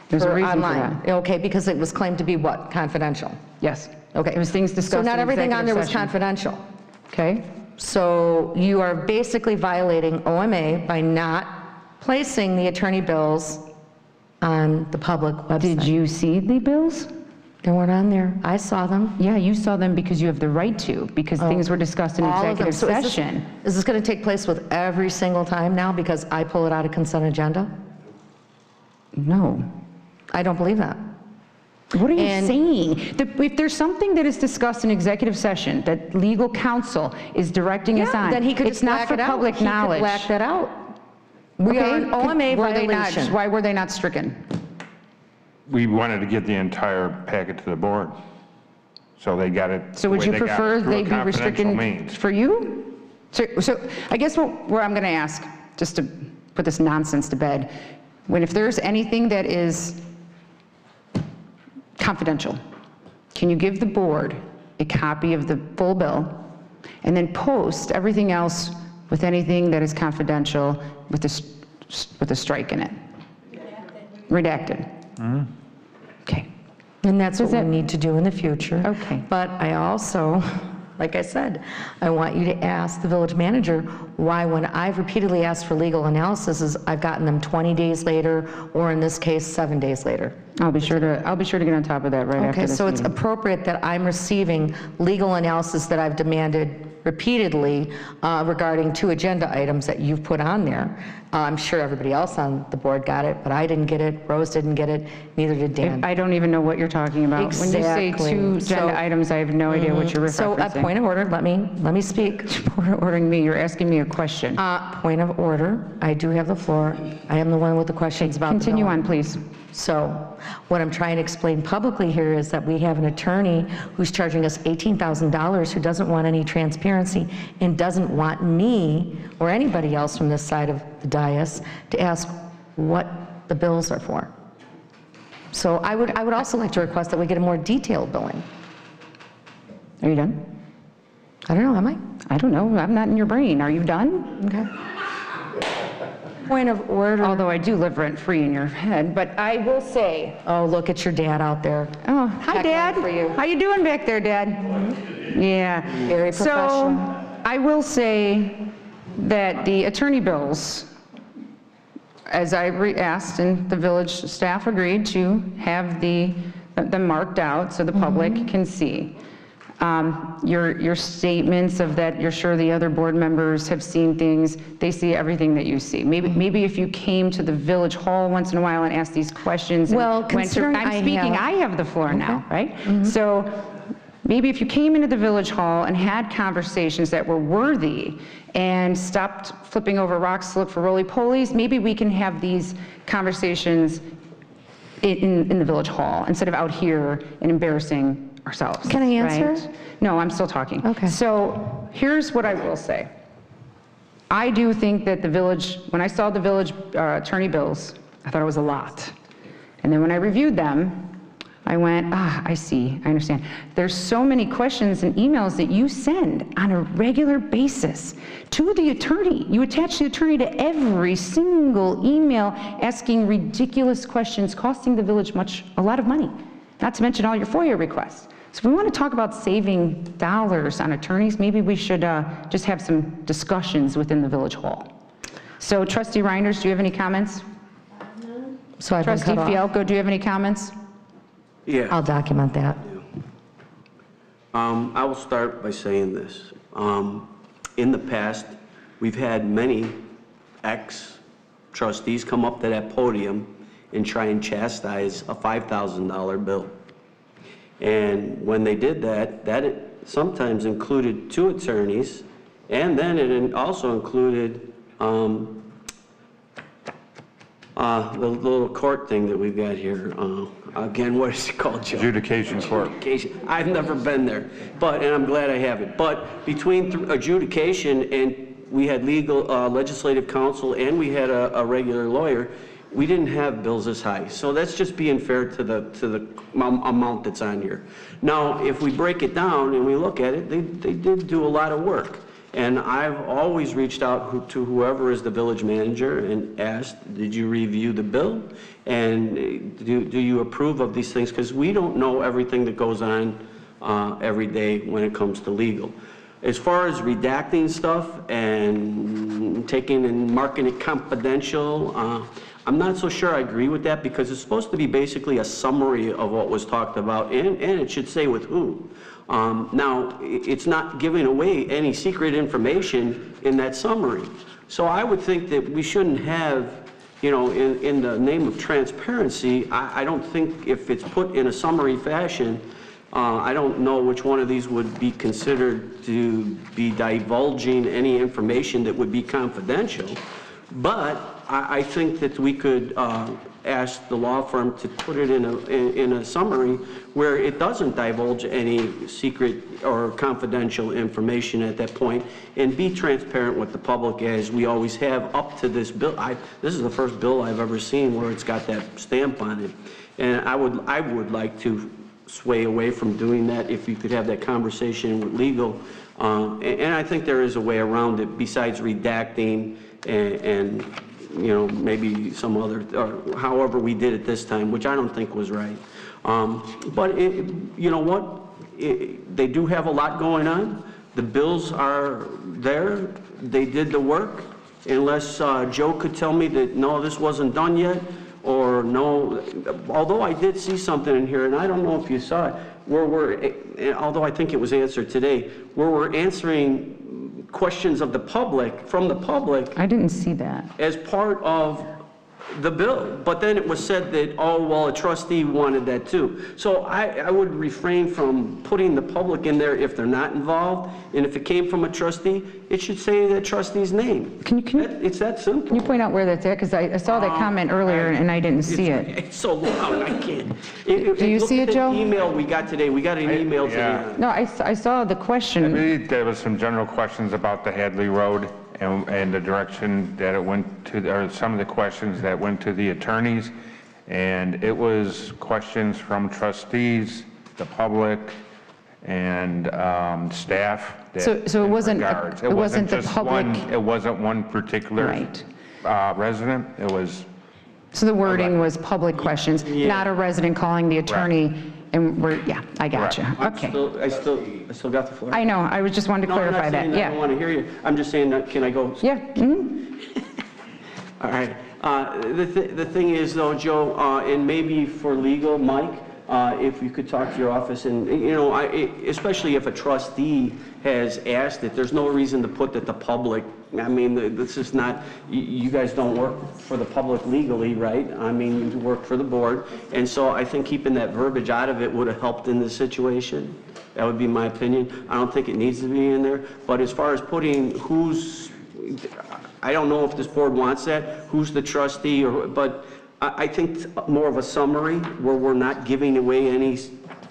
There's a reason online. for that. Okay, because it was claimed to be what? Confidential. Yes. Okay. It was things discussed So not in everything on there was executive session. confidential. Okay. So you are basically violating OMA by not placing the attorney bills on the public website. Did you see the bills? They weren't on there. I saw them. Yeah, you saw them because you have the right to, because things were discussed in All of them. executive So session. Is this going to take place with every single time now because I pull it out of consent agenda? No. I don't believe that. What are you And- saying? If there's something that is discussed in executive session that legal counsel is directing us Yeah, on, then he could it's just not black for it out. public He could knowledge. black that out. We are an OMA Were they not- violation. Why were they not stricken? We wanted to get the entire packet to the board, so they got it. So would you prefer they they be restricted means. for you? So I guess where I'm going to ask, just to put this nonsense to bed, if there's anything that is confidential, can you give the board a copy of the full bill and then post everything else with anything that is confidential with a strike in it? Redacted. Okay. And that's what we need to do in the future. Okay. But I also, like I said, I want you to ask the village manager why, when I've repeatedly asked for legal analysis, I've gotten them 20 days later, or in this case, 7 days later. I'll be sure to get on top of that right after Okay, this so it's meeting. appropriate that I'm receiving legal analysis that I've demanded repeatedly regarding 2 agenda items that you've put on there. I'm sure everybody else on the board got it, but I didn't get it, Rose didn't get it, neither did Dan. I don't even know what you're talking about. When you say 2 agenda items, I have no idea what you're referencing. So at point of order, let me speak. Ordering me, you're asking me a question. Point of order, I do have the floor. I am the one with the questions about the Continue bill. on, please. So what I'm trying to explain publicly here is that we have an attorney who's charging us $18,000 who doesn't want any transparency and doesn't want me or anybody else from this side of the dais to ask what the bills are for. So I would also like to request that we get a more detailed billing. Are you done? I don't know, am I? I don't know. I'm not in your brain. Are you done? Okay. Point of order. Although I do live rent-free in your head, but I will say. Oh, look at your dad out there. Oh, hi, Dad. For you. How you doing back there, Dad? Yeah. Very professional. So I will say that the attorney bills, as I asked, and the village staff agreed to have them marked out so the public can see. Your statements of that you're sure the other board members have seen things, they see everything that you see. Maybe if you came to the village hall once in a while and asked these questions. Well, and went through, considering I'm speaking, I have the floor now, right? So maybe if you came into the village hall and had conversations that were worthy and stopped flipping over rocks to look for roly-polies, maybe we can have these conversations in the village hall instead of out here and embarrassing ourselves. Can I answer? Right? No, I'm still talking. Okay. So here's what I will say. I do think that the village, when I saw the village attorney bills, I thought it was a lot. And then when I reviewed them, I went, I see, I understand. There's so many questions and emails that you send on a regular basis to the attorney. You attach the attorney to every single email asking ridiculous questions, costing the village a lot of money, not to mention all your FOIA requests. So if we want to talk about saving dollars on attorneys, maybe we should just have some discussions within the village hall. So Trustee Reinders, do you have any comments? So I've been Trustee cut off. Fialko, do you have any comments? Yeah. I'll document that. I will start by saying this. In the past, we've had many ex-trustees come up to that podium and try and chastise a $5,000 bill. And when they did that, it sometimes included 2 attorneys, and then it also included the little court thing that we've got here. Again, what is it called, Joe? Adjudication court. Adjudication. I've never been there, and I'm glad I haven't. But between adjudication and we had legal, legislative counsel, and we had a regular lawyer, we didn't have bills this high. So that's just being fair to the amount that's on here. Now, if we break it down and we look at it, they did do a lot of work. And I've always reached out to whoever is the village manager and asked, did you review the bill? And do you approve of these things? Because we don't know everything that goes on every day when it comes to legal. As far as redacting stuff and taking and marking it confidential, I'm not so sure I agree with that, because it's supposed to be basically a summary of what was talked about, and it should say with who. Now, it's not giving away any secret information in that summary. So I would think that we shouldn't have you know, in the name of transparency, I don't think if it's put in a summary fashion, I don't know which one of these would be considered to be divulging any information that would be confidential. But I think that we could ask the law firm to put it in a summary where it doesn't divulge any secret or confidential information at that point, and be transparent with the public as we always have up to this bill. This is the first bill I've ever seen where it's got that stamp on it. And I would like to sway away from doing that if you could have that conversation with legal. And I think there is a way around it besides redacting and you know, maybe some other, or however we did it this time, which I don't think was right. But you know what? They do have a lot going on. The bills are there. They did the work. Unless Joe could tell me that, no, this wasn't done yet, or no, although I did see something in here, and I don't know if you saw it, where although I think it was answered today, where we're answering questions of the public, from the public. I didn't see that. As part of the bill, but then it was said that, oh, well, a trustee wanted that too. So I would refrain from putting the public in there if they're not involved, and if it came from a trustee, it should say the trustee's name. It's that simple. Can you point out where that's at? Because I saw that comment earlier and I didn't see it. It's so loud, I can't. Do you see it, Joe? The email we got today, we got an email today. No, I saw the question. I believe there was some general questions about the Hadley Road and the direction that it went to, or some of the questions that went to the attorneys. And it was questions from trustees, the public, and staff. So it wasn't the public. It wasn't one particular resident. It was. So the wording was public questions, not a resident calling the attorney. Right. And I got you. Okay. I still got the floor. I know. I was just wanted to clarify that. I don't want to hear you. I'm just saying, can I go? Yeah. All right. The thing is, though, Joe, and maybe for legal, Mike, if you could talk to your office, and you know, especially if a trustee has asked it, there's no reason to put that the public. I mean, this is not. You guys don't work for the public legally, right? I mean, you work for the board, and so I think keeping that verbiage out of it would have helped in this situation. That would be my opinion. I don't think it needs to be in there. But as far as putting who's, I don't know if this board wants that. Who's the trustee, but I think more of a summary where we're not giving away any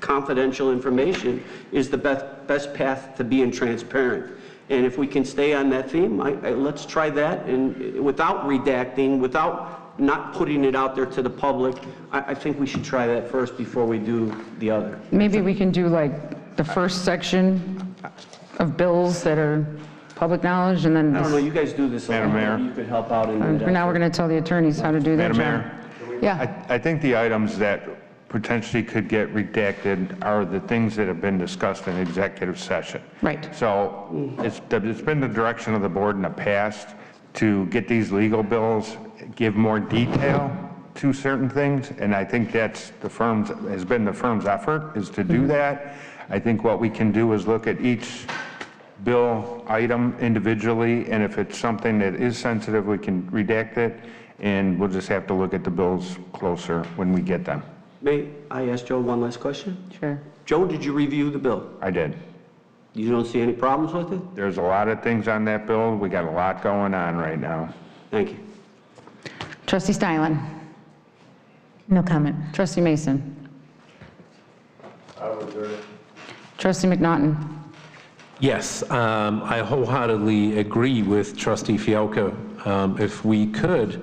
confidential information is the best path to being transparent. And if we can stay on that theme, let's try that. And without redacting, without not putting it out there to the public, I think we should try that first before we do the other. Maybe we can do like the first section of bills that are public knowledge, and then. I don't know, you guys do this a lot. Mayor. You could help out in that. Now we're going to tell the attorneys how to do that. Madam Mayor. Yeah. I think the items that potentially could get redacted are the things that have been discussed in executive session. Right. So it's been the direction of the board in the past to get these legal bills, give more detail to certain things, and I think that's has been the firm's effort, is to do that. I think what we can do is look at each bill item individually, and if it's something that is sensitive, we can redact it, and we'll just have to look at the bills closer when we get them. May I ask Joe one last question? Sure. Joe, did you review the bill? I did. You don't see any problems with it? There's a lot of things on that bill. We got a lot going on right now. Thank you. Trustee Steinle. No comment. Trustee Mason. Trustee McNaughton. Yes, I wholeheartedly agree with Trustee Fialko. If we could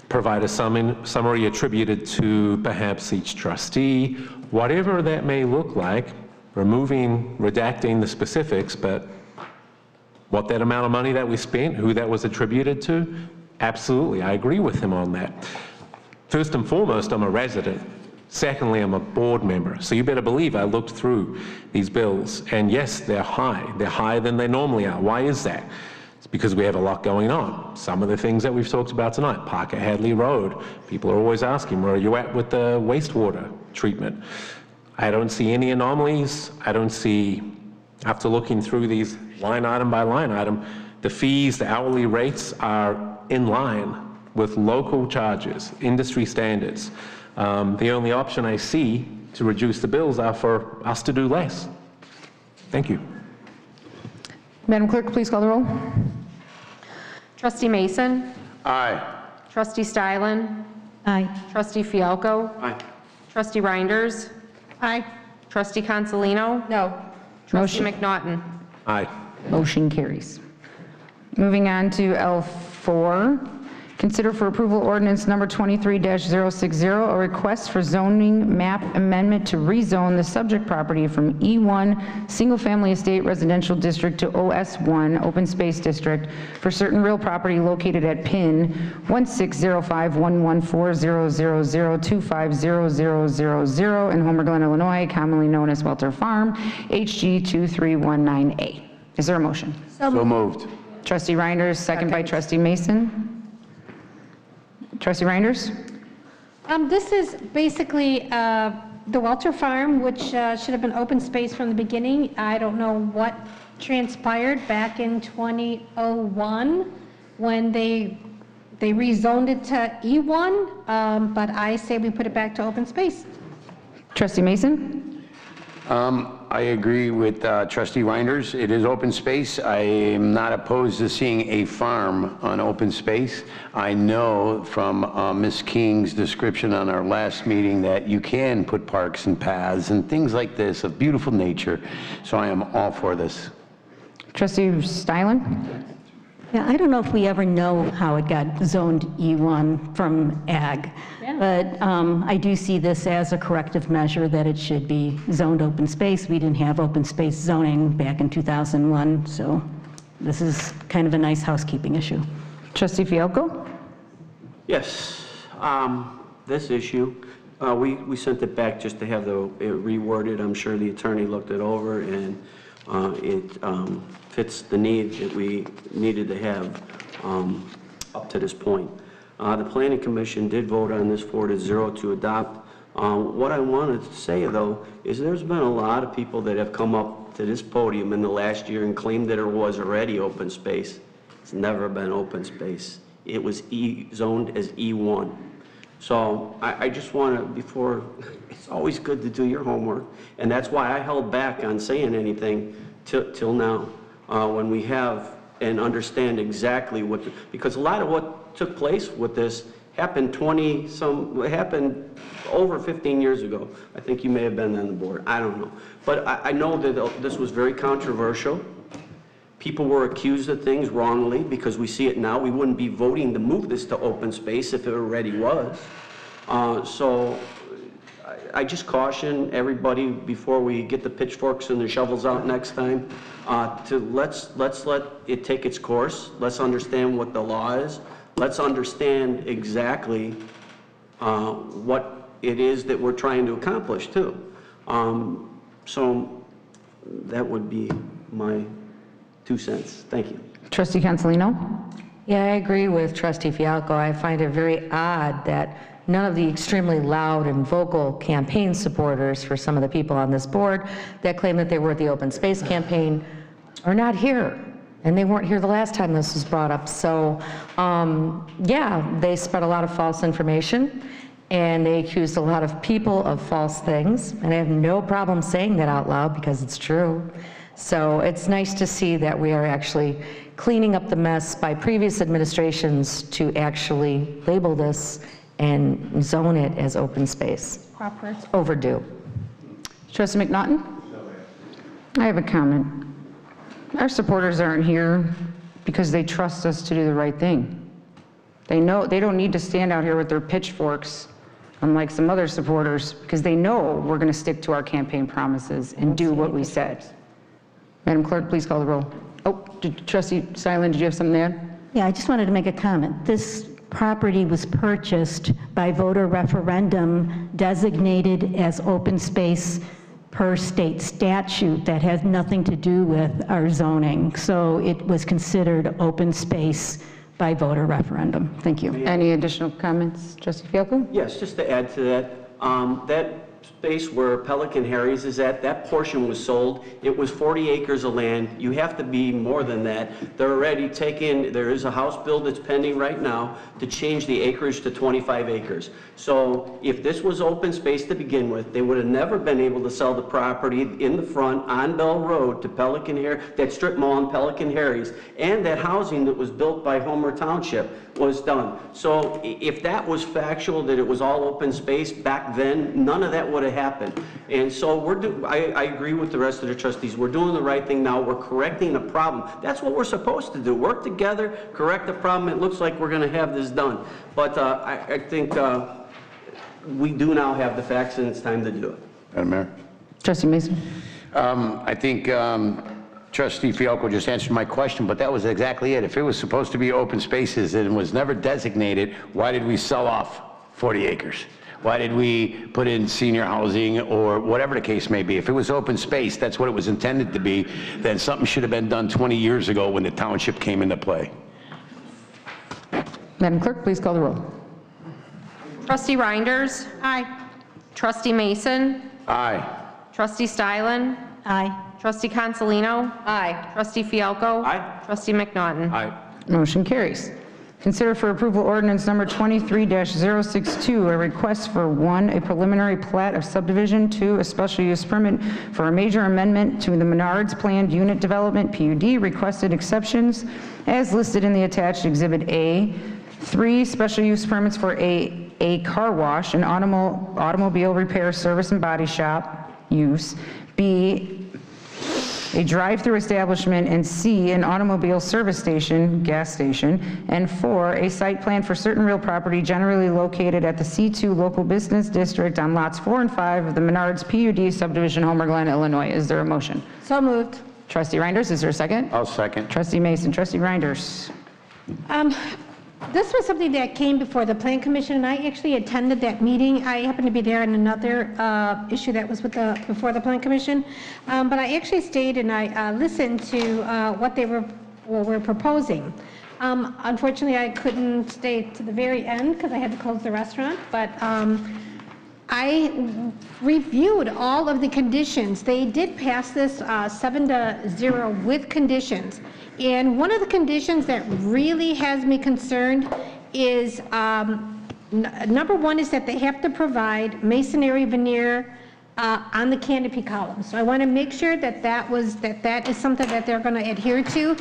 provide a summary attributed to perhaps each trustee, whatever that may look like, redacting the specifics, but what that amount of money that we spent, who that was attributed to, absolutely, I agree with him on that. First and foremost, I'm a resident. Secondly, I'm a board member. So you better believe I looked through these bills, and yes, they're high. They're higher than they normally are. Why is that? It's because we have a lot going on. Some of the things that we've talked about tonight, Park at Hadley Road, people are always asking, where are you at with the wastewater treatment? I don't see any anomalies. I don't see, after looking through these line item by line item, the fees, the hourly rates are in line with local charges, industry standards. The only option I see to reduce the bills are for us to do less. Thank you. Madam Clerk, please call the roll. Trustee Mason? Aye. Trustee Stylen? Aye. Trustee Fialko? Aye. Trustee Reinders? Aye. Trustee Consolino? No. Trustee McNaughton? Aye. Motion carries. Moving on to L4, consider for approval ordinance number 23-060, a request for zoning map amendment to rezone the subject property from E1 Single Family Estate Residential District to OS1 Open Space District for certain real property located at PIN 1605114000250000 in Homer Glen, Illinois, commonly known as Welter Farm, HG 2319A. Is there a motion? So moved. Trustee Reinders, second by Trustee Mason. Trustee Reinders? This is basically the Welter Farm, which should have been open space from the beginning. I don't know what transpired back in 2001 when they rezoned it to E1, but I say we put it back to open space. Trustee Mason? I agree with Trustee Reinders. It is open space. I am not opposed to seeing a farm on open space. I know from Ms. King's description on our last meeting that you can put parks and paths and things like this of beautiful nature, so I am all for this. Trustee Stylen? Yeah, I don't know if we ever know how it got zoned E1 from ag, but I do see this as a corrective measure that it should be zoned open space. We didn't have open space zoning back in 2001, so this is kind of a nice housekeeping issue. Trustee Fialko? Yes, this issue, we sent it back just to have it reworded. I'm sure the attorney looked it over, and it fits the need that we needed to have up to this point. The Planning Commission did vote on this 4-0 to adopt. What I wanted to say, though, is there's been a lot of people that have come up to this podium in the last year and claimed that it was already open space. It's never been open space. It was zoned as E1. So I just want to, before, it's always good to do your homework, and that's why I held back on saying anything till now, when we have and understand exactly what, because a lot of what took place with this happened happened over 15 years ago. I think you may have been on the board, I don't know. But I know that this was very controversial. People were accused of things wrongly because we see it now. We wouldn't be voting to move this to open space if it already was. So I just caution everybody before we get the pitchforks and the shovels out next time, to let's let it take its course. Let's understand what the law is. Let's understand exactly what it is that we're trying to accomplish too. So that would be my 2 cents. Thank you. Trustee Consolino? Yeah, I agree with Trustee Fialko. I find it very odd that none of the extremely loud and vocal campaign supporters for some of the people on this board that claim that they were at the open space campaign are not here. And they weren't here the last time this was brought up. So, yeah, they spread a lot of false information and they accused a lot of people of false things. And I have no problem saying that out loud because it's true. So it's nice to see that we are actually cleaning up the mess by previous administrations to actually label this and zone it as open space. Proper. Overdue. Trustee McNaughton? I have a comment. Our supporters aren't here because they trust us to do the right thing. They know they don't need to stand out here with their pitchforks, unlike some other supporters, because they know we're going to stick to our campaign promises and do what we said. Madam Clerk, please call the roll. Oh, Trustee Stylen, did you have something to add? Yeah, I just wanted to make a comment. This property was purchased by voter referendum designated as open space per state statute that has nothing to do with our zoning. So it was considered open space by voter referendum. Thank you. Any additional comments, Trustee Fialko? Yes, just to add to that, that space where Pelican Harry's is at, that portion was sold. It was 40 acres of land. You have to be more than that. They're already taking, there is a House bill that's pending right now to change the acreage to 25 acres. So if this was open space to begin with, they would have never been able to sell the property in the front on Bell Road to Pelican Harry, that strip mall in Pelican Harry's, and that housing that was built by Homer Township was done. So if that was factual, that it was all open space back then, none of that would have happened. And so I agree with the rest of the trustees. We're doing the right thing now. We're correcting a problem. That's what we're supposed to do. Work together, correct the problem. It looks like we're going to have this done. But I think we do now have the facts, and it's time to do it. Madam Mayor? Trustee Mason? I think Trustee Fialco just answered my question, but that was exactly it. If it was supposed to be open spaces and was never designated, why did we sell off 40 acres? Why did we put in senior housing or whatever the case may be? If it was open space, that's what it was intended to be, then something should have been done 20 years ago when the township came into play. Madam Clerk, please call the roll. Trustee Reinders? Aye. Trustee Mason? Aye. Trustee Stylen? Aye. Trustee Consolino? Aye. Trustee Fialco? Aye. Trustee McNaughton? Aye. Motion carries. Consider for approval ordinance number 23-062, a request for 1, a preliminary plat of subdivision, 2, a special use permit for a major amendment to the Menards planned unit development PUD requested exceptions as listed in the attached Exhibit A, 3, special use permits for a car wash, an automobile repair service and body shop use, B, a drive-through establishment, and C, an automobile service station, gas station, and 4, a site plan for certain real property generally located at the C2 Local Business District on lots 4 and 5 of the Menards PUD subdivision, Homer Glen, Illinois. Is there a motion? So moved. Trustee Reinders, is there a second? I'll second. Trustee Mason. Trustee Reinders. This was something that came before the Plan Commission, and I actually attended that meeting. I happened to be there on another issue that was before the Plan Commission. But I actually stayed and I listened to what they were proposing. Unfortunately, I couldn't stay to the very end because I had to close the restaurant, but I reviewed all of the conditions. They did pass this 7-0 with conditions. And one of the conditions that really has me concerned is, number 1 is that they have to provide masonry veneer on the canopy columns. So I want to make sure that that is something that they're going to adhere to.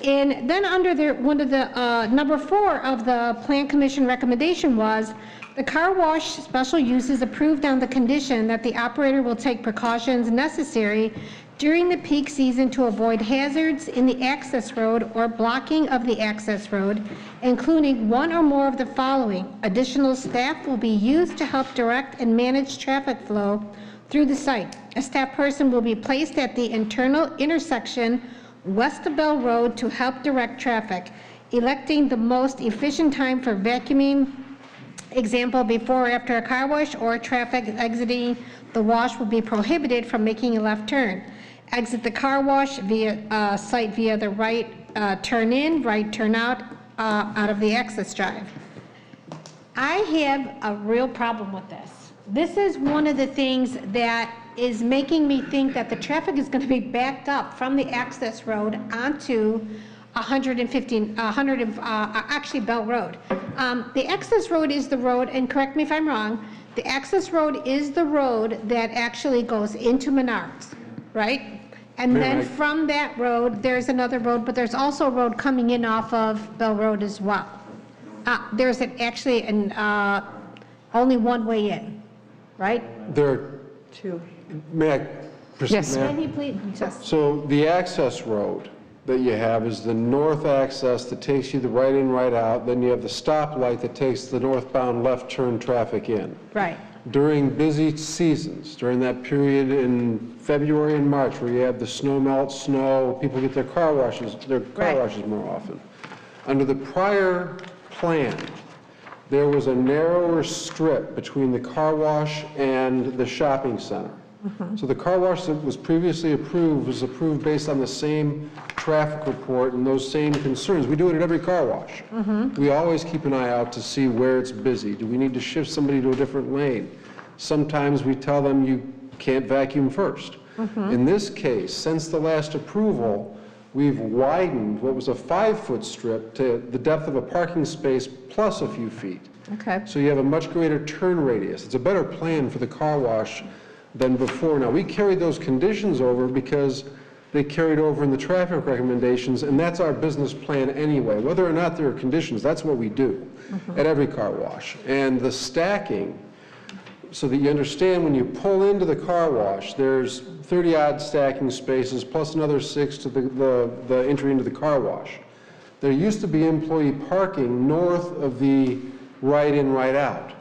And then under one of the, number 4 of the Plan Commission recommendation was, the car wash special use is approved on the condition that the operator will take precautions necessary during the peak season to avoid hazards in the access road or blocking of the access road, including 1 or more of the following. Additional staff will be used to help direct and manage traffic flow through the site. A staff person will be placed at the internal intersection west of Bell Road to help direct traffic, electing the most efficient time for vacuuming. Example, before or after a car wash or traffic exiting the wash will be prohibited from making a left turn. Exit the car wash site via the right turn in, right turn out of the access drive. I have a real problem with this. This is one of the things that is making me think that the traffic is going to be backed up from the access road onto actually Bell Road. The access road is the road, and correct me if I'm wrong, the access road is the road that actually goes into Menards, right? And then from that road, there's another road, but there's also a road coming in off of Bell Road as well. There's actually only one way in, right? There are 2. May I proceed? Yes. Mayor? Can you please? Just. So the access road that you have is the north access that takes you the right in, right out. Then you have the stoplight that takes the northbound left turn traffic in. Right. During busy seasons, during that period in February and March where you have the snow melt, people get their car washes more often. Under the prior plan, there was a narrower strip between the car wash and the shopping center. So the car wash that was previously approved was approved based on the same traffic report and those same concerns. We do it at every car wash. We always keep an eye out to see where it's busy. Do we need to shift somebody to a different lane? Sometimes we tell them you can't vacuum first. In this case, since the last approval, we've widened what was a 5-foot strip to the depth of a parking space plus a few feet. Okay. So you have a much greater turn radius. It's a better plan for the car wash than before. Now, we carried those conditions over because they carried over in the traffic recommendations, and that's our business plan anyway. Whether or not there are conditions, that's what we do at every car wash. And the stacking, so that you understand, when you pull into the car wash, there's 30-odd stacking spaces plus another 6 to the entry into the car wash. There used to be employee parking north of the right-in, right-out.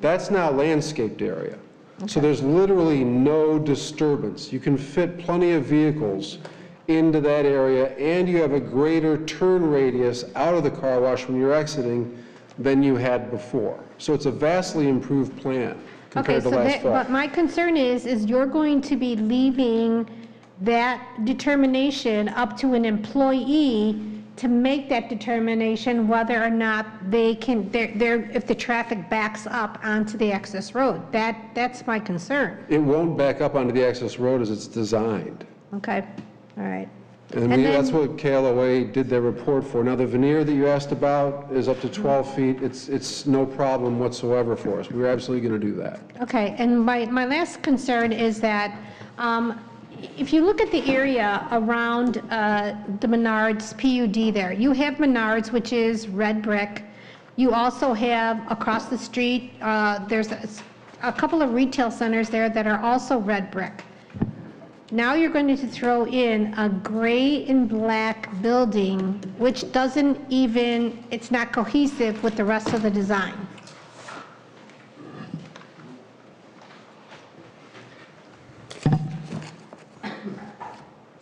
That's now landscaped area. So there's literally no disturbance. You can fit plenty of vehicles into that area, and you have a greater turn radius out of the car wash when you're exiting than you had before. So it's a vastly improved plan compared to last fall. But my concern is you're going to be leaving that determination up to an employee to make that determination whether or not they can, if the traffic backs up onto the access road. That's my concern. It won't back up onto the access road as it's designed. Okay, all right. And that's what KLOA did their report for. Now, the veneer that you asked about is up to 12 feet. It's no problem whatsoever for us. We're absolutely going to do that. Okay, and my last concern is that if you look at the area around the Menards PUD there, you have Menards, which is red brick. You also have across the street, there's a couple of retail centers there that are also red brick. Now you're going to throw in a gray and black building, which doesn't even, it's not cohesive with the rest of the design.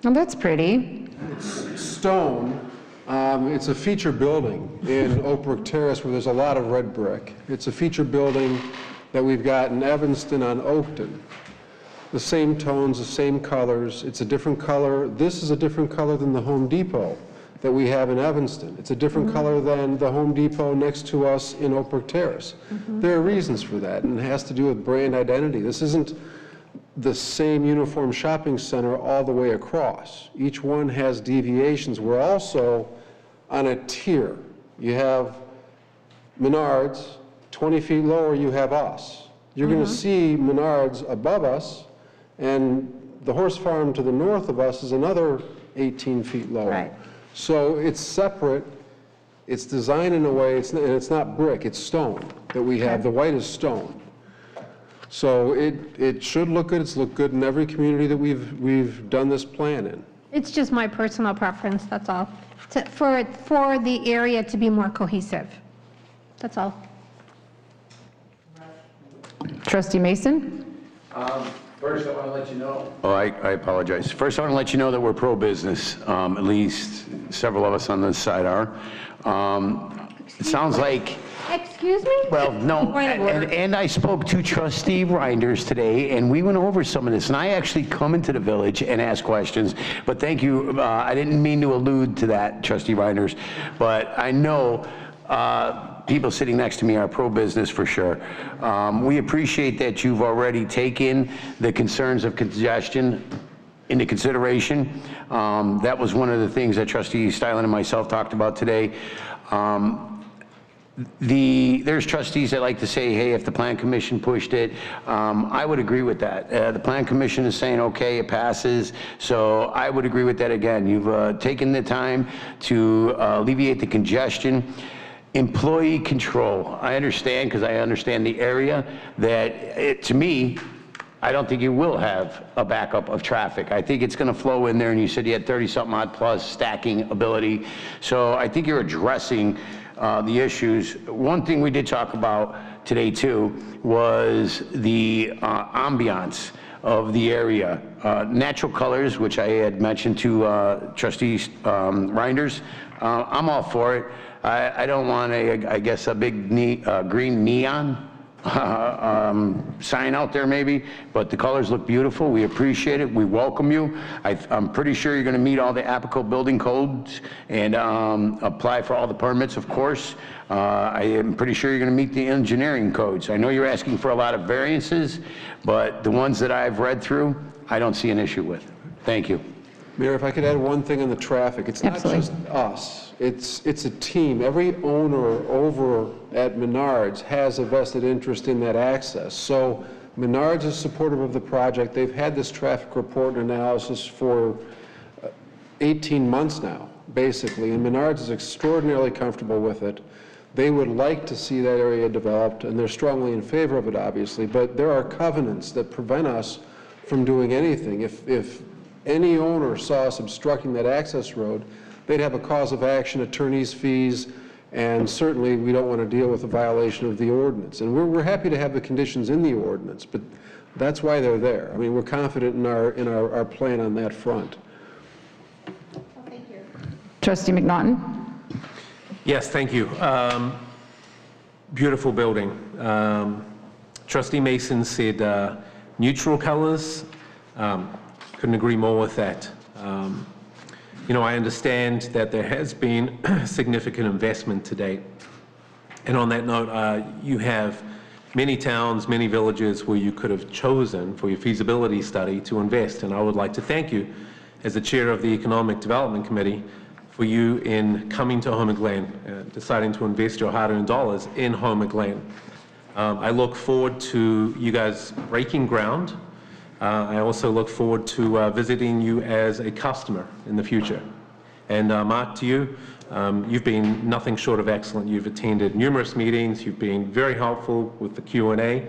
Oh, that's pretty. It's stone. It's a feature building in Oak Brook Terrace where there's a lot of red brick. It's a feature building that we've got in Evanston on Oakton. The same tones, the same colors. It's a different color. This is a different color than the Home Depot that we have in Evanston. It's a different color than the Home Depot next to us in Oak Brook Terrace. There are reasons for that, and it has to do with brand identity. This isn't the same uniform shopping center all the way across. Each one has deviations. We're also on a tier. You have Menards, 20 feet lower you have us. You're going to see Menards above us, and the horse farm to the north of us is another 18 feet lower. Right. So it's separate. It's designed in a way, and it's not brick, it's stone that we have. The white is stone. So it should look good. It's looked good in every community that we've done this plan in. It's just my personal preference, that's all. For the area to be more cohesive. That's all. Trustee Mason? First, I want to let you know. Oh, I apologize. First, I want to let you know that we're pro-business. At least several of us on this side are. It sounds like... Excuse me? Well, no, and I spoke to Trustee Reinders today, and we went over some of this, and I actually come into the village and ask questions, but thank you, I didn't mean to allude to that, Trustee Reinders, but I know people sitting next to me are pro-business for sure. We appreciate that you've already taken the concerns of congestion into consideration. That was one of the things that Trustee Stylen and myself talked about today. There's trustees that like to say, hey, if the Plan Commission pushed it, I would agree with that. The Plan Commission is saying, okay, it passes, so I would agree with that again. You've taken the time to alleviate the congestion. Employee control, I understand, because I understand the area, that to me, I don't think you will have a backup of traffic. I think it's going to flow in there, and you said you had 30-something odd plus stacking ability. So I think you're addressing the issues. One thing we did talk about today too was the ambiance of the area. Natural colors, which I had mentioned to Trustee Reinders, I'm all for it. I don't want I guess a big green neon sign out there maybe, but the colors look beautiful. We appreciate it. We welcome you. I'm pretty sure you're going to meet all the applicable building codes and apply for all the permits, of course. I am pretty sure you're going to meet the engineering codes. I know you're asking for a lot of variances, but the ones that I've read through, I don't see an issue with. Thank you. Mayor, if I could add one thing on the traffic, it's not just us, it's a team. Every owner over at Menards has a vested interest in that access. So Menards is supportive of the project. They've had this traffic report and analysis for 18 months now, basically, and Menards is extraordinarily comfortable with it. They would like to see that area developed, and they're strongly in favor of it, obviously, but there are covenants that prevent us from doing anything. If any owner saw us obstructing that access road, they'd have a cause of action, attorney's fees, and certainly we don't want to deal with a violation of the ordinance. And we're happy to have the conditions in the ordinance, but that's why they're there. I mean, we're confident in our plan on that front. Trustee McNaughton? Yes, thank you. Beautiful building. Trustee Mason said neutral colors. Couldn't agree more with that. You know, I understand that there has been significant investment to date. And on that note, you have many towns, many villages where you could have chosen for your feasibility study to invest. And I would like to thank you, as the chair of the Economic Development Committee, for you in coming to Homer Glen, deciding to invest your hard-earned dollars in Homer Glen. I look forward to you guys breaking ground. I also look forward to visiting you as a customer in the future. And Mark, to you, you've been nothing short of excellent. You've attended numerous meetings. You've been very helpful with the Q&A.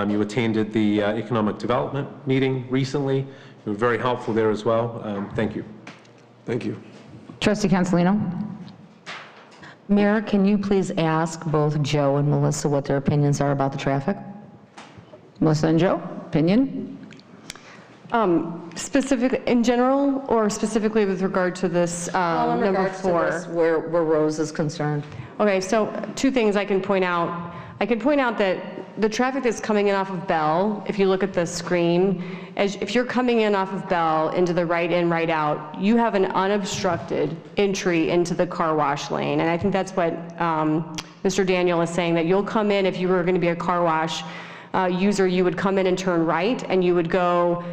You attended the Economic Development meeting recently. You were very helpful there as well. Thank you. Thank you. Trustee Cancelino? Mayor, can you please ask both Joe and Melissa what their opinions are about the traffic? Melissa and Joe, opinion? Specific, in general, or specifically with regard to this number 4? Where Rose is concerned. Okay, so two things I can point out. I can point out that the traffic that's coming in off of Bell, if you look at the screen, if you're coming in off of Bell into the right in, right out, you have an unobstructed entry into the car wash lane. And I think that's what Mr. Daniel is saying, that you'll come in, if you were going to be a car wash user, you would come in and turn right, and you would go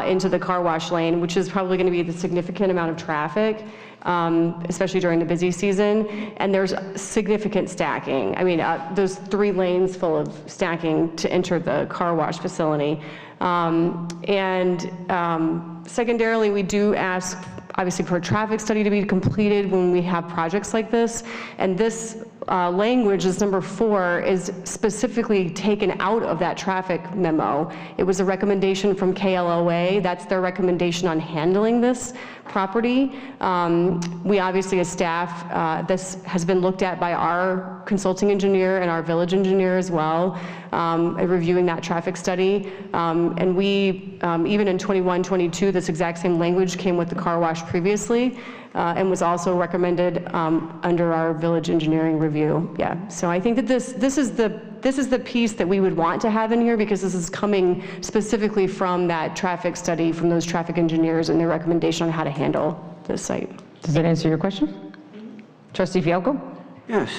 into the car wash lane, which is probably going to be the significant amount of traffic, especially during the busy season. And there's significant stacking. I mean, those 3 lanes full of stacking to enter the car wash facility. Secondarily, we do ask, obviously, for a traffic study to be completed when we have projects like this. And this language, this number 4, is specifically taken out of that traffic memo. It was a recommendation from KLOA. That's their recommendation on handling this property. We obviously, as staff, this has been looked at by our consulting engineer and our village engineer as well, reviewing that traffic study. And we, even in 21, 22, this exact same language came with the car wash previously, and was also recommended under our village engineering review. Yeah, so I think that this is the piece that we would want to have in here, because this is coming specifically from that traffic study, from those traffic engineers and their recommendation on how to handle this site. Does that answer your question? Trustee Fialco? Yes,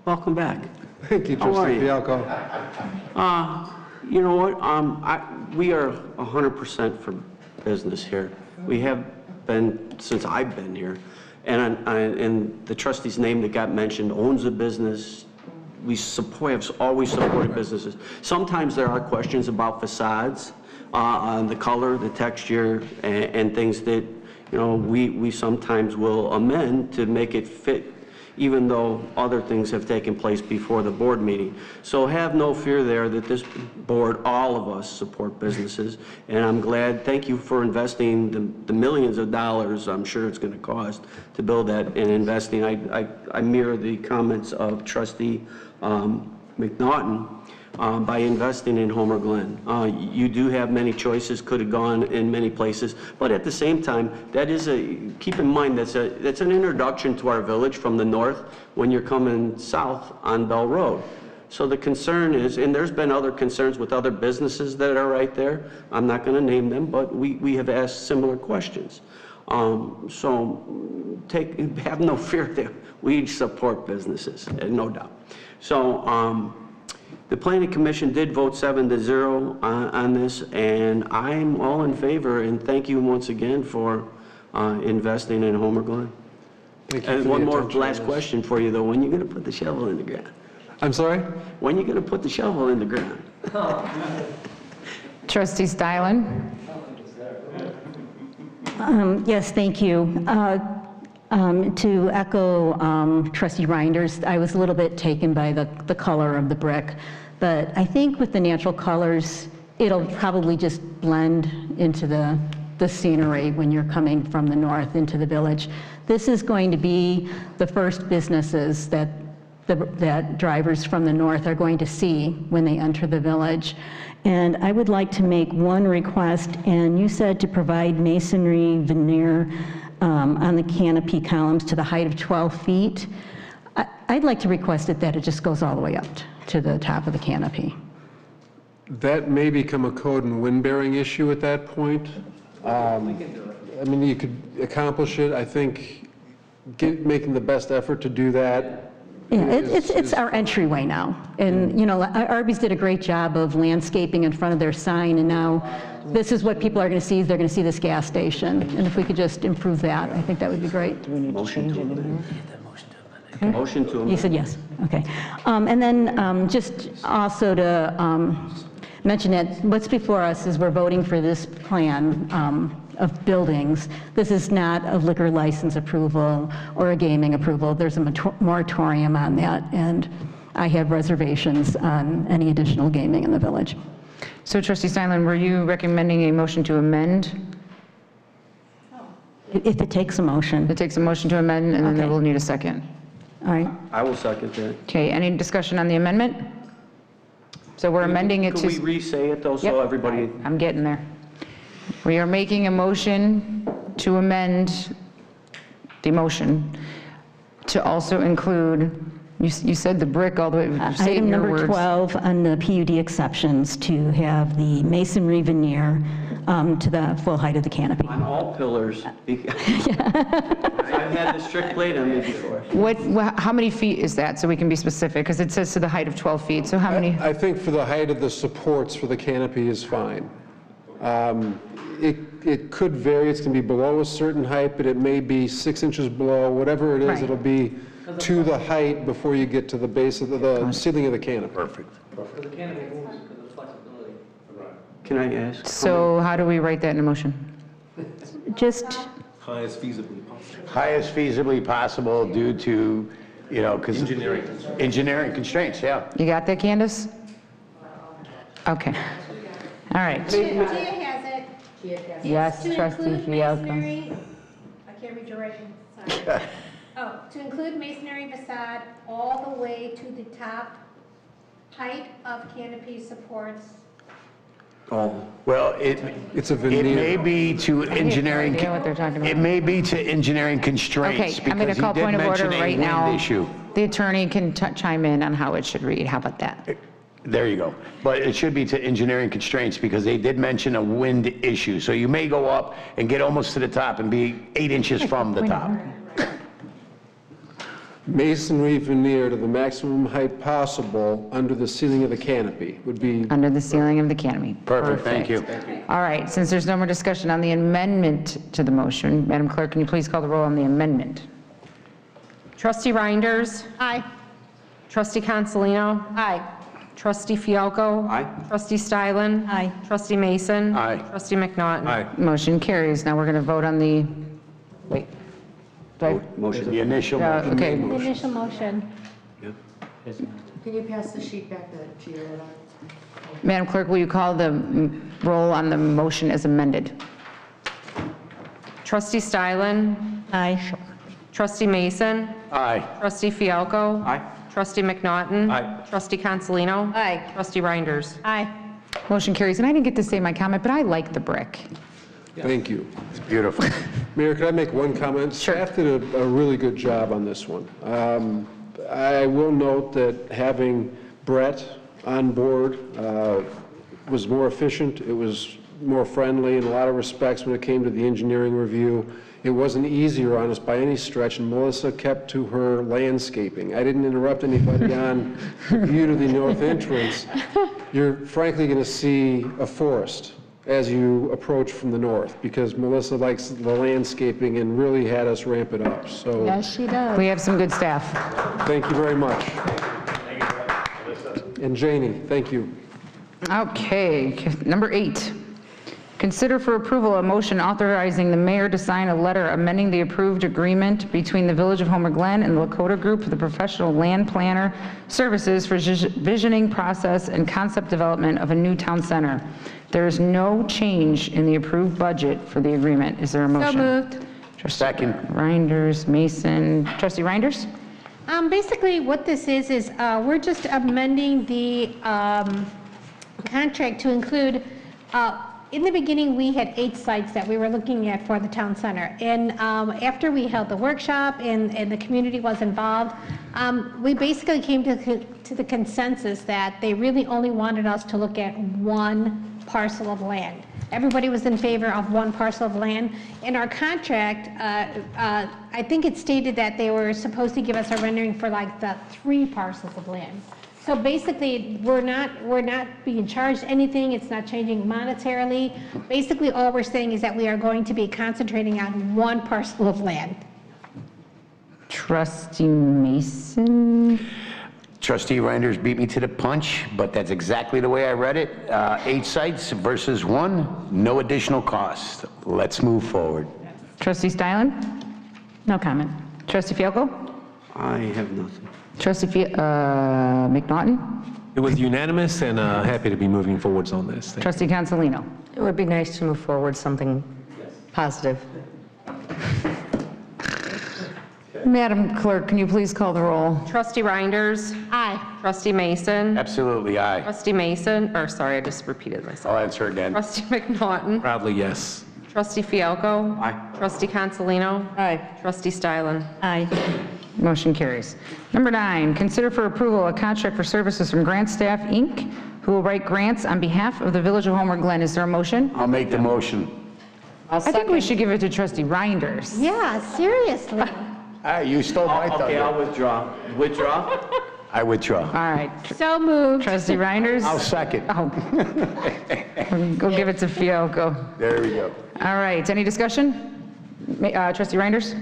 welcome back. Thank you, How are Trustee you? Fialco. You know what, we are 100% for business here. We have been since I've been here. And the trustee's name that got mentioned owns a business. We have always supported businesses. Sometimes there are questions about facades, on the color, the texture, and things that, you know, we sometimes will amend to make it fit, even though other things have taken place before the board meeting. So have no fear there that this board, all of us, support businesses. And I'm glad, thank you for investing the millions of dollars I'm sure it's going to cost to build that, and investing. I mirror the comments of Trustee McNaughton by investing in Homer Glen. You do have many choices, could have gone in many places, but at the same time, that is keep in mind, that's an introduction to our village from the north when you're coming south on Bell Road. So the concern is, and there's been other concerns with other businesses that are right there. I'm not going to name them, but we have asked similar questions. So have no fear there. We support businesses, no doubt. So the Planning Commission did vote 7-0 on this, and I'm all in favor, and thank you once again for investing in Homer Glen. And one more last question for you, though. When are you going to put the shovel in the ground? I'm sorry? When are you going to put the shovel in the ground? Trustee Stylen? Yes, thank you. To echo Trustee Reinders, I was a little bit taken by the color of the brick, but I think with the natural colors, it'll probably just blend into the scenery when you're coming from the north into the village. This is going to be the first businesses that drivers from the north are going to see when they enter the village. And I would like to make one request, and you said to provide masonry veneer on the canopy columns to the height of 12 feet. I'd like to request that it just goes all the way up to the top of the canopy. That may become a code and wind-bearing issue at that point. I mean, you could accomplish it. I think making the best effort to do that. Yeah, it's our entryway now. And, you know, Arby's did a great job of landscaping in front of their sign, and now this is what people are going to see. They're going to see this gas station. And if we could just improve that, I think that would be great. Do we need to change it in here? Motion to amend. You said yes. Okay. And then just also to mention that what's before us is we're voting for this plan of buildings. This is not a liquor license approval or a gaming approval. There's a moratorium on that, and I have reservations on any additional gaming in the village. So Trustee Steinlein, were you recommending a motion to amend? If it takes a motion. It takes a motion to amend, and then we'll need a second. All right. I will second that. Okay, any discussion on the amendment? So we're amending it to... Could we re-say it, though, so everybody... I'm getting there. We are making a motion to amend the motion to also include, you said the brick all the way, say it in Item your number words. 12 on the PUD exceptions to have the masonry veneer to the full height of the canopy. On all pillars. I've had the strict plate on me before. How many feet is that, so we can be specific? Because it says to the height of 12 feet, so how many? I think for the height of the supports for the canopy is fine. It could vary. It's going to be below a certain height, but it may be 6 inches below. Whatever it is, Right. it'll be to the height before you get to the base of the ceiling of the canopy. Perfect. For the canopy moves because of flexibility. Can I ask? So how do we write that in a motion? Just Highest feasibly possible. Highest feasibly possible due to, you know, because... Engineering constraints, yeah. You got that, Candace? Okay. All right. Gia has it. Yes, To Trustee include Fialko. masonry, I can't read your writing, sorry. Oh, to include masonry facade all the way to the top height of canopy supports. Oh. Well, it's a it veneer. may be to engineering... idea what they're talking about. It may be to engineering constraints, Okay, I'm going to because call he did point of order mention a right wind now. issue. The attorney can chime in on how it should read. How about that? There you go. But it should be to engineering constraints because they did mention a wind issue. So you may go up and get almost to the top and be 8 inches from the top. Masonry veneer to the maximum height possible under the ceiling of the canopy would be... Under the ceiling of the canopy. Perfect, thank you. All right, since there's no more discussion on the amendment to the motion, Madam Clerk, can you please call the roll on the amendment? Trustee Reinders. Aye. Trustee Consolino. Aye. Trustee Fialko. Aye. Trustee Stylen. Aye. Trustee Mason. Aye. Trustee McNaughton. Aye. Motion carries. Now we're going to vote on the, wait. Do I- Motion. The initial motion. Okay, The initial motion. Can you pass the sheet back to you? Madam Clerk, will you call the roll on the motion as amended? Trustee Stylen. aye. Trustee Mason. Aye. Trustee Fialko. Aye. Trustee McNaughton. Aye. Trustee Consolino. Aye. Trustee Reinders. Aye. Motion carries. And I didn't get to say my comment, but I like the brick. Thank you. It's beautiful. Mayor, could I make one comment? Staff did a really good job on this one. I will note that having Brett on board was more efficient. It was more friendly in a lot of respects when it came to the engineering review. It wasn't easier on us by any stretch, and Melissa kept to her landscaping. I didn't interrupt anybody on the view to the north entrance. You're frankly going to see a forest as you approach from the north, because Melissa likes the landscaping and really had us ramp it up. So Yes, she does. We have some good staff. thank you very much. And Janie, thank you. Okay, number 8. Consider for approval a motion authorizing the mayor to sign a letter amending the approved agreement between the Village of Homer Glen and the Lakota Group for the professional land planner services for visioning process and concept development of a new town center. There is no change in the approved budget for the agreement. Is there a motion? So moved. Second. Reinders, Mason. Trustee Reinders? Basically, what this is we're just amending the contract to include, in the beginning, we had 8 sites that we were looking at for the town center. And after we held the workshop and the community was involved, we basically came to the consensus that they really only wanted us to look at one parcel of land. Everybody was in favor of one parcel of land. In our contract, I think it stated that they were supposed to give us a rendering for like the 3 parcels of land. So basically, we're not being charged anything. It's not changing monetarily. Basically, all we're saying is that we are going to be concentrating on one parcel of land. Trustee Mason? Trustee Reinders beat me to the punch, but that's exactly the way I read it. 8 sites versus 1, no additional cost. Let's move forward. Trustee Stylen? No comment. Trustee Fielko? I have nothing. Trustee McNaughton? It was unanimous, and happy to be moving forwards on this. Trustee Consolino? It would be nice to move forward something positive. Madam Clerk, can you please call the roll? Trustee Reinders. Aye. Trustee Mason. Absolutely, aye. Trustee Mason, or sorry, I just repeated myself. I'll answer again. Trustee McNaughton. Proudly, yes. Trustee Fialko. Aye. Trustee Consolino. Aye. Trustee Stylen. Aye. Motion carries. Number 9, consider for approval a contract for services from Grant Staff, Inc., who will write grants on behalf of the Village of Homer Glen. Is there a motion? I'll make the motion. I think we should give it to Trustee Reinders. Yeah, seriously. You stole my thunder. Okay, I'll withdraw. Withdraw? I withdraw. All right. So moved. Trustee Reinders? I'll second. Oh. Go give it to Fialko. There we go. All right, any discussion? Trustee Reinders?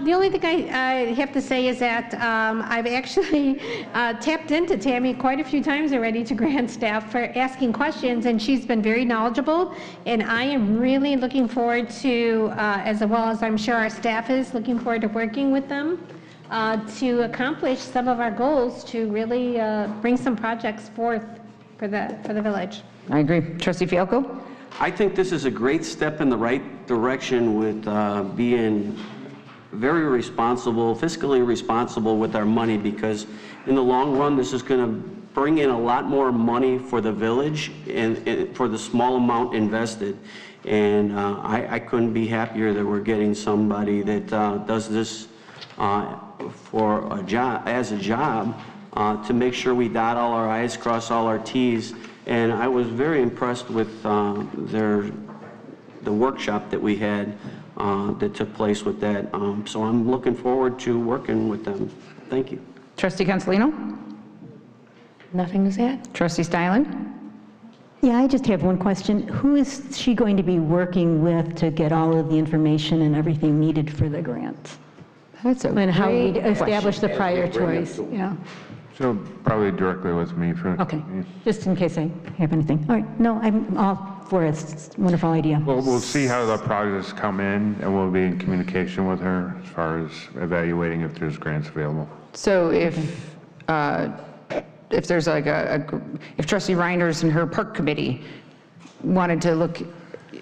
The only thing I have to say is that I've actually tapped into Tammy quite a few times already to grant staff for asking questions, and she's been very knowledgeable, and I am really looking forward to, as well as I'm sure our staff is, looking forward to working with them to accomplish some of our goals to really bring some projects forth for the village. I agree. Trustee Fialko? I think this is a great step in the right direction with being very responsible, fiscally responsible with our money, because in the long run, this is going to bring in a lot more money for the village and for the small amount invested. And I couldn't be happier that we're getting somebody that does this for a job, as a job, to make sure we dot all our I's, cross all our T's. And I was very impressed with the workshop that we had that took place with that. So I'm looking forward to working with them. Thank you. Trustee Consolino? Nothing to add. Trustee Stylen? Yeah, I just have one question. Who is she going to be working with to get all of the information and everything needed for the grant? That's a And how we great establish the question. priorities, yeah. So probably directly with me for. Okay, just in case I have anything. All right, no, I'm all for it. It's a wonderful idea. Well, we'll see how the projects come in, and we'll be in communication with her as far as evaluating if there's grants available. So if there's like if Trustee Reinders and her park committee wanted to look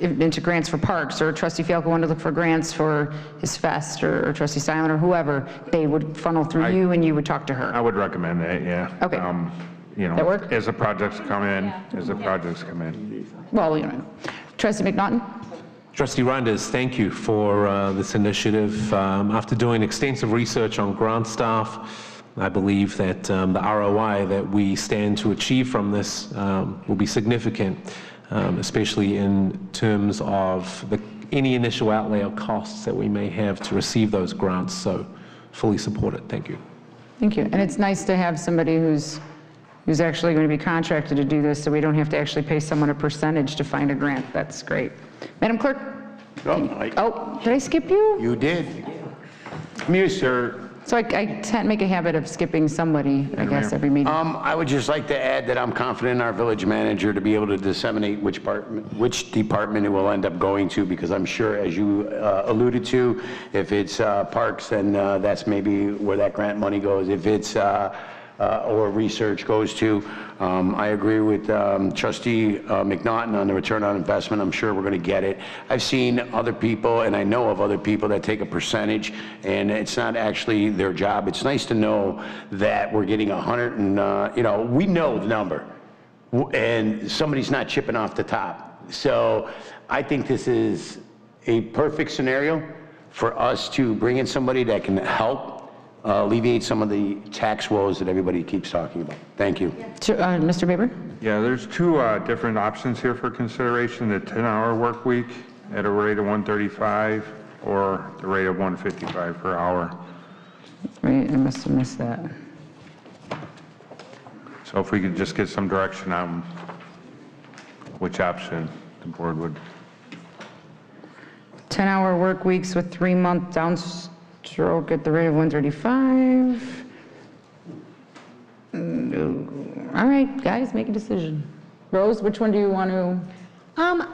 into grants for parks, or Trustee Fialko wanted to look for grants for his fest, or Trustee Stylen or whoever, they would funnel through you and you would talk to her. I would recommend that, yeah. Okay. You know, That work? as the projects come in, Well, you know, Trustee McNaughton? Trustee Reinders, thank you for this initiative. After doing extensive research on grant staff, I believe that the ROI that we stand to achieve from this will be significant, especially in terms of any initial outlay of costs that we may have to receive those grants. So fully support it. Thank you. Thank you. And it's nice to have somebody who's actually going to be contracted to do this, so we don't have to actually pay someone a percentage to find a grant. That's great. Madam Clerk? Oh, did I skip you? You did. I'm used to So I can't make a habit of skipping somebody, I guess, every meeting. I would just like to add that I'm confident in our village manager to be able to disseminate which department it will end up going to, because I'm sure, as you alluded to, if it's parks, then that's maybe where that grant money goes. If it's or research goes to. I agree with Trustee McNaughton on the return on investment. I'm sure we're going to get it. I've seen other people, and I know of other people that take a percentage, and it's not actually their job. It's nice to know that we're getting 100 and, we know the number, and somebody's not chipping off the top. So I think this is a perfect scenario for us to bring in somebody that can help alleviate some of the tax woes that everybody keeps talking about. Thank you. Mr. Baber? Yeah, there's two different options here for consideration: the 10-hour work week at a rate of $135 or the rate of $155 per hour. Wait, I must have missed that. So if we could just get some direction on which option the board would. 10-hour work weeks with 3-month downstroke at the rate of 135. All right, guys, make a decision. Rose, which one do you want to?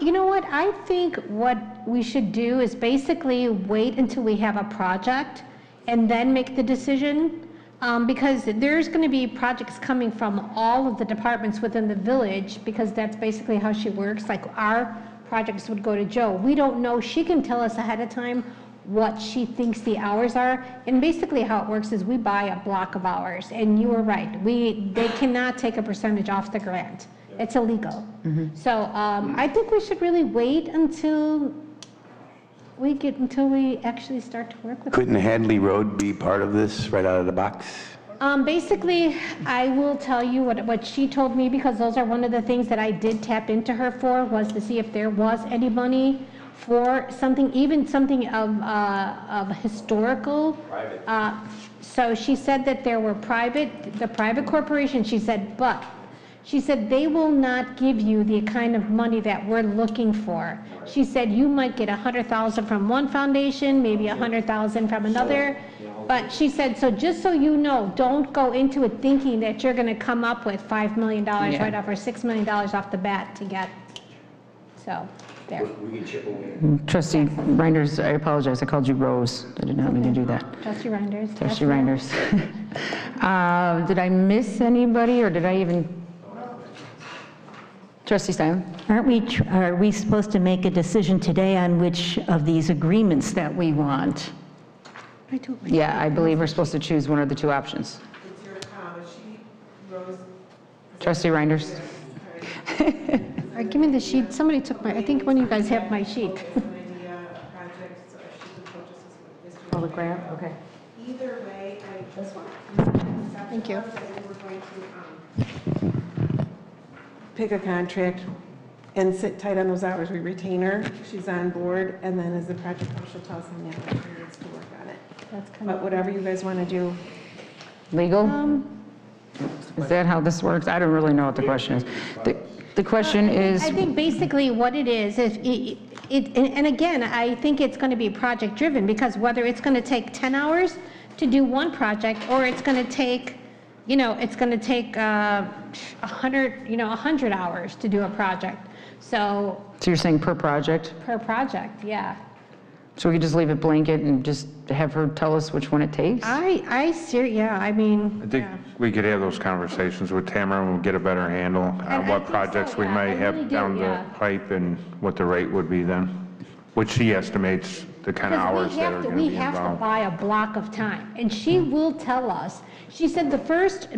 You know what? I think what we should do is basically wait until we have a project and then make the decision. Because there's going to be projects coming from all of the departments within the village, because that's basically how she works. Like our projects would go to Joe. We don't know. She can tell us ahead of time what she thinks the hours are. And basically how it works is we buy a block of hours. And you were right. They cannot take a percentage off the grant. It's illegal. So I think we should really wait until we actually start to work with Couldn't Hadley Road be part of this right out of the box? Basically, I will tell you what she told me, because those are one of the things that I did tap into her for, was to see if there was any money for something, even something of historical. Private. So she said that there were the private corporation, she said, but she said they will not give you the kind of money that we're looking for. She said you might get 100,000 from one foundation, maybe 100,000 from another. But she said, so just so you know, don't go into it thinking that you're going to come up with $5 million right off, or $6 million off the bat to get. So there. Trustee Reinders, I apologize. I called you Rose. I did not mean to do that. Trustee Reinders. Trustee Reinders. Did I miss anybody, or did I even? Trustee Stein? Are we supposed to make a decision today on which of these agreements that we want? Yeah, I believe we're supposed to choose one of the two options. Trustee Reinders? All right, give me the sheet. Somebody took I think one of you guys have my sheet. Oh, the grant, okay. Either way, this one. Thank you. We're going to pick a contract and sit tight on those hours. We retain her. She's on board, and then as the project comes, she'll tell us how many hours she needs to work on it. But whatever you guys want to do. Legal? Is that how this works? I don't really know what the question is. The question is... I think basically what it is and again, I think it's going to be project driven, because whether it's going to take 10 hours to do one project, or it's going to take, it's going to take 100 hours to do a project. So you're saying per project? Per project, yeah. So we could just leave it blanket and just have her tell us which one it takes? I think we could have those conversations with Tamara, and we'll get a better handle on what projects we might have down the pipe and what the rate would be then, which she estimates the kind of hours that are going to be involved. We have to buy a block of time, and she will tell us. She said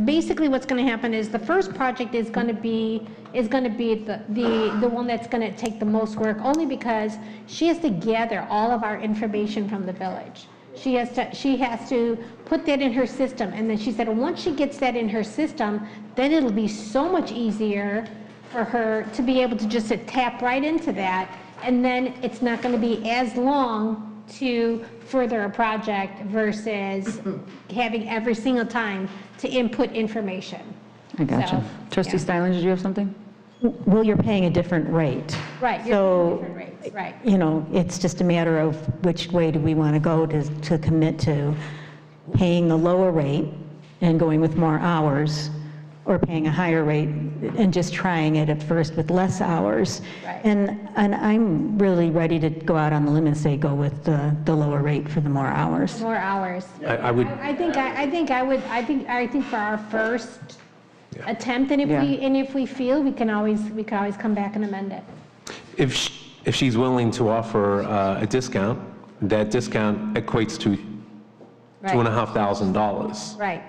basically what's going to happen is the first project is going to be the one that's going to take the most work, only because she has to gather all of our information from the village. She has to put that in her system. And then she said, once she gets that in her system, then it'll be so much easier for her to be able to just tap right into that. And then it's not going to be as long to further a project versus having every single time to input information. I gotcha. So, Trustee Steinle, did you have something? Well, you're paying a different rate. Right, you're So, paying different rates, right. you know, it's just a matter of which way do we want to go to commit to paying the lower rate and going with more hours, or paying a higher rate and just trying it at first with less hours. Right. And I'm really ready to go out on the limb and say go with the lower rate for the more hours. More hours. I would, I think for our first attempt, and if we feel, we can always come back and amend it. if she's willing to offer a discount, that discount equates to Right. $2,500. Right.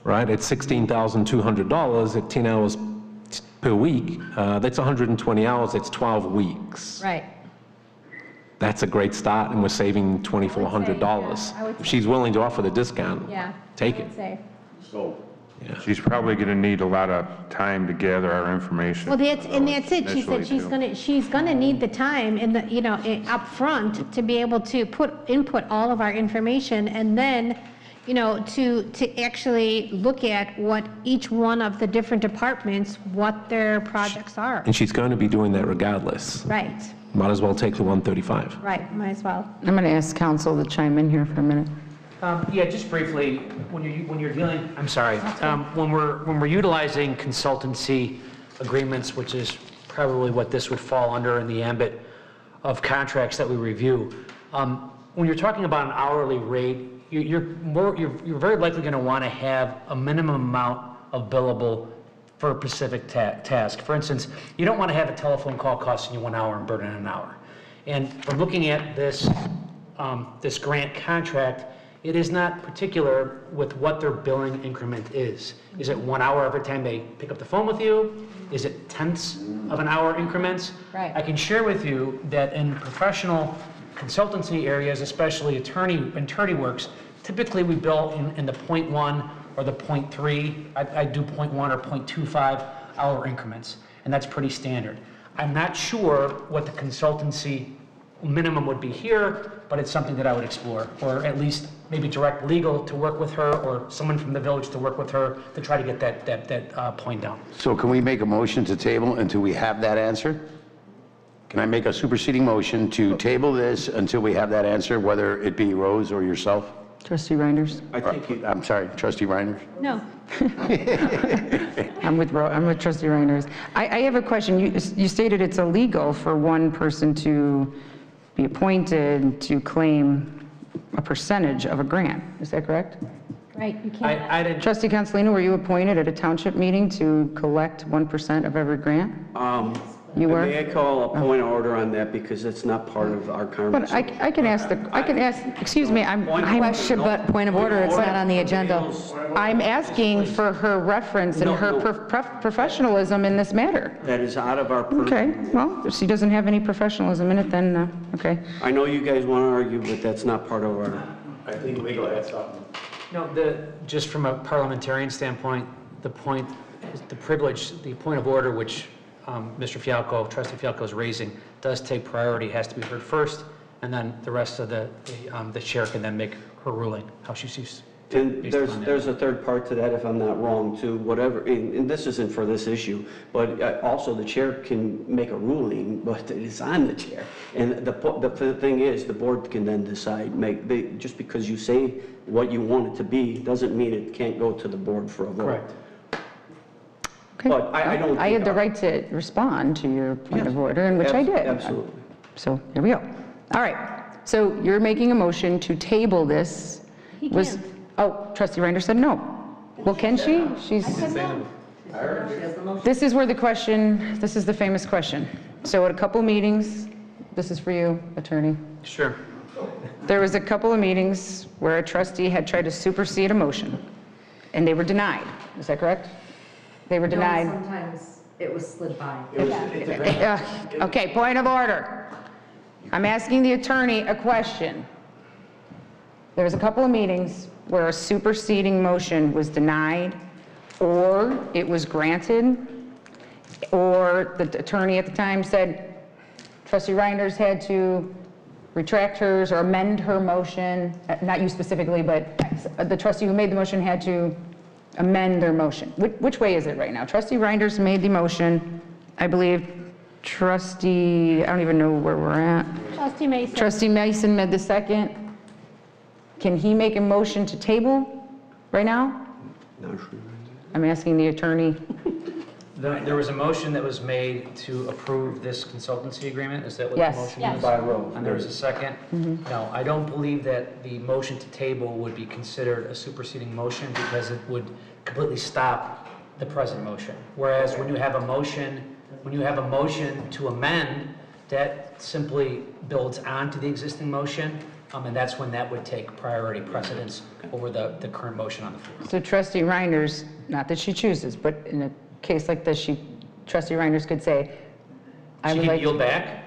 Right? At $16,200 at 10 hours per week, that's 120 hours, that's 12 weeks. Right. That's a great start, and we're saving $2,400. I would If she's willing to offer the discount, Yeah. take I it. would say. She's probably going to need a lot of time to gather our information. Well, that's it. She said she's gonna need the time in the, up front to be able to input all of our information, and then, to actually look at what each one of the different departments, what their projects are. And she's going to be doing that regardless. Right, Might as well take the 135. right, might as well. I'm going to ask council to chime in here for a minute. Yeah, just briefly, when you're dealing, I'm sorry, when we're utilizing consultancy agreements, which is probably what this would fall under in the ambit of contracts that we review, when you're talking about an hourly rate, you're very likely going to want to have a minimum amount of billable for a specific task. For instance, you don't want to have a telephone call costing you 1 hour and burning an hour. And from looking at this grant contract, it is not particular with what their billing increment is. Is it 1 hour every time they pick up the phone with you? Is it tenths of an hour increments? Right. I can share with you that in professional consultancy areas, especially attorney works, typically we bill in the 0.1 or the 0.3. I do 0.1 or 0.25 hour increments, and that's pretty standard. I'm not sure what the consultancy minimum would be here, but it's something that I would explore, or at least maybe direct legal to work with her, or someone from the village to work with her to try to get that point down. So can we make a motion to table until we have that answer? Can I make a superseding motion to table this until we have that answer, whether it be Rose or yourself? Trustee Reinders? I'm sorry, Trustee Reinders? No. I'm with Trustee Reinders. I have a question. You stated it's illegal for one person to be appointed to claim a percentage of a grant. Is that correct? Right, you can't. Trustee Consolino, were you appointed at a township meeting to collect 1% of every grant? You were? May I call a point of order on that, because it's not part of our conversation. But I can ask, excuse me, Question, but point of order, it's not on the agenda. I'm asking for her reference and her professionalism in this matter. That is out of our purview. Okay, well, if she doesn't have any professionalism in it, then, okay. I know you guys want to argue, but that's not part of our... I think legal had something. No, just from a parliamentarian standpoint, the point of order, which Mr. Fialco, Trustee Fialco is raising, does take priority, has to be heard first, and then the rest of the chair can then make her ruling, how she sees. And there's a third part to that, if I'm not wrong, too, whatever, and this isn't for this issue, but also the chair can make a ruling, but it is on the chair. And the thing is, the board can then decide, just because you say what you want it to be, doesn't mean it can't go to the board for a vote. Correct. Okay. But I had the right to respond to your point of order, and which I did. Absolutely. So, here we go. All right, so you're making a motion to table this. He can't. Oh, Trustee Reinders said no. Well, can she? This is where this is the famous question. So at a couple meetings, this is for you, attorney. Sure. There was a couple of meetings where a trustee had tried to supersede a motion, and they were denied. Is that correct? They were denied. Sometimes it was slid by. Okay, point of order. I'm asking the attorney a question. There was a couple of meetings where a superseding motion was denied, or it was granted, or the attorney at the time said Trustee Reinders had to retract hers or amend her motion, not you specifically, but the trustee who made the motion had to amend their motion. Which way is it right now? Trustee Reinders made the motion. I believe Trustee, I don't even know where we're at. Trustee Mason. Trustee Mason made the second. Can he make a motion to table right now? I'm asking the attorney. There was a motion that was made to approve this consultancy agreement. Is that what the Yes. motion Yes. is? By roll. And there was a second? No, I don't believe that the motion to table would be considered a superseding motion because it would completely stop the present motion. Whereas when you have a motion to amend, that simply builds onto the existing motion, and that's when that would take priority precedence over the current motion on the floor. So Trustee Reinders, not that she chooses, but in a case like this, Trustee Reinders could say, I She would can like... yield back,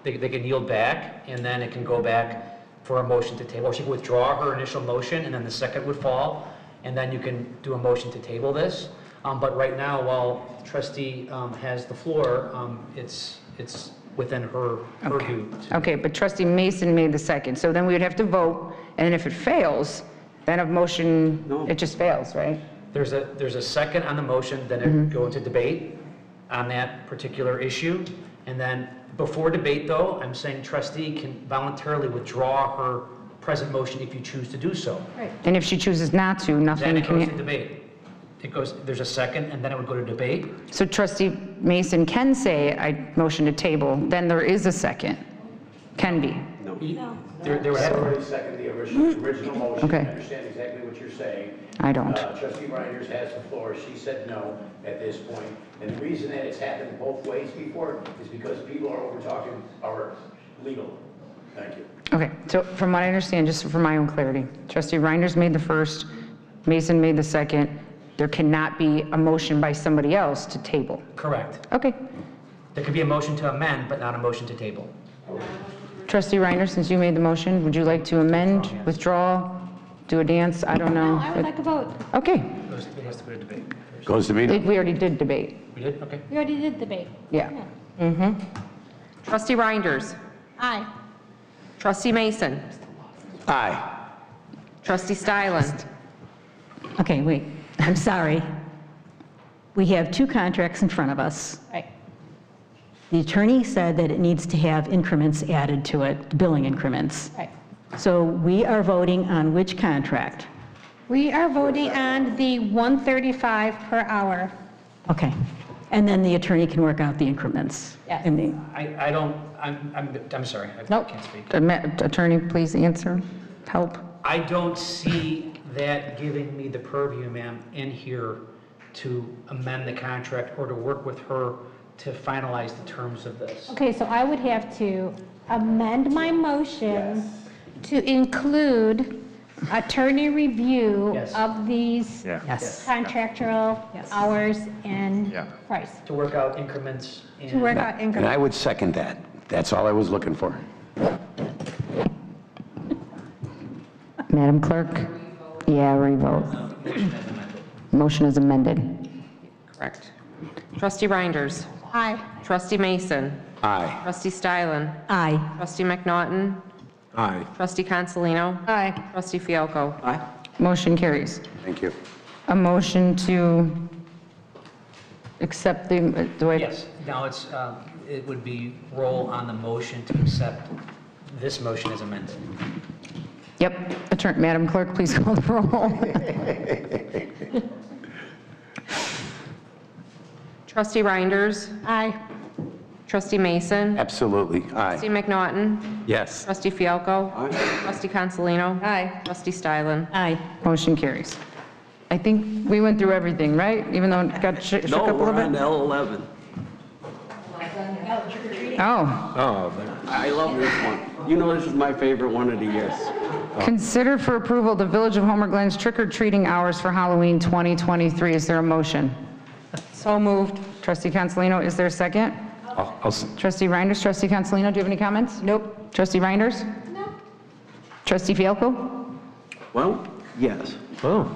they can yield back, and then it can go back for a motion to table. Or she can withdraw her initial motion, and then the second would fall, and then you can do a motion to table this. But right now, while Trustee has the floor, it's within her purview. Okay, but Trustee Mason made the second, so then we would have to vote, and if it fails, then a motion, it just fails, right? There's a second on the motion, then it go into debate on that particular issue. And then before debate though, I'm saying trustee can voluntarily withdraw her present motion if you choose to do so. Right. And if she chooses not to, Then nothing it goes to can... debate. There's a second and then it would go to debate. So Trustee Mason can say, I motion to table, then there is a second. Can be. No. There would have already seconded the original motion. Okay. I understand exactly what you're saying. I don't. Trustee Reinders has the floor. She said no at this point. And the reason that it's happened both ways before is because people are over-talking our legal. Thank you. Okay, so from what I understand, just for my own clarity, Trustee Reinders made the first, Mason made the second. There cannot be a motion by somebody else to table. Correct. Okay. There could be a motion to amend, but not a motion to table. Trustee Reinders, since you made the motion, would you like to amend, withdraw, do a dance? I don't know. No, I would like a vote. Okay. It has to go to debate. Goes to me. We already did debate. We did? Okay. We already did debate. Yeah. Trustee Reinders. Aye. Trustee Mason. Aye. Trustee Stylen. Okay, wait, I'm sorry. We have two contracts in front of us. Right. The attorney said that it needs to have increments added to it, billing increments. Right. So we are voting on which contract? We are voting on the 135 per hour. Okay. And then the attorney can work out the increments? Yes. And the- I'm sorry. I Nope. can't speak. Attorney, please answer. Help. I don't see that giving me the purview, ma'am, in here to amend the contract or to work with her to finalize the terms of this. Okay, so I would have to amend my motion to include attorney review Yes. of these Yes. contractual hours and price. To work out increments and... To work out And I increments. would second that. That's all I was looking for. Madam Clerk? Yeah, revote. Motion is amended. Correct. Trustee Reinders. Aye. Trustee Mason. Aye. Trustee Stylen. Aye. Trustee McNaughton. Aye. Trustee Consolino. Aye. Trustee Fialko. Aye. Motion carries. Thank you. A motion to accept the, do I? Yes, now it would be roll on the motion to accept this motion as amended. Yep. Madam Clerk, please call the roll. Trustee Reinders. Aye. Trustee Mason. Absolutely. Trustee Aye. McNaughton. Yes. Trustee Fialko. Aye. Trustee Consolino. Aye. Trustee Stylen. Aye. Motion carries. I think we went through everything, right? Even though it got shook No, up a we're little on bit? L11. Oh. I love this one. You know this is my favorite one of the years. Consider for approval the Village of Homer Glen's trick-or-treating hours for Halloween 2023. Is there a motion? So moved. Trustee Consolino, is there a second? Trustee Reinders, Trustee Consolino, do you have any comments? Nope. Trustee Reinders? No. Trustee Fialko? Well, yes. Oh.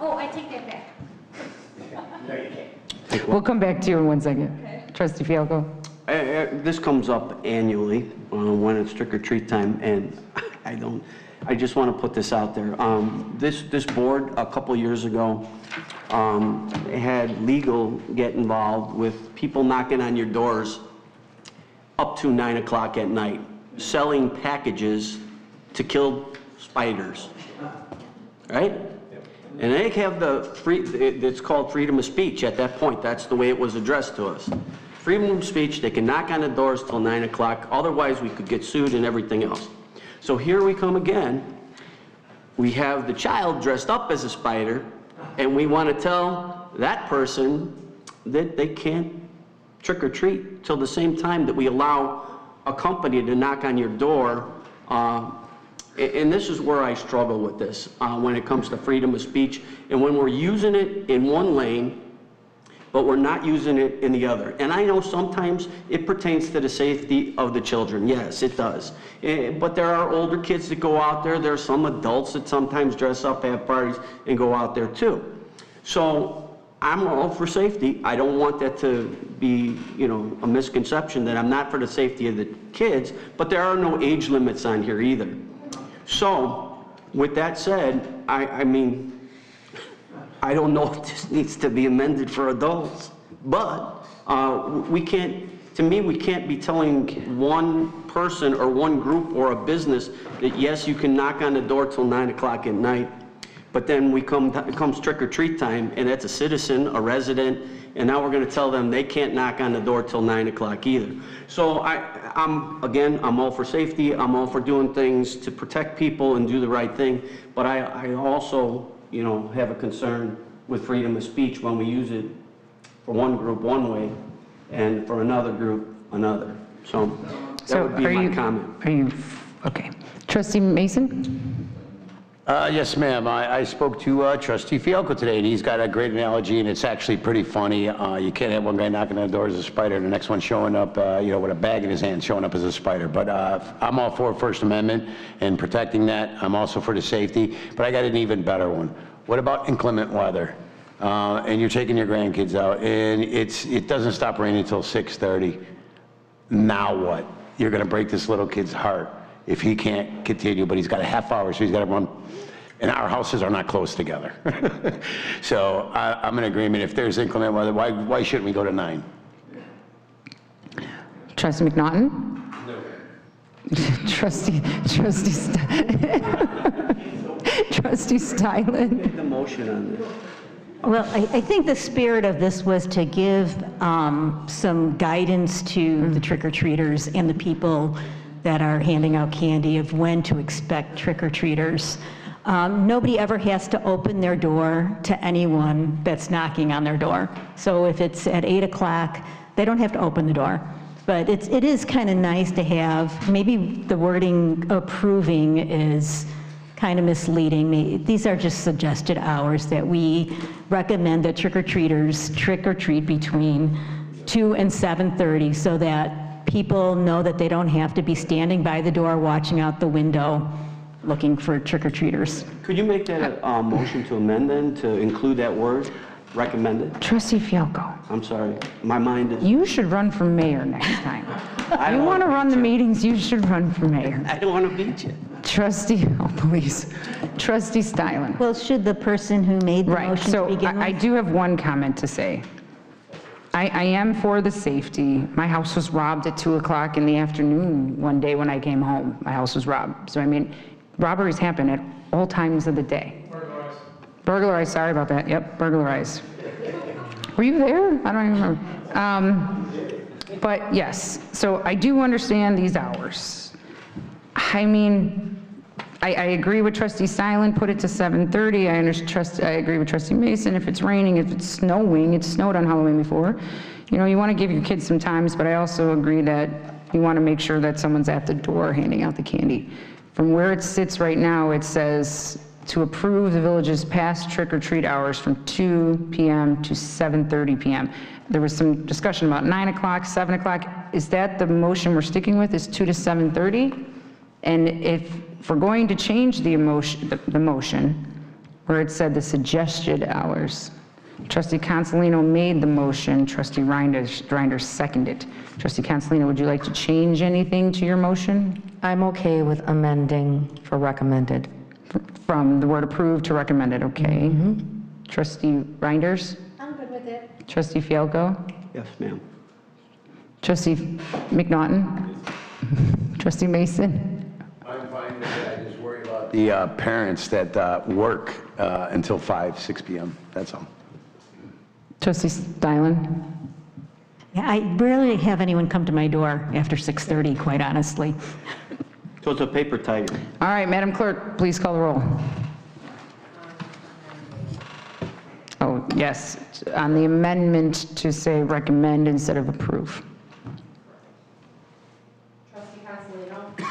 Oh, I take that back. We'll come back to you in 1 second. Trustee Fialko. This comes up annually when it's trick or treat time, and I just want to put this out there. This board, a couple years ago, had legal get involved with people knocking on your doors up to 9 o'clock at night, selling packages to kill spiders, right? And they have it's called freedom of speech at that point. That's the way it was addressed to us. Freedom of speech, they can knock on the doors till 9 o'clock, otherwise we could get sued and everything else. So here we come again. We have the child dressed up as a spider, and we want to tell that person that they can't trick or treat till the same time that we allow a company to knock on your door. And this is where I struggle with this when it comes to freedom of speech, and when we're using it in one lane, but we're not using it in the other. And I know sometimes it pertains to the safety of the children. Yes, it does. But there are older kids that go out there. There are some adults that sometimes dress up, have parties, and go out there too. So I'm all for safety. I don't want that to be, a misconception that I'm not for the safety of the kids, but there are no age limits on here either. So with that said, I mean, I don't know if this needs to be amended for adults, but we can't be telling one person or one group or a business that yes, you can knock on the door till 9 o'clock at night, but then it comes trick or treat time, and that's a citizen, a resident, and now we're going to tell them they can't knock on the door till 9 o'clock either. So I'm all for safety. I'm all for doing things to protect people and do the right thing, but I also have a concern with freedom of speech when we use it for one group one way and for another group another. So that would be my comment. Okay. Trustee Mason? Yes, ma'am. I spoke to Trustee Fialko today, and he's got a great analogy, and it's actually pretty funny. You can't have one guy knocking on the door as a spider, and the next one showing up, with a bag in his hand, showing up as a spider. But I'm all for First Amendment and protecting that. I'm also for the safety, but I got an even better one. What about inclement weather? And you're taking your grandkids out, and it doesn't stop raining until 6:30. Now what? You're going to break this little kid's heart if he can't continue, but he's got a half hour, so he's got to run. And our houses are not close together. So I'm in agreement. If there's inclement weather, why shouldn't we go to 9? Trustee McNaughton? No. Trustee Stylen? Make the motion on this. Well, I think the spirit of this was to give some guidance to the trick-or-treaters and the people that are handing out candy of when to expect trick-or-treaters. Nobody ever has to open their door to anyone that's knocking on their door. So if it's at 8 o'clock, they don't have to open the door. But it is kind of nice to have, maybe the wording approving is kind of misleading. These are just suggested hours that we recommend that trick-or-treaters trick-or-treat between 2 and 7:30 so that people know that they don't have to be standing by the door watching out the window looking for trick-or-treaters. Could you make that a motion to amend then, to include that word, recommended? Trustee Fialko. I'm sorry, my mind is... You should run for mayor next time. You want to run the meetings, you should run for mayor. I don't want to beat you. Trustee, please. Trustee Stylen. Well, should the person who made the motion so begin with? I do have one comment to say. I am for the safety. My house was robbed at 2 o'clock in the afternoon one day when I came home. My house was robbed. So I mean, robberies happen at all times of the day. Burglarized, sorry about that. Yep, burglarized. Were you there? I don't even remember. But yes, so I do understand these hours. I mean, I agree with Trustee Stylen, put it to 7:30. I agree with Trustee Mason. If it's raining, if it's snowing, it snowed on Halloween before. You want to give your kids some times, but I also agree that you want to make sure that someone's at the door handing out the candy. From where it sits right now, it says to approve the village's past trick-or-treat hours from 2 p.m. to 7:30 p.m. There was some discussion about 9 o'clock, 7 o'clock. Is that the motion we're sticking with, is 2 to 7:30? And if if we're going to change the motion, where it said the suggested hours, Trustee Consolino made the motion, Trustee Reinders seconded. Trustee Consolino, would you like to change anything to your motion? I'm okay with amending for recommended. From the word approved to recommended, okay. Trustee Reinders? I'm good with it. Trustee Fialko? Yes, ma'am. Trustee McNaughton? Trustee Mason? I'm fine with it. I just worry about the parents that work until 5, 6 p.m. That's all. Trustee Stylen? Yeah, I rarely have anyone come to my door after 6:30, quite honestly. So it's a paper tiger. All right, Madam Clerk, please call the roll. Oh, yes, on the amendment to say recommend instead of approve. Trustee Consolino?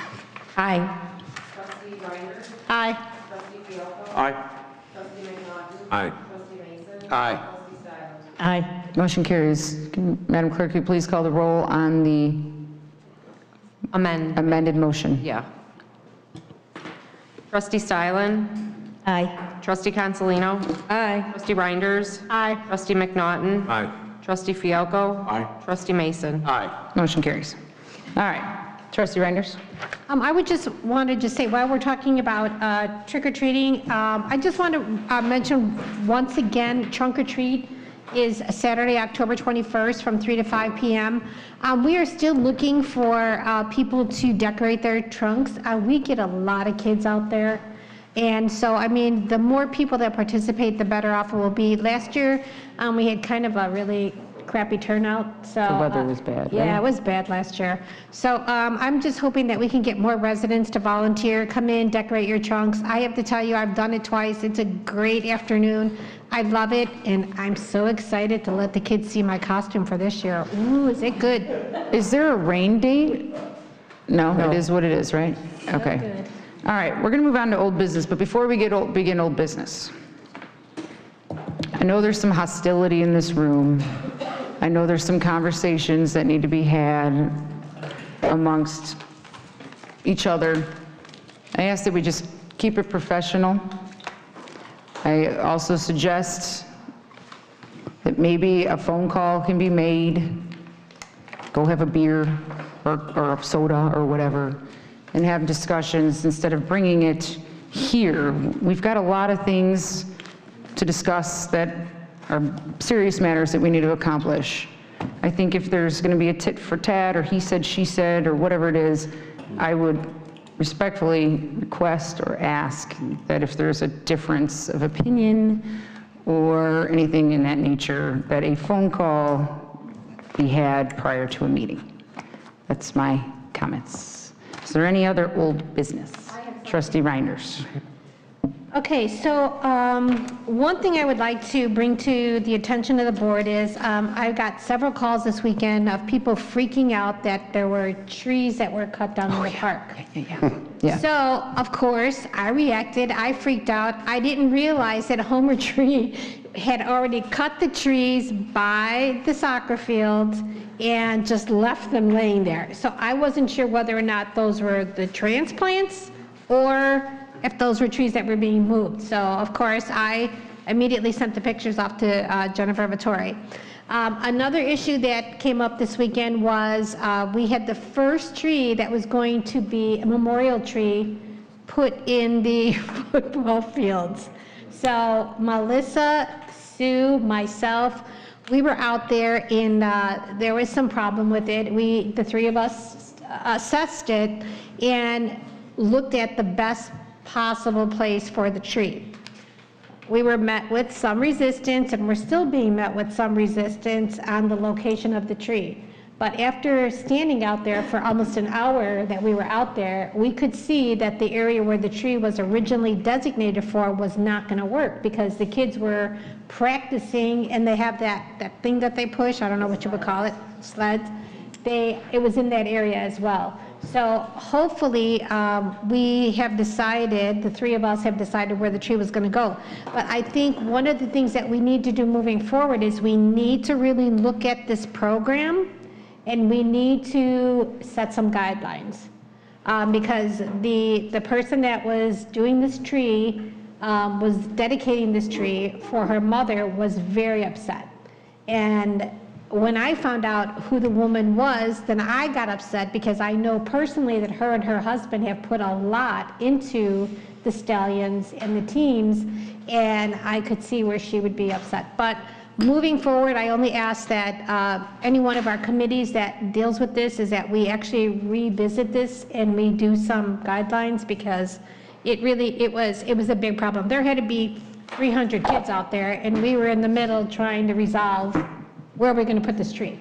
Aye. Trustee Reinders? Aye. Trustee Fialko? Aye. Trustee McNaughton? Aye. Trustee Mason? Aye. Trustee Stylen? Aye. Motion carries. Madam Clerk, could you please call the roll on the amended motion? Yeah. Trustee Stylen? Aye. Trustee Consolino? Aye. Trustee Reinders? Aye. Trustee McNaughton? Aye. Trustee Fialko? Aye. Trustee Mason? Aye. Motion carries. All right. Trustee Reinders? I would just want to just say, while we're talking about trick-or-treating, I just want to mention once again, trunk or treat is Saturday, October 21st from 3 to 5 p.m. We are still looking for people to decorate their trunks. We get a lot of kids out there. And so, I mean, the more people that participate, the better off it will be. Last year, we had kind of a really crappy turnout, so. The weather was bad, Yeah, right? it was bad last year. So I'm just hoping that we can get more residents to volunteer, come in, decorate your trunks. I have to tell you, I've done it twice. It's a great afternoon. I love it, and I'm so excited to let the kids see my costume for this year. Ooh, is it good? Is there a rain date? No, it is what it is, right? Okay. good. All right, we're going to move on to old business, but before we begin old business, I know there's some hostility in this room. I know there's some conversations that need to be had amongst each other. I ask that we just keep it professional. I also suggest that maybe a phone call can be made, go have a beer or a soda or whatever, and have discussions instead of bringing it here. We've got a lot of things to discuss that are serious matters that we need to accomplish. I think if there's going to be a tit for tat or he said, she said, or whatever it is, I would respectfully request or ask that if there's a difference of opinion or anything in that nature, that a phone call be had prior to a meeting. That's my comments. Is there any other old business? Trustee Reinders. Okay, so one thing I would like to bring to the attention of the board is I got several calls this weekend of people freaking out that there were trees that were cut down in the park. Yeah. So, of course, I reacted, I freaked out. I didn't realize that Homer Tree had already cut the trees by the soccer fields and just left them laying there. So I wasn't sure whether or not those were the transplants or if those were trees that were being moved. So, of course, I immediately sent the pictures off to Jennifer Vittori. Another issue that came up this weekend was we had the first tree that was going to be a memorial tree put in the football fields. So Melissa, Sue, myself, we were out there and there was some problem with it. The three of us assessed it and looked at the best possible place for the tree. We were met with some resistance, and we're still being met with some resistance on the location of the tree. But after standing out there for almost an hour that we were out there, we could see that the area where the tree was originally designated for was not going to work because the kids were practicing, and they have that thing that they push, I don't know what you would call it, sleds. It was in that area as well. So hopefully we have decided, the three of us have decided where the tree was going to go. But I think one of the things that we need to do moving forward is we need to really look at this program and we need to set some guidelines. because the person that was doing this tree, was dedicating this tree for her mother, was very upset. And when I found out who the woman was, then I got upset because I know personally that her and her husband have put a lot into the stallions and the teams, and I could see where she would be upset. But moving forward, I only ask that any one of our committees that deals with this is that we actually revisit this and we do some guidelines, because it was a big problem. There had to be 300 kids out there, and we were in the middle trying to resolve where we're going to put this tree.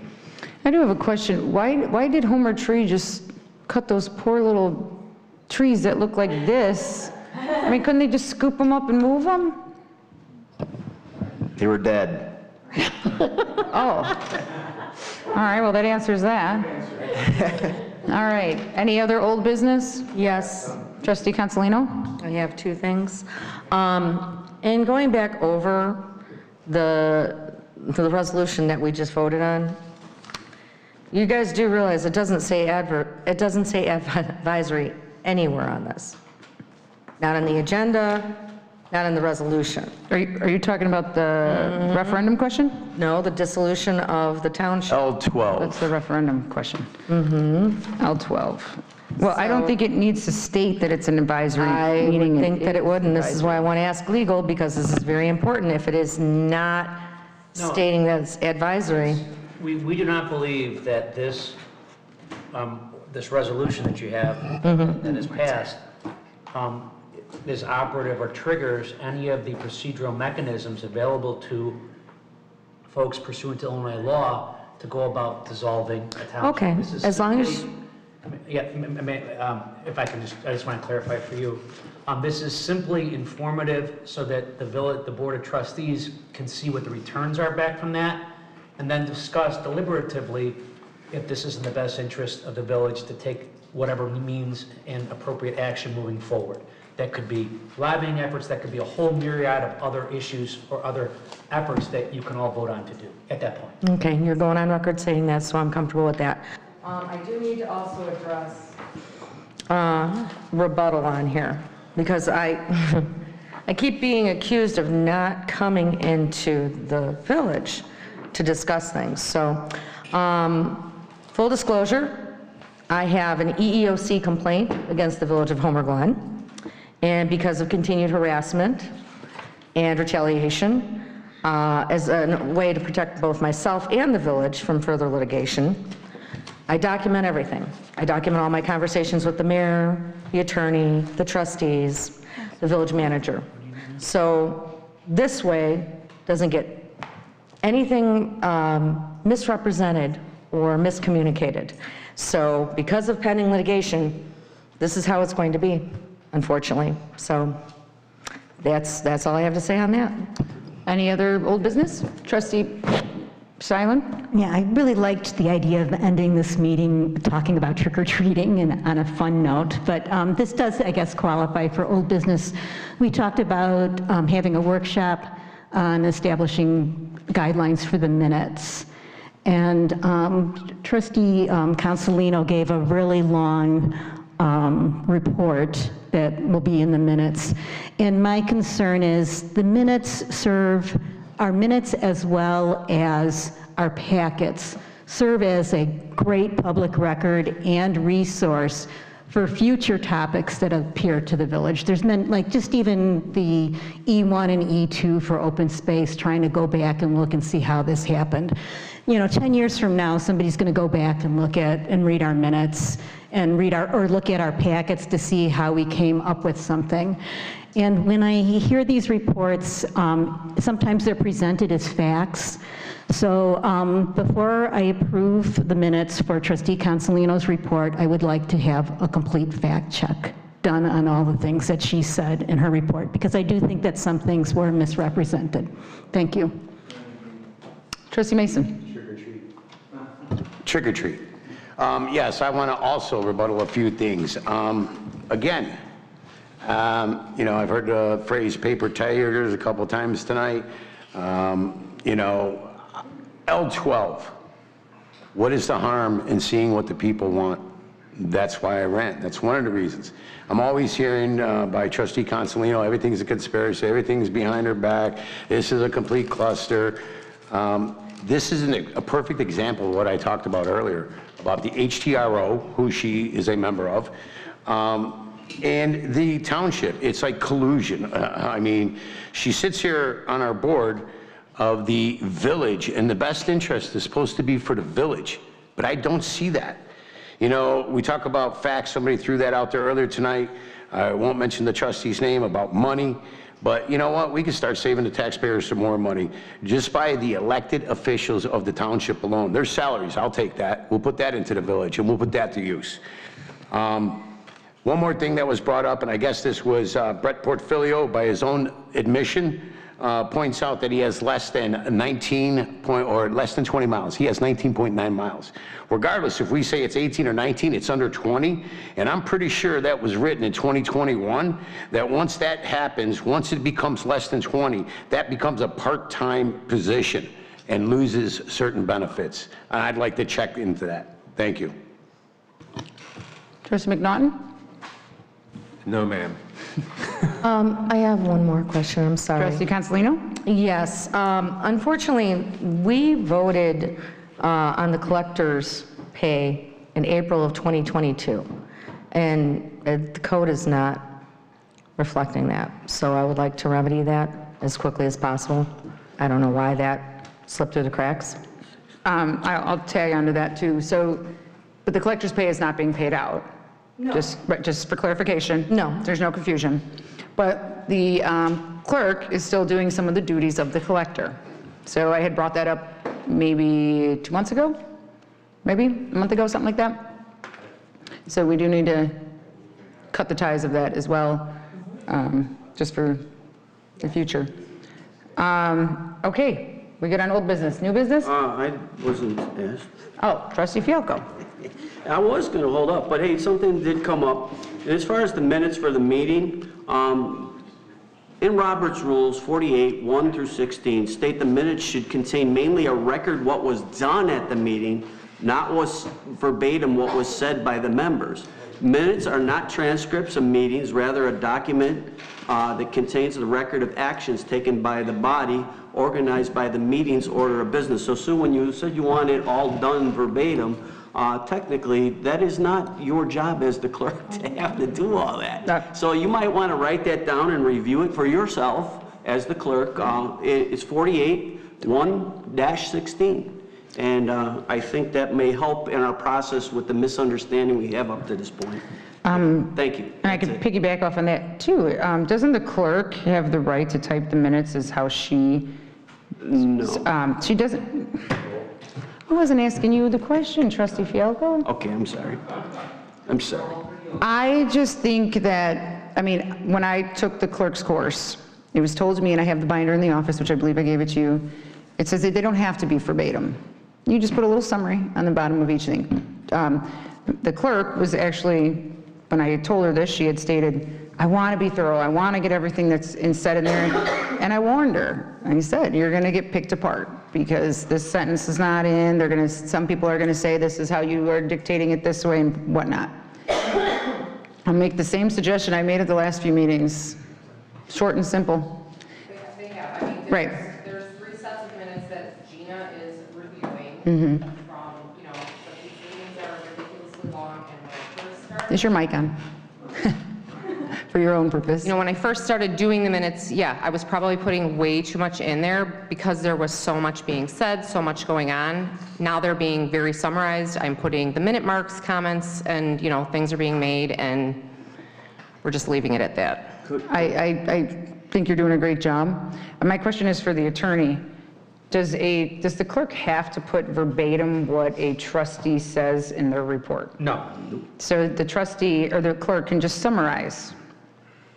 I do have a question. Why did Homer Tree just cut those poor little trees that look like this? I mean, couldn't they just scoop them up and move them? They were dead. Oh. All right, well, that answers that. All right, any other old business? Yes. Trustee Consolino? I have two things. And going back over the resolution that we just voted on, you guys do realize it doesn't say advisory anywhere on this. Not on the agenda, not in the resolution. Are you talking about the referendum question? No, the dissolution of the township. L12. That's the referendum question. L12. Well, I don't think it needs to state that it's an advisory I meeting. would think that it would, and this is why I want to ask legal, because this is very important. If it is not stating that it's advisory. We do not believe that this resolution that you have that is passed is operative or triggers any of the procedural mechanisms available to folks pursuant to Illinois law to go about dissolving a township. Okay, This is as long as... simply- Yeah, if I can I just want to clarify for you. This is simply informative so that the Board of Trustees can see what the returns are back from that, and then discuss deliberatively if this is in the best interest of the village to take whatever means and appropriate action moving forward. That could be lobbying efforts, that could be a whole myriad of other issues or other efforts that you can all vote on to do at that point. Okay, you're going on record saying that, so I'm comfortable with that. I do need to also address rebuttal on here, because I keep being accused of not coming into the village to discuss things. So, full disclosure, I have an EEOC complaint against the Village of Homer Glen, and because of continued harassment and retaliation, as a way to protect both myself and the village from further litigation, I document everything. I document all my conversations with the mayor, the attorney, the trustees, the village manager. So this way doesn't get anything misrepresented or miscommunicated. So because of pending litigation, this is how it's going to be, unfortunately. So that's all I have to say on that. Any other old business? Trustee Silent? Yeah, I really liked the idea of ending this meeting talking about trick-or-treating and on a fun note, but this does, I guess, qualify for old business. We talked about having a workshop on establishing guidelines for the minutes. And Trustee Consolino gave a really long report that will be in the minutes. And my concern is the minutes serve, our minutes as well as our packets serve as a great public record and resource for future topics that appear to the village. There's been, like, just even the E1 and E2 for open space, trying to go back and look and see how this happened. You know, 10 years from now, somebody's going to go back and look at and read our minutes and look at our packets to see how we came up with something. And when I hear these reports, sometimes they're presented as facts. So before I approve the minutes for Trustee Consolino's report, I would like to have a complete fact check done on all the things that she said in her report, because I do think that some things were misrepresented. Thank you. Trustee Mason. Trick or treat. Yes, I want to also rebuttal a few things. Again, you know, I've heard the phrase paper tigers a couple times tonight. You know, L12, what is the harm in seeing what the people want? That's why I ran. That's one of the reasons. I'm always hearing by Trustee Consolino, everything's a conspiracy, everything's behind her back, this is a complete cluster. This is a perfect example of what I talked about earlier, about the HTRO, who she is a member of, and the township. It's like collusion. I mean, she sits here on our board of the village, and the best interest is supposed to be for the village, but I don't see that. You know, we talk about facts, somebody threw that out there earlier tonight. I won't mention the trustee's name, about money, but you know what? We can start saving the taxpayers some more money just by the elected officials of the township alone. Their salaries, I'll take that. We'll put that into the village and we'll put that to use. One more thing that was brought up, and I guess this was Brett Portfolio, by his own admission, points out that he has less than 20 miles. He has 19.9 miles. Regardless, if we say it's 18 or 19, it's under 20, and I'm pretty sure that was written in 2021, that once that happens, once it becomes less than 20, that becomes a part-time position and loses certain benefits. And I'd like to check into that. Thank you. Trustee McNaughton? No, ma'am. I have one more question, I'm sorry. Trustee Consolino? Yes, unfortunately, we voted on the collector's pay in April of 2022, and the code is not reflecting that. So I would like to remedy that as quickly as possible. I don't know why that slipped through the cracks. I'll tag onto that too. So, but the collector's pay is not being paid out. No. Just for clarification. No. There's no confusion. But the clerk is still doing some of the duties of the collector. So I had brought that up maybe 2 months ago, maybe a month ago, something like that. So we do need to cut the ties of that as well, just for the future. Okay, we get on old business. New business? I wasn't asked. Oh, Trustee Fialko. I was going to hold up, but hey, something did come up. As far as the minutes for the meeting, in Robert's Rules 48, 1 through 16, state the minutes should contain mainly a record what was done at the meeting, not was verbatim what was said by the members. Minutes are not transcripts of meetings, rather a document that contains the record of actions taken by the body organized by the meeting's order of business. So Sue, when you said you want it all done verbatim, technically, that is not your job as the clerk to have to do all that. So you might want to write that down and review it for yourself as the clerk. It's 48, 1-16. And I think that may help in our process with the misunderstanding we have up to this point. Thank you. And I could piggyback off on that too. Doesn't the clerk have the right to type the minutes as how she... No. She doesn't... I wasn't asking you the question, Trustee Fialko. Okay, I'm sorry. I'm sorry. I just think that, I mean, when I took the clerk's course, it was told to me, and I have the binder in the office, which I believe I gave it to you, it says that they don't have to be verbatim. You just put a little summary on the bottom of each thing. The clerk was actually, when I told her this, she had stated, I want to be thorough, I want to get everything that's said in there, and I warned her. I said, you're going to get picked apart because this sentence is not in, some people are going to say this is how you are dictating it this way and whatnot. I'll make the same suggestion I made at the last few meetings. Short and simple. They have, I mean, Right. There's 3 sets of minutes that Gina is reviewing Mm-hmm. from, but these meetings are ridiculously long, and when I first started... Is your mic on? For your own purpose. When I first started doing the minutes, yeah, I was probably putting way too much in there because there was so much being said, so much going on. Now they're being very summarized. I'm putting the minute marks, comments, and, things are being made, and we're just leaving it at that. I think you're doing a great job. My question is for the attorney. Does the clerk have to put verbatim what a trustee says in their report? No. So the trustee or the clerk can just summarize.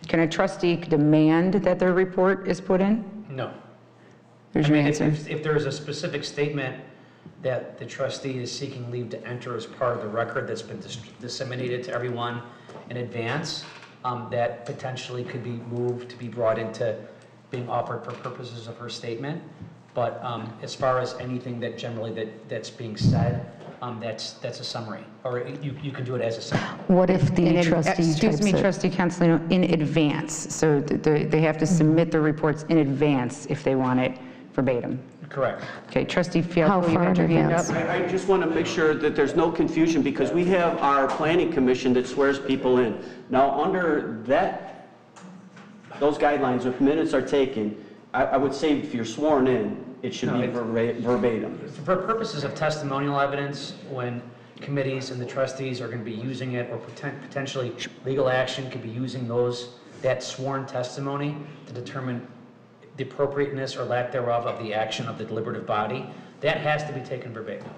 Can a trustee demand that their report is put in? No. There's your answer. If there is a specific statement that the trustee is seeking leave to enter as part of the record that's been disseminated to everyone in advance, that potentially could be moved to be brought into being offered for purposes of her statement. But as far as anything that generally that's being said, that's a summary, or you can do it as a summary. What if the trustee Excuse me, types it? Trustee Consolino, in advance. So they have to submit their reports in advance if they want it verbatim. Correct. Okay, Trustee How Fialko, you far had in your hand up? advance? I just want to make sure that there's no confusion, because we have our planning commission that swears people in. Now, under those guidelines, if minutes are taken, I would say if you're sworn in, it should be verbatim. For purposes of testimonial evidence, when committees and the trustees are going to be using it, or potentially legal action could be using that sworn testimony to determine the appropriateness or lack thereof of the action of the deliberative body, that has to be taken verbatim.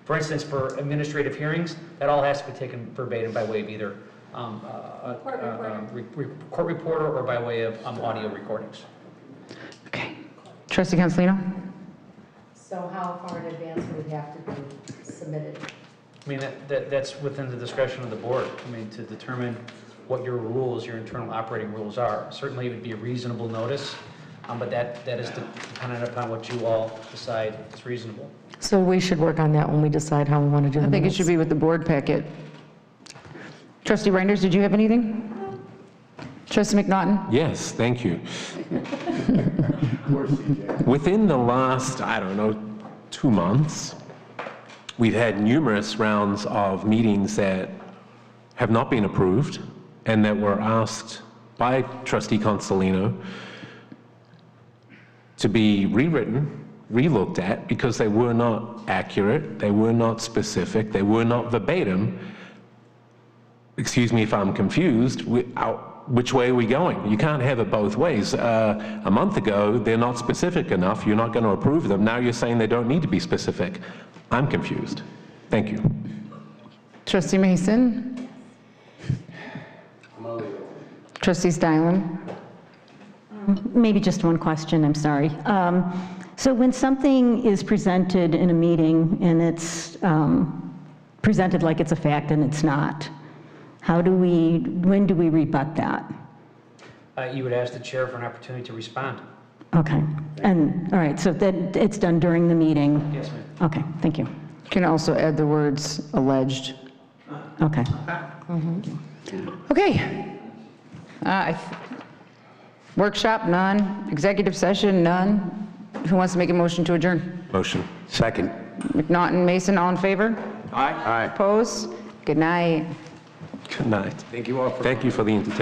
For instance, for administrative hearings, that all has to be taken verbatim by way of either court reporter or by way of audio recordings. Okay. Trustee Consolino? So how far in advance would it have to be submitted? I mean, that's within the discretion of the board, I mean, to determine what your rules, your internal operating rules are. Certainly, it would be a reasonable notice, but that is dependent upon what you all decide is reasonable. So we should work on that when we decide how we want to do the I think it minutes. should be with the board packet. Trustee Reinders, did you have anything? Trustee McNaughton? Yes, thank you. Within the last, 2 months, we've had numerous rounds of meetings that have not been approved and that were asked by Trustee Consolino to be rewritten, relooked at, because they were not accurate, they were not specific, they were not verbatim. Excuse me if I'm confused, which way are we going? You can't have it both ways. A month ago, they're not specific enough, you're not going to approve them. Now you're saying they don't need to be specific. I'm confused. Thank you. Trustee Mason? Trustee Stylen? Maybe just one question, I'm sorry. So when something is presented in a meeting and it's presented like it's a fact and it's not, when do we rebut that? You would ask the chair for an opportunity to respond. Okay, and, all right, so that it's done during the meeting? Yes, ma'am. Okay, thank you. You can also add the words alleged. Okay. Okay. Workshop, none. Executive session, none. Who wants to make a motion to adjourn? Motion. Second. McNaughton, Mason, all in favor? Aye. Aye. Opposed? Good night. Good night. Thank you all for Thank you for the invitation.